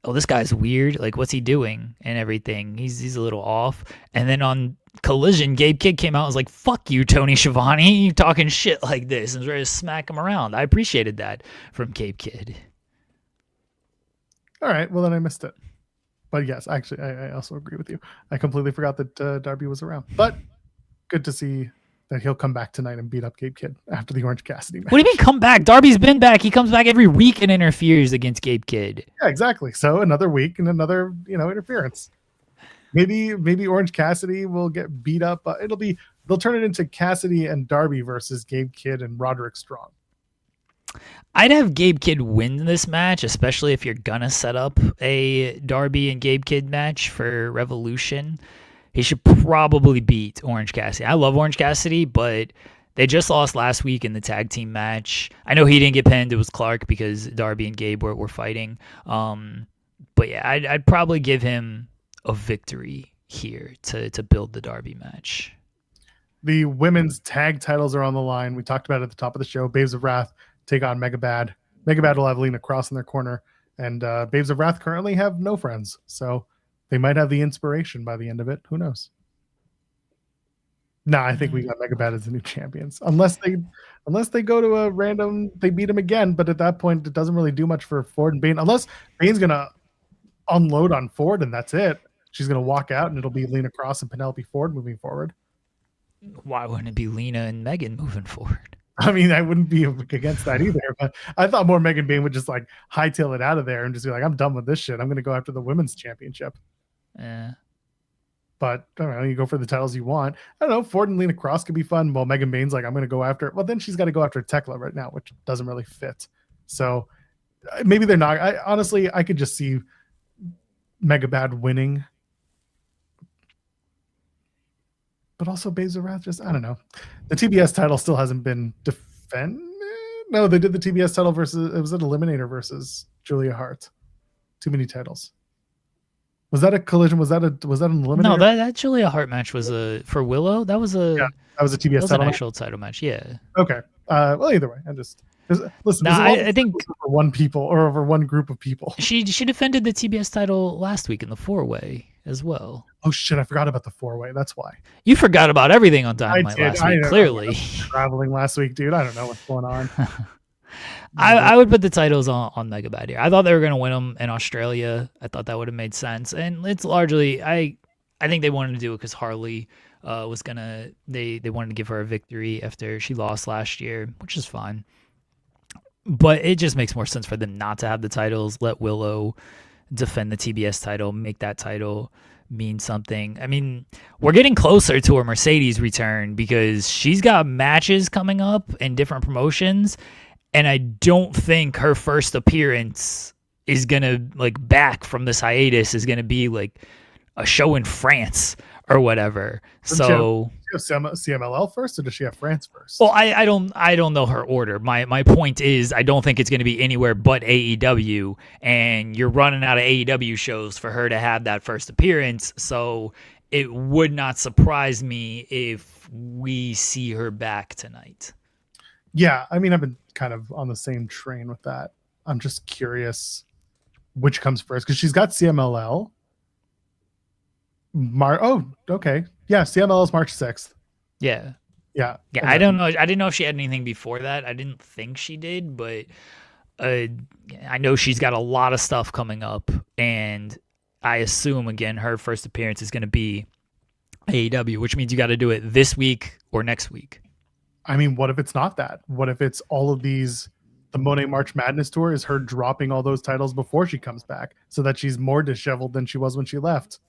oh, this guy's weird. Like, what's he doing and everything? He's a little off. And then on Collision, Gabe Kidd came out and was like, fuck you, Tony Schiavone. You talking shit like this, and was ready to smack him around. I appreciated that from Gabe Kidd. All right. Well, then I missed it. But yes, actually, I also agree with you. I completely forgot that Darby was around. But good to see that he'll come back tonight and beat up Gabe Kidd after the Orange Cassidy match. What do you mean come back? Darby's been back. He comes back every week and interferes against Gabe Kidd. Yeah, exactly. So another week and another, interference. Maybe Orange Cassidy will get beat up. They'll turn it into Cassidy and Darby versus Gabe Kidd and Roderick Strong. I'd have Gabe Kidd win this match, especially if you're gonna set up a Darby and Gabe Kidd match for Revolution. He should probably beat Orange Cassidy. I love Orange Cassidy, but they just lost last week in the tag team match. I know he didn't get pinned. It was Clark because Darby and Gabe were fighting. But yeah, I'd probably give him a victory here to build the Darby match. The women's tag titles are on the line. We talked about it at the top of the show. Babes of Wrath take on Megabad. Megabad will have Lena Cross in their corner. And Babes of Wrath currently have no friends. So they might have the inspiration by the end of it. Who knows? Nah, I think we got Megabad as the new champions. Unless they go to a random, they beat him again. But at that point, it doesn't really do much for Ford and Bane. Unless Bane's going to unload on Ford and that's it. She's going to walk out and it'll be Lena Cross and Penelope Ford moving forward. Why wouldn't it be Lena and Megan moving forward? I mean, I wouldn't be against that either, but I thought more Megan Bane would just like hightail it out of there and just be like, I'm done with this shit. I'm going to go after the women's championship. Yeah. But I don't know, you go for the titles you want. I don't know, Ford and Lena Cross could be fun. Well, Megan Bane's like, I'm going to go after it. Well, then she's got to go after Tekla right now, which doesn't really fit. So maybe they're not. Honestly, I could just see Megabad winning. But also Babes of Wrath, I don't know. The TBS title still hasn't been defended. No, they did the TBS title versus, it was an Eliminator versus Julia Hart. Too many titles. Was that a collision? Was that an Eliminator? No, that Julia Hart match was for Willow. That was a that was a TBS title. An actual title match. Yeah. Okay. Well, either way, I just listen. No, I think over one people or over one group of people. She defended the TBS title last week in the 4-way as well. Oh shit! I forgot about the 4-way. That's why. You forgot about everything on Dynamite last week. Clearly, traveling last week, dude. I don't know what's going on. I would put the titles on Megabad here. I thought they were going to win them in Australia. I thought that would have made sense, and it's largely I think they wanted to do it because Harley was gonna they wanted to give her a victory after she lost last year, which is fine. But it just makes more sense for them not to have the titles. Let Willow defend the TBS title, make that title mean something. I mean, we're getting closer to a Mercedes return because she's got matches coming up in different promotions, and I don't think her first appearance is gonna back from this hiatus is gonna be like a show in France or whatever. So does she have CMLL first, or does she have France first? Well, I don't know her order. My point is I don't think it's going to be anywhere but AEW, and you're running out of AEW shows for her to have that first appearance. So it would not surprise me if we see her back tonight. Yeah, I mean, I've been kind of on the same train with that. I'm just curious which comes first because she's got CMLL. Okay. Yeah, CMLL is March 6th. Yeah. Yeah. I don't know. I didn't know if she had anything before that. I didn't think she did, but I know she's got a lot of stuff coming up, and I assume, again, her first appearance is going to be AEW, which means you got to do it this week or next week. I mean, what if it's not that? What if it's all of these the Monet March Madness tour is her dropping all those titles before she comes back, so that she's more disheveled than she was when she left.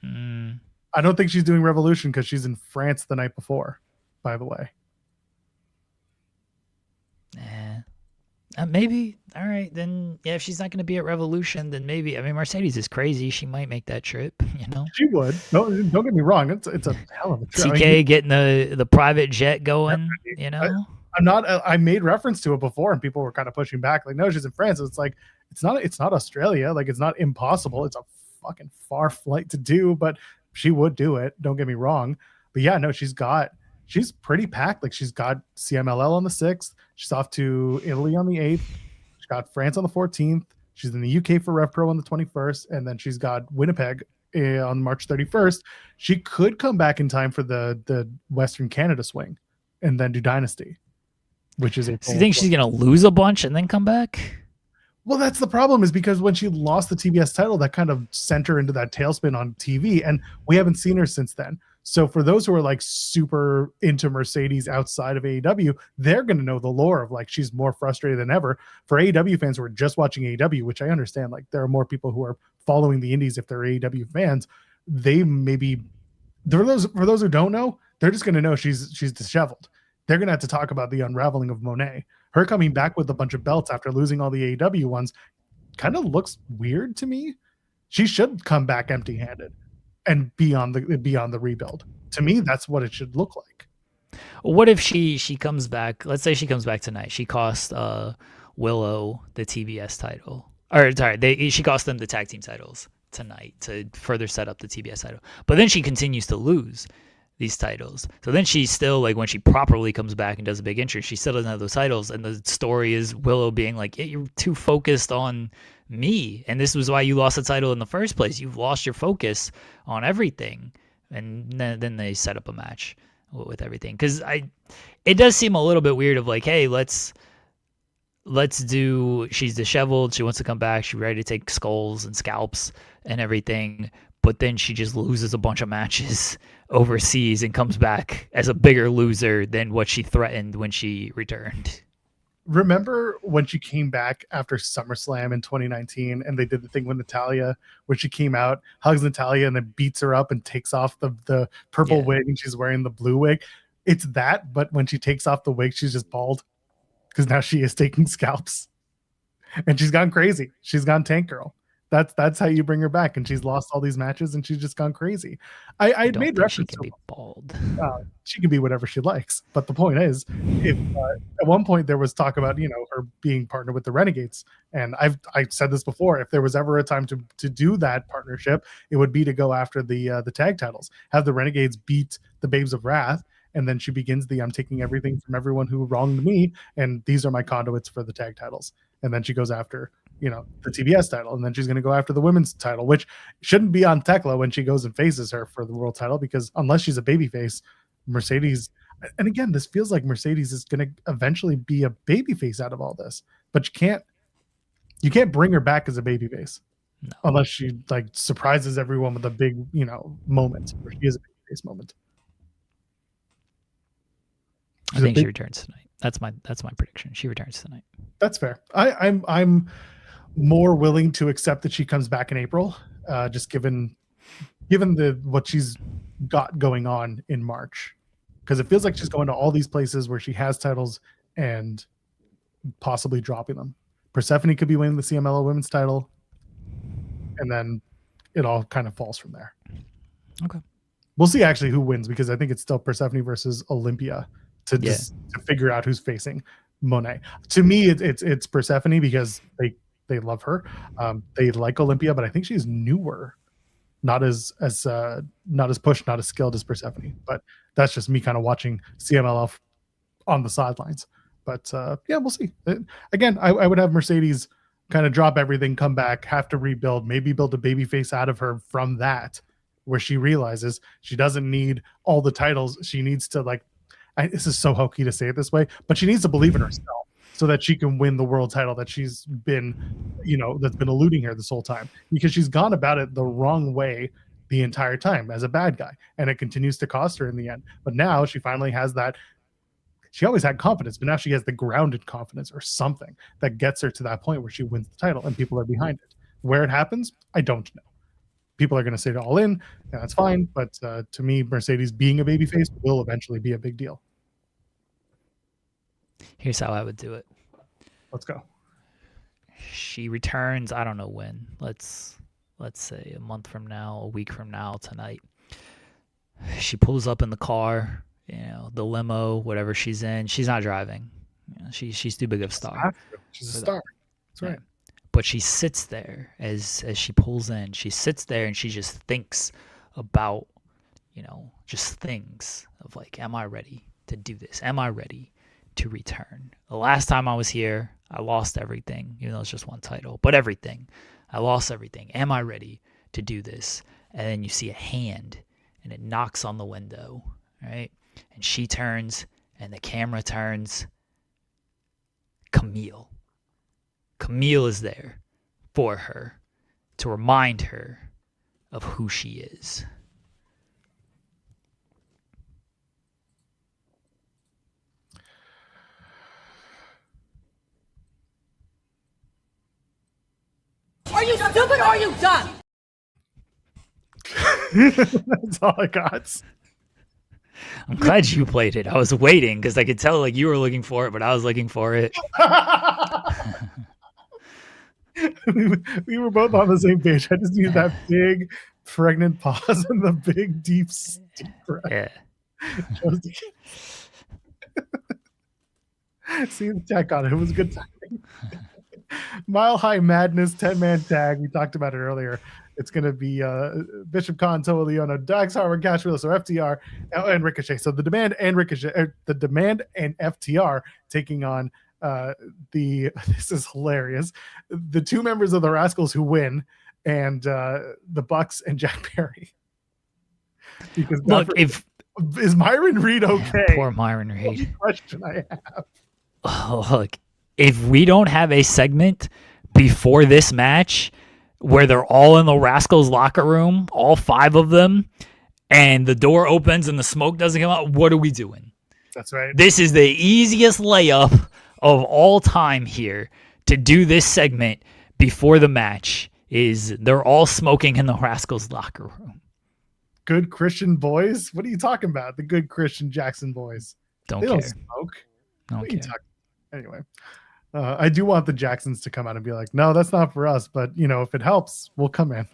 I don't think she's doing Revolution because she's in France the night before, by the way. Maybe. All right, then. Yeah, if she's not going to be at Revolution, then maybe. I mean, Mercedes is crazy. She might make that trip. You know, she would. No, don't get me wrong. It's a hell of a trip. TK getting the private jet going. You know, I'm not. I made reference to it before, and people were kind of pushing back. Like, no, she's in France. It's like it's not Australia. Like, it's not impossible. It's a fucking far flight to do, but she would do it. Don't get me wrong. But yeah, no, she's pretty packed. Like, she's got CMLL on the 6th. She's off to Italy on the 8th. She's got France on the 14th. She's in the UK for Rev Pro on the 21st. And then she's got Winnipeg on March 31st. She could come back in time for the Western Canada swing and then do Dynasty, which is April. So you think she's going to lose a bunch and then come back? Well, that's the problem, is because when she lost the TBS title, that kind of sent her into that tailspin on TV, and we haven't seen her since then. So for those who are like super into Mercedes outside of AEW, they're going to know the lore of like she's more frustrated than ever. For AEW fans who are just watching AEW, which I understand, like there are more people who are following the indies if they're AEW fans. They maybe for those who don't know, they're just going to know she's disheveled. They're going to have to talk about the unraveling of Monet. Her coming back with a bunch of belts after losing all the AEW ones kind of looks weird to me. She should come back empty-handed and be on the rebuild. To me, that's what it should look like. What if she comes back? Let's say she comes back tonight. She cost Willow the TBS title. Or sorry, she cost them the tag team titles tonight to further set up the TBS title. But then she continues to lose these titles. So then she's still like, when she properly comes back and does a big entrance, she still doesn't have those titles. And the story is Willow being like, yeah, you're too focused on me. And this was why you lost the title in the first place. You've lost your focus on everything. And then they set up a match with everything. Because it does seem a little bit weird of like, hey, let's do, she's disheveled. She wants to come back. She's ready to take skulls and scalps and everything. But then she just loses a bunch of matches overseas and comes back as a bigger loser than what she threatened when she returned. Remember when she came back after SummerSlam in 2019 and they did the thing with Natalya where she came out, hugs Natalya, and then beats her up and takes off the purple wig and she's wearing the blue wig? It's that, but when she takes off the wig, she's just bald because now she is taking scalps. And she's gone crazy. She's gone Tank Girl. That's how you bring her back, and she's lost all these matches, and she's just gone crazy. I made reference. She can be bald. She can be whatever she likes, but the point is, if at one point there was talk about her being partnered with the Renegades, and I've said this before, if there was ever a time to do that partnership, it would be to go after the tag titles, have the Renegades beat the Babes of Wrath, and then she begins I'm taking everything from everyone who wronged me, and these are my conduits for the tag titles, and then she goes after the TBS title, and then she's going to go after the women's title, which shouldn't be on Tekla when she goes and faces her for the world title, because unless she's a babyface, Mercedes, and again, this feels like Mercedes is going to eventually be a babyface out of all this, but you can't bring her back as a babyface unless she like surprises everyone with a big moment where she is a babyface moment. I think she returns tonight. That's my prediction. She returns tonight. That's fair. I'm more willing to accept that she comes back in April, just given what she's got going on in March, because it feels like she's going to all these places where she has titles and possibly dropping them. Persephone could be winning the CMLL women's title, and then it all kind of falls from there. Okay, we'll see actually who wins, because I think it's still Persephone versus Olympia to figure out who's facing Monet. To me, it's Persephone because they love her. They like Olympia, but I think she's newer, not as pushed, not as skilled as Persephone. But that's just me kind of watching CMLL on the sidelines. But we'll see. Again, I would have Mercedes kind of drop everything, come back, have to rebuild, maybe build a baby face out of her from that, where she realizes she doesn't need all the titles. She needs to this is so hokey to say it this way, but she needs to believe in herself so that she can win the world title that she's been, that's been eluding her this whole time, because she's gone about it the wrong way the entire time as a bad guy, and it continues to cost her in the end. But now she finally has that she always had confidence, but now she has the grounded confidence or something that gets her to that point where she wins the title and people are behind it. Where it happens, I don't know. People are going to say it all in, and that's fine. But to me, Mercedes being a babyface will eventually be a big deal. Here's how I would do it. Let's go. She returns, I don't know when. Let's say a month from now, a week from now, tonight. She pulls up in the car, the limo, whatever she's in. She's not driving. She's too big of a star. She's a star. That's right. But she sits there as she pulls in. She sits there and she just thinks about, just things of like, am I ready to do this? Am I ready to return? The last time I was here, I lost everything, even though it's just one title, but everything. I lost everything. Am I ready to do this? And then you see a hand and it knocks on the window, right? And she turns and the camera turns. Camille is there for her to remind her of who she is. Are you stupid or are you dumb? That's all I got. I'm glad you played it. I was waiting because I could tell like you were looking for it, but I was looking for it. we were both on the same page. I just need that big pregnant pause and the big deep breath. Yeah. See the tech on it. It was a good timing. Mile High Madness 10-man tag. We talked about it earlier. It's going to be Bishop Khan, Toa Leona, Dax Harwood, Cash Wheeler, so FTR and Ricochet. So the Demand and FTR taking on this is hilarious. The two members of the Rascals who win, and the Bucks and Jack Perry. Because look, is Myron Reed okay? Poor Myron Reed. That's the question I have. Oh, look, if we don't have a segment before this match where they're all in the Rascals locker room, all 5 of them, and the door opens and the smoke doesn't come out, what are we doing? That's right. This is the easiest layup of all time here to do this segment before the match. Is they're all smoking in the Rascals locker room. Good Christian boys? What are you talking about? The good Christian Jackson boys. Don't They care. don't smoke. Don't What are you care. talking- Anyway, I do want the Jacksons to come out and be like, no, that's not for us. But, if it helps, we'll come in.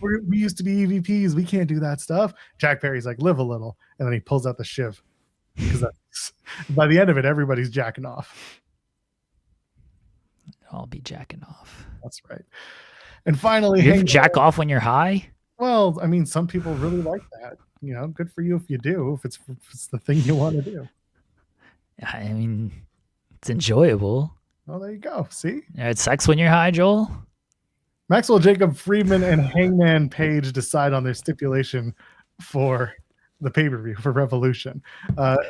We used to be EVPs. We can't do that stuff. Jack Perry's like, live a little. And then he pulls out the shiv. Because by the end of it, everybody's jacking off. I'll be jacking off. That's right. And finally, You ever jack off when you're high? Well, I mean, some people really like that. Good for you if you do, if it's the thing you want to do. I mean, it's enjoyable. Well, there you go. See? You had sex when you're high, Joel? Maxwell Jacob Friedman and Hangman Page decide on their stipulation for the pay-per-view for Revolution.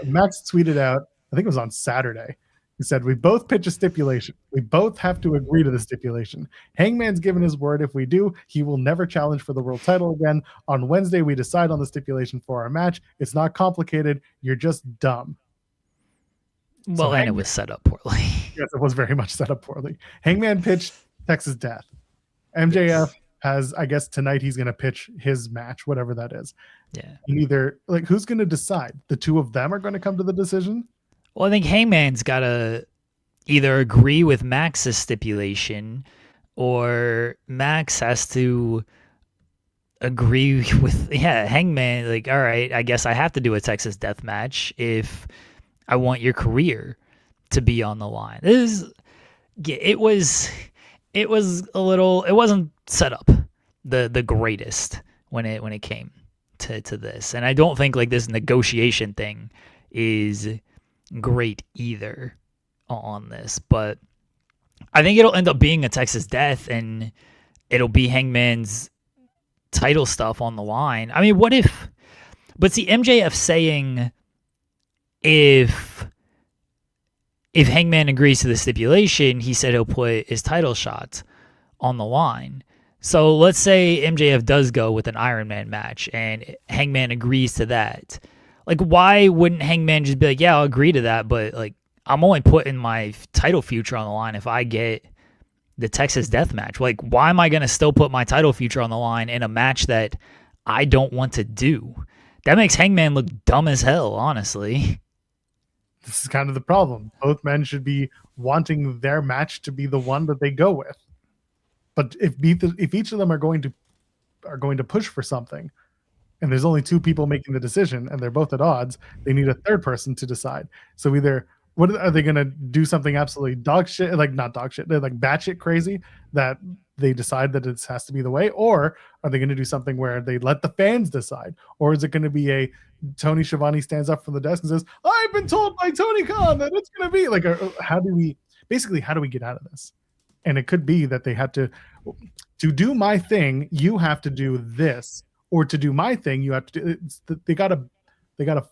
Max tweeted out, I think it was on Saturday. He said, we both pitch a stipulation. We both have to agree to the stipulation. Hangman's given his word. If we do, he will never challenge for the world title again. On Wednesday, we decide on the stipulation for our match. It's not complicated. You're just dumb. Well, and it was set up poorly. Yes, it was very much set up poorly. Hangman pitched Texas Death. MJF has, I guess tonight he's going to pitch his match, whatever that is. Yeah. And either, who's going to decide? The two of them are going to come to the decision? Well, I think Hangman's got to either agree with Max's stipulation or Max has to agree with, Hangman, all right, I guess I have to do a Texas Death Match if I want your career to be on the line. It wasn't set up the greatest when it came to this. And I don't think this negotiation thing is great either on this, but I think it'll end up being a Texas Death and it'll be Hangman's title stuff on the line. I mean, but see, MJF saying if Hangman agrees to the stipulation, he said he'll put his title shot on the line. So let's say MJF does go with an Iron Man match and Hangman agrees to that. Like, why wouldn't Hangman just be like, yeah, I'll agree to that, but like, I'm only putting my title future on the line if I get the Texas Death Match. Like, why am I going to still put my title future on the line in a match that I don't want to do? That makes Hangman look dumb as hell, honestly. This is kind of the problem. Both men should be wanting their match to be the one that they go with. But if each of them are going to push for something, and there's only two people making the decision, and they're both at odds, they need a third person to decide. So either what are they going to do something absolutely dog shit, like not dog shit, they're like batshit crazy that they decide that it has to be the way, or are they going to do something where they let the fans decide, or is it going to be a Tony Schiavone stands up from the desk and says, "I've been told by Tony Khan that it's going to be like," how do we get out of this? And it could be that they have to do my thing, you have to do this, or to do my thing, you have to do. They gotta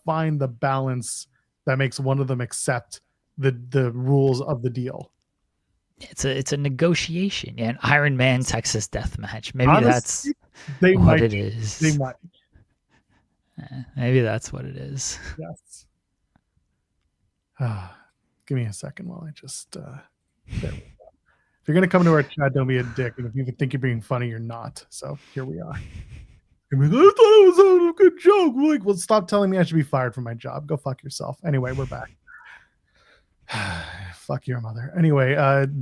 find the balance that makes one of them accept the rules of the deal. It's a negotiation. Yeah, an Iron Man Texas Death Match. Maybe Honestly, that's what it is. They might. Maybe that's what it is. Yes. Give me a second while I just. There we go. If you're gonna come to our chat, don't be a dick. And if you think you're being funny, you're not. So here we are. Like, I thought it was a good joke. We're like, well, stop telling me I should be fired from my job. Go fuck yourself. Anyway, we're back. Fuck your mother. Anyway,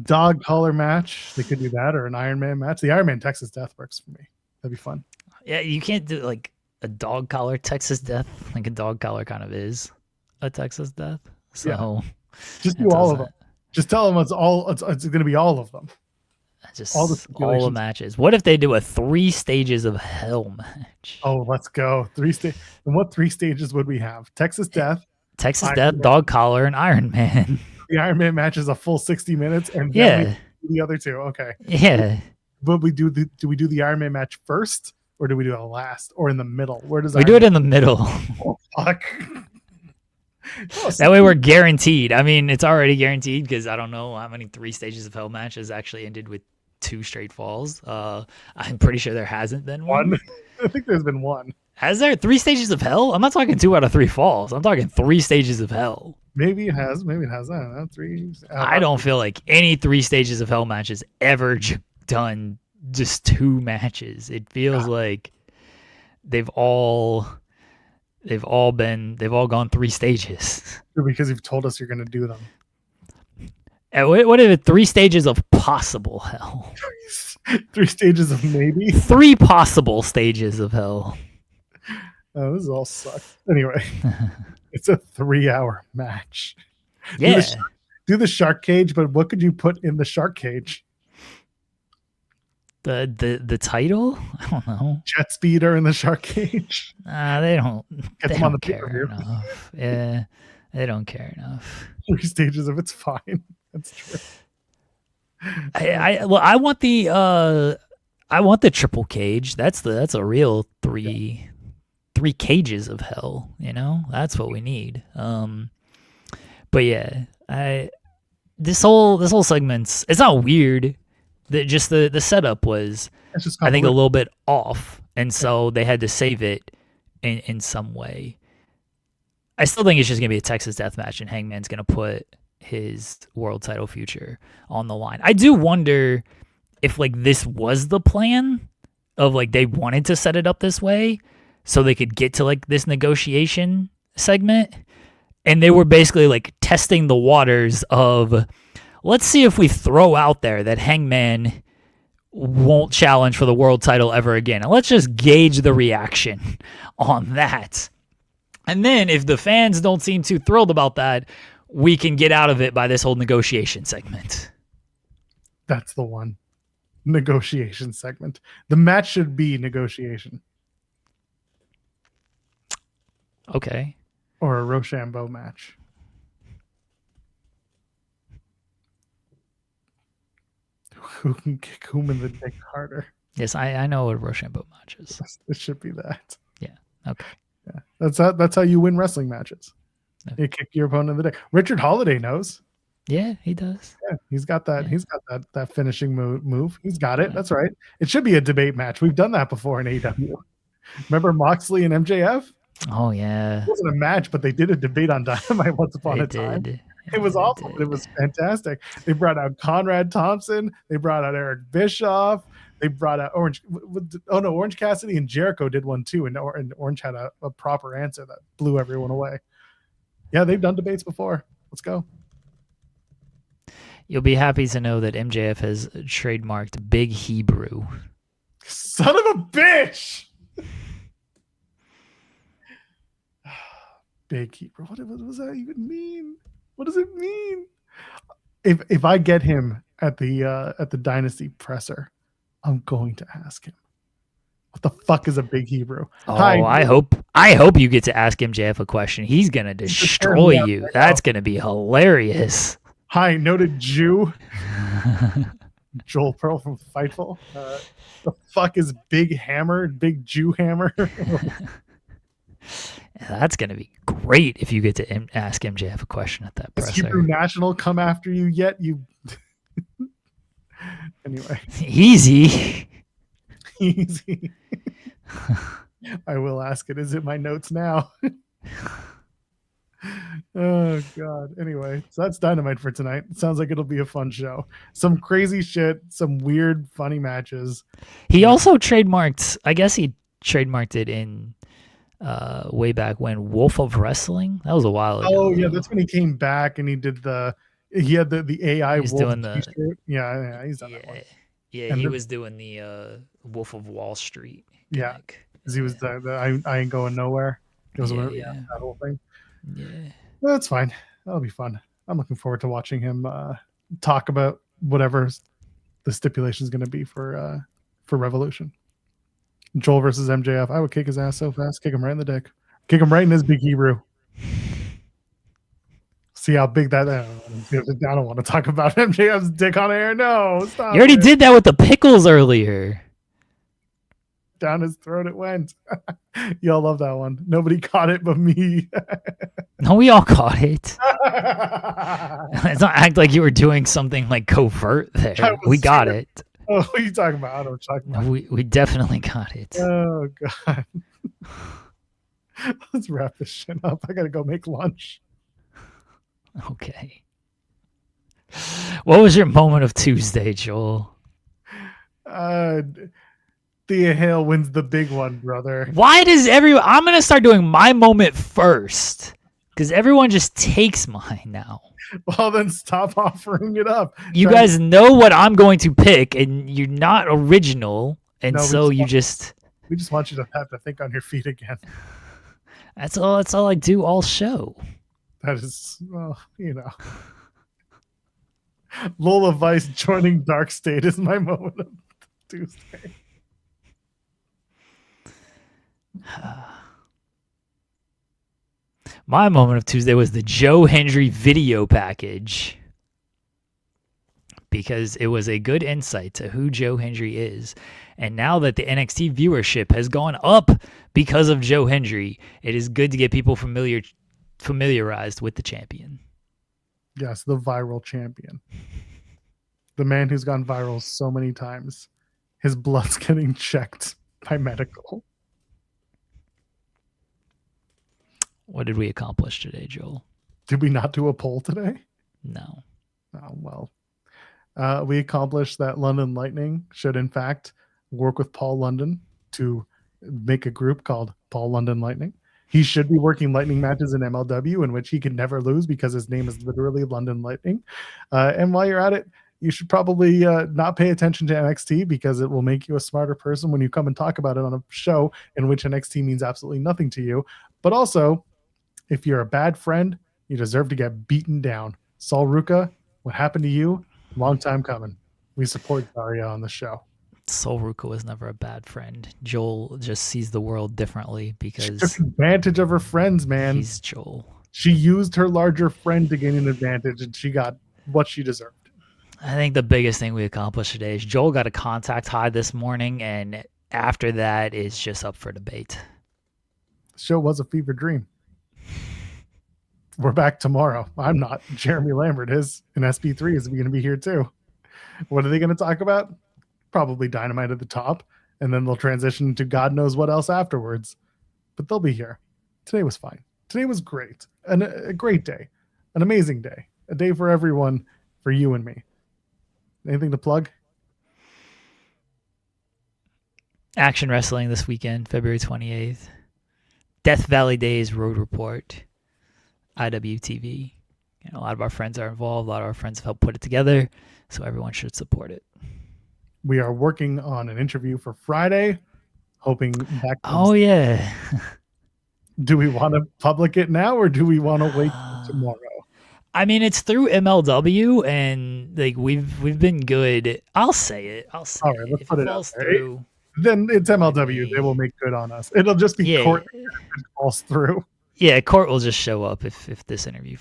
dog collar match. They could do that, or an Iron Man match. The Iron Man Texas Death works for me. That'd be fun. Yeah, you can't do like a dog collar Texas Death. Like a dog collar kind of is a Texas Death. So just do all of them. Just tell them it's going to be all of them. Just all the matches. What if they do a 3 stages of hell match? Oh, let's go. 3 stages. And what 3 stages would we have? Texas Death, Dog Collar, and Iron Man. The Iron Man match is a full 60 minutes, and then we do the other 2. Okay. Yeah. But do we do the Iron Man match first, or do we do it last, or in the middle? Where does we do it in the middle? Oh, fuck. That way we're guaranteed. I mean, it's already guaranteed because I don't know how many 3 stages of hell matches actually ended with 2 straight falls. I'm pretty sure there hasn't been one. I think there's been one. Has there 3 stages of hell? I'm not talking 2 out of 3 falls. I'm talking 3 stages of hell. Maybe it has. Maybe it has. I don't know. 3. I don't feel like any 3 stages of hell matches ever done just 2 matches. It feels like they've all gone 3 stages. Because you've told us you're going to do them. What are the 3 stages of possible hell? 3 stages of maybe? 3 possible stages of hell. Oh, this all sucks. Anyway, it's a 3-hour match. Yeah. Do the shark cage, but what could you put in the shark cage? The title? I don't know. Jet speeder in the shark cage. They don't. Get they them on don't the care pay-per-view. enough. Yeah, they don't care enough. 3 stages of it's fine. That's true. I want the triple cage. That's a real 3 cages of hell. You know, that's what we need. But yeah, this whole segment's, it's not weird. Just the setup was, I think, a little bit off, and so they had to save it in some way. I still think it's just gonna be a Texas Death Match, and Hangman's gonna put his world title future on the line. I do wonder if like this was the plan of like they wanted to set it up this way so they could get to like this negotiation segment, and they were basically like testing the waters of, let's see if we throw out there that Hangman won't challenge for the world title ever again, and let's just gauge the reaction on that. And then if the fans don't seem too thrilled about that, we can get out of it by this whole negotiation segment. That's the one. Negotiation segment. The match should be negotiation. Okay. Or a Rochambeau match. Who can kick whom in the dick harder? Yes, I know what Rochambeau match is. It should be that. Yeah. Okay. Yeah. That's how you win wrestling matches. Okay. You kick your opponent in the dick. Richard Holiday knows. Yeah, he does. Yeah, he's got that. Yeah. He's got that finishing move. He's got it. That's right. It should be a debate match. We've done that before in AEW. Remember Moxley and MJF? Oh yeah, It wasn't a match, but they did a debate on Dynamite once upon a time. It was awful, but it was fantastic. They brought out Conrad Thompson. They brought out Eric Bischoff. They brought out Orange. Oh no, Orange Cassidy and Jericho did one too, and Orange had a proper answer that blew everyone away. Yeah, they've done debates before. Let's go. You'll be happy to know that MJF has trademarked Big Hebrew. Son of a bitch! Big Hebrew. What does that even mean? What does it mean? If I get him at the Dynasty presser, I'm going to ask him, what the fuck is a Big Hebrew? Oh, Hi, I hope you get to ask MJF a question. He's gonna destroy you. Right That's gonna be hilarious. Hi, noted Jew. Joel Pearl from Fightful. The fuck is Big Hammer? Big Jew Hammer? That's gonna be great if you get to ask MJF a question at that Has presser. Hebrew National come after you yet? You. Anyway, Easy. easy. I will ask it. Is it my notes now? Oh god. Anyway, so that's Dynamite for tonight. It sounds like it'll be a fun show. Some crazy shit, some weird, funny matches. He also trademarked. I guess he trademarked it in way back when, Wolf of Wrestling. That was a while ago. Oh yeah, that's when he came back and he did he had the AI He's wolf doing the- t-shirt. Yeah, he's done that one. Yeah, And he the- was doing the Wolf of Wall Street. Yeah, gimmick. because he was I ain't going nowhere. It was Yeah. that whole thing. Yeah. That's fine. That'll be fun. I'm looking forward to watching him talk about whatever the stipulation is going to be for Revolution. Joel versus MJF. I would kick his ass so fast, kick him right in the dick, kick him right in his Big Hebrew. See how big that. I don't want to talk about MJF's dick on air. No, stop. You already it. did that with the pickles earlier. Down his throat it went. Y'all love that one. Nobody caught it but me. No, we all caught it. Let's not act like you were doing something like covert there. We got it. Oh, what are you talking about? I don't know what you're talking No, about. we definitely got it. Oh god. Let's wrap this shit up. I gotta go make lunch. Okay. What was your moment of Tuesday, Joel? Thea Hale wins the big one, brother. Why does everyone... I'm going to start doing my moment first because everyone just takes mine now. Well, then stop offering it up. You guys know what I'm going to pick, and you're not original, and No, so you just... We just want you to have to think on your feet again. That's all I do all show. That is, well, you know. Lola Vice joining Dark State is my moment of Tuesday. My moment of Tuesday was the Joe Hendry video package because it was a good insight to who Joe Hendry is. And now that the NXT viewership has gone up because of Joe Hendry, it is good to get people familiarized with the champion. Yes, the viral champion. The man who's gone viral so many times. His blood's getting checked by medical. What did we accomplish today, Joel? Did we not do a poll today? No. Oh, well. We accomplished that London Lightning should, in fact, work with Paul London to make a group called Paul London Lightning. He should be working lightning matches in MLW in which he can never lose because his name is literally London Lightning. And while you're at it, you should probably not pay attention to NXT because it will make you a smarter person when you come and talk about it on a show in which NXT means absolutely nothing to you. But also, if you're a bad friend, you deserve to get beaten down. Sol Ruca, what happened to you? Long time coming. We support Zaria on the show. Sol Ruca was never a bad friend. Joel just sees the world differently She because took advantage of her friends, man. he's Joel. She used her larger friend to gain an advantage, and she got what she deserved. I think the biggest thing we accomplished today is Joel got a contact high this morning, and after that, it's just up for debate. The show was a fever dream. We're back tomorrow. I'm not. Jeremy Lambert is, and SP3 is going to be here too. What are they going to talk about? Probably Dynamite at the top, and then they'll transition to God knows what else afterwards. But they'll be here. today was fine. Today was great. A great day. An amazing day. A day for everyone, for you and me. Anything to plug? Action Wrestling this weekend, February 28th. Death Valley Days Road Report, IWTV. A lot of our friends are involved. A lot of our friends have helped put it together, so everyone should support it. We are working on an interview for Friday, hoping that Oh, yeah. Do we want to public it now, or do we want to wait till tomorrow? I mean, it's through MLW, and like we've been good. I'll say it. All right, let's if put it falls out there. through, Then it's MLW. They will make good on us. It'll just be court if it falls through. Yeah, court will just show up if this interview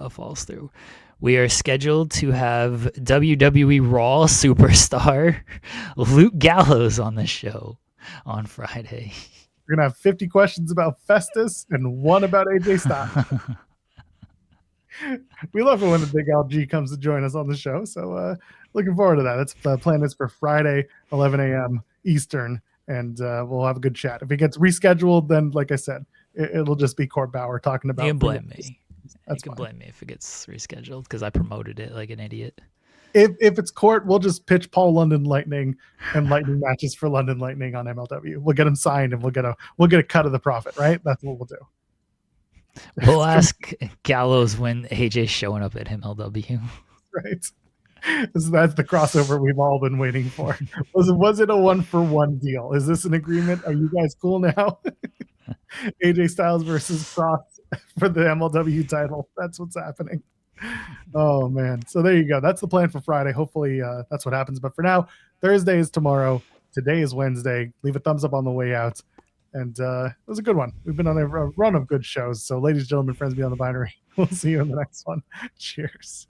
falls through. We are scheduled to have WWE Raw superstar Luke Gallows on the show on Friday. We're going to have 50 questions about Festus and one about AJ Styles. We love it when the big LG comes to join us on the show. So looking forward to that. That's the plan is for Friday, 11 a.m. Eastern, and we'll have a good chat. If it gets rescheduled, then like I said, it'll just be Court Bauer talking about. You can blame me. That's you can fine. blame me if it gets rescheduled because I promoted it like an idiot. If it's Court, we'll just pitch Paul London Lightning and Lightning matches for London Lightning on MLW. We'll get him signed and we'll get a cut of the profit, right? That's what we'll do. We'll ask Gallows when AJ's showing up at MLW. Right. So that's the crossover we've all been waiting for. Was it a 1-for-1 deal? Is this an agreement? Are you guys cool now? AJ Styles versus Cross for the MLW title. That's what's happening. Oh man. So there you go. That's the plan for Friday. Hopefully that's what happens. But for now, Thursday is tomorrow. Today is Wednesday. Leave a thumbs up on the way out. And it was a good one. We've been on a run of good shows. So ladies, gentlemen, friends beyond the binary, we'll see you in the next one. Cheers.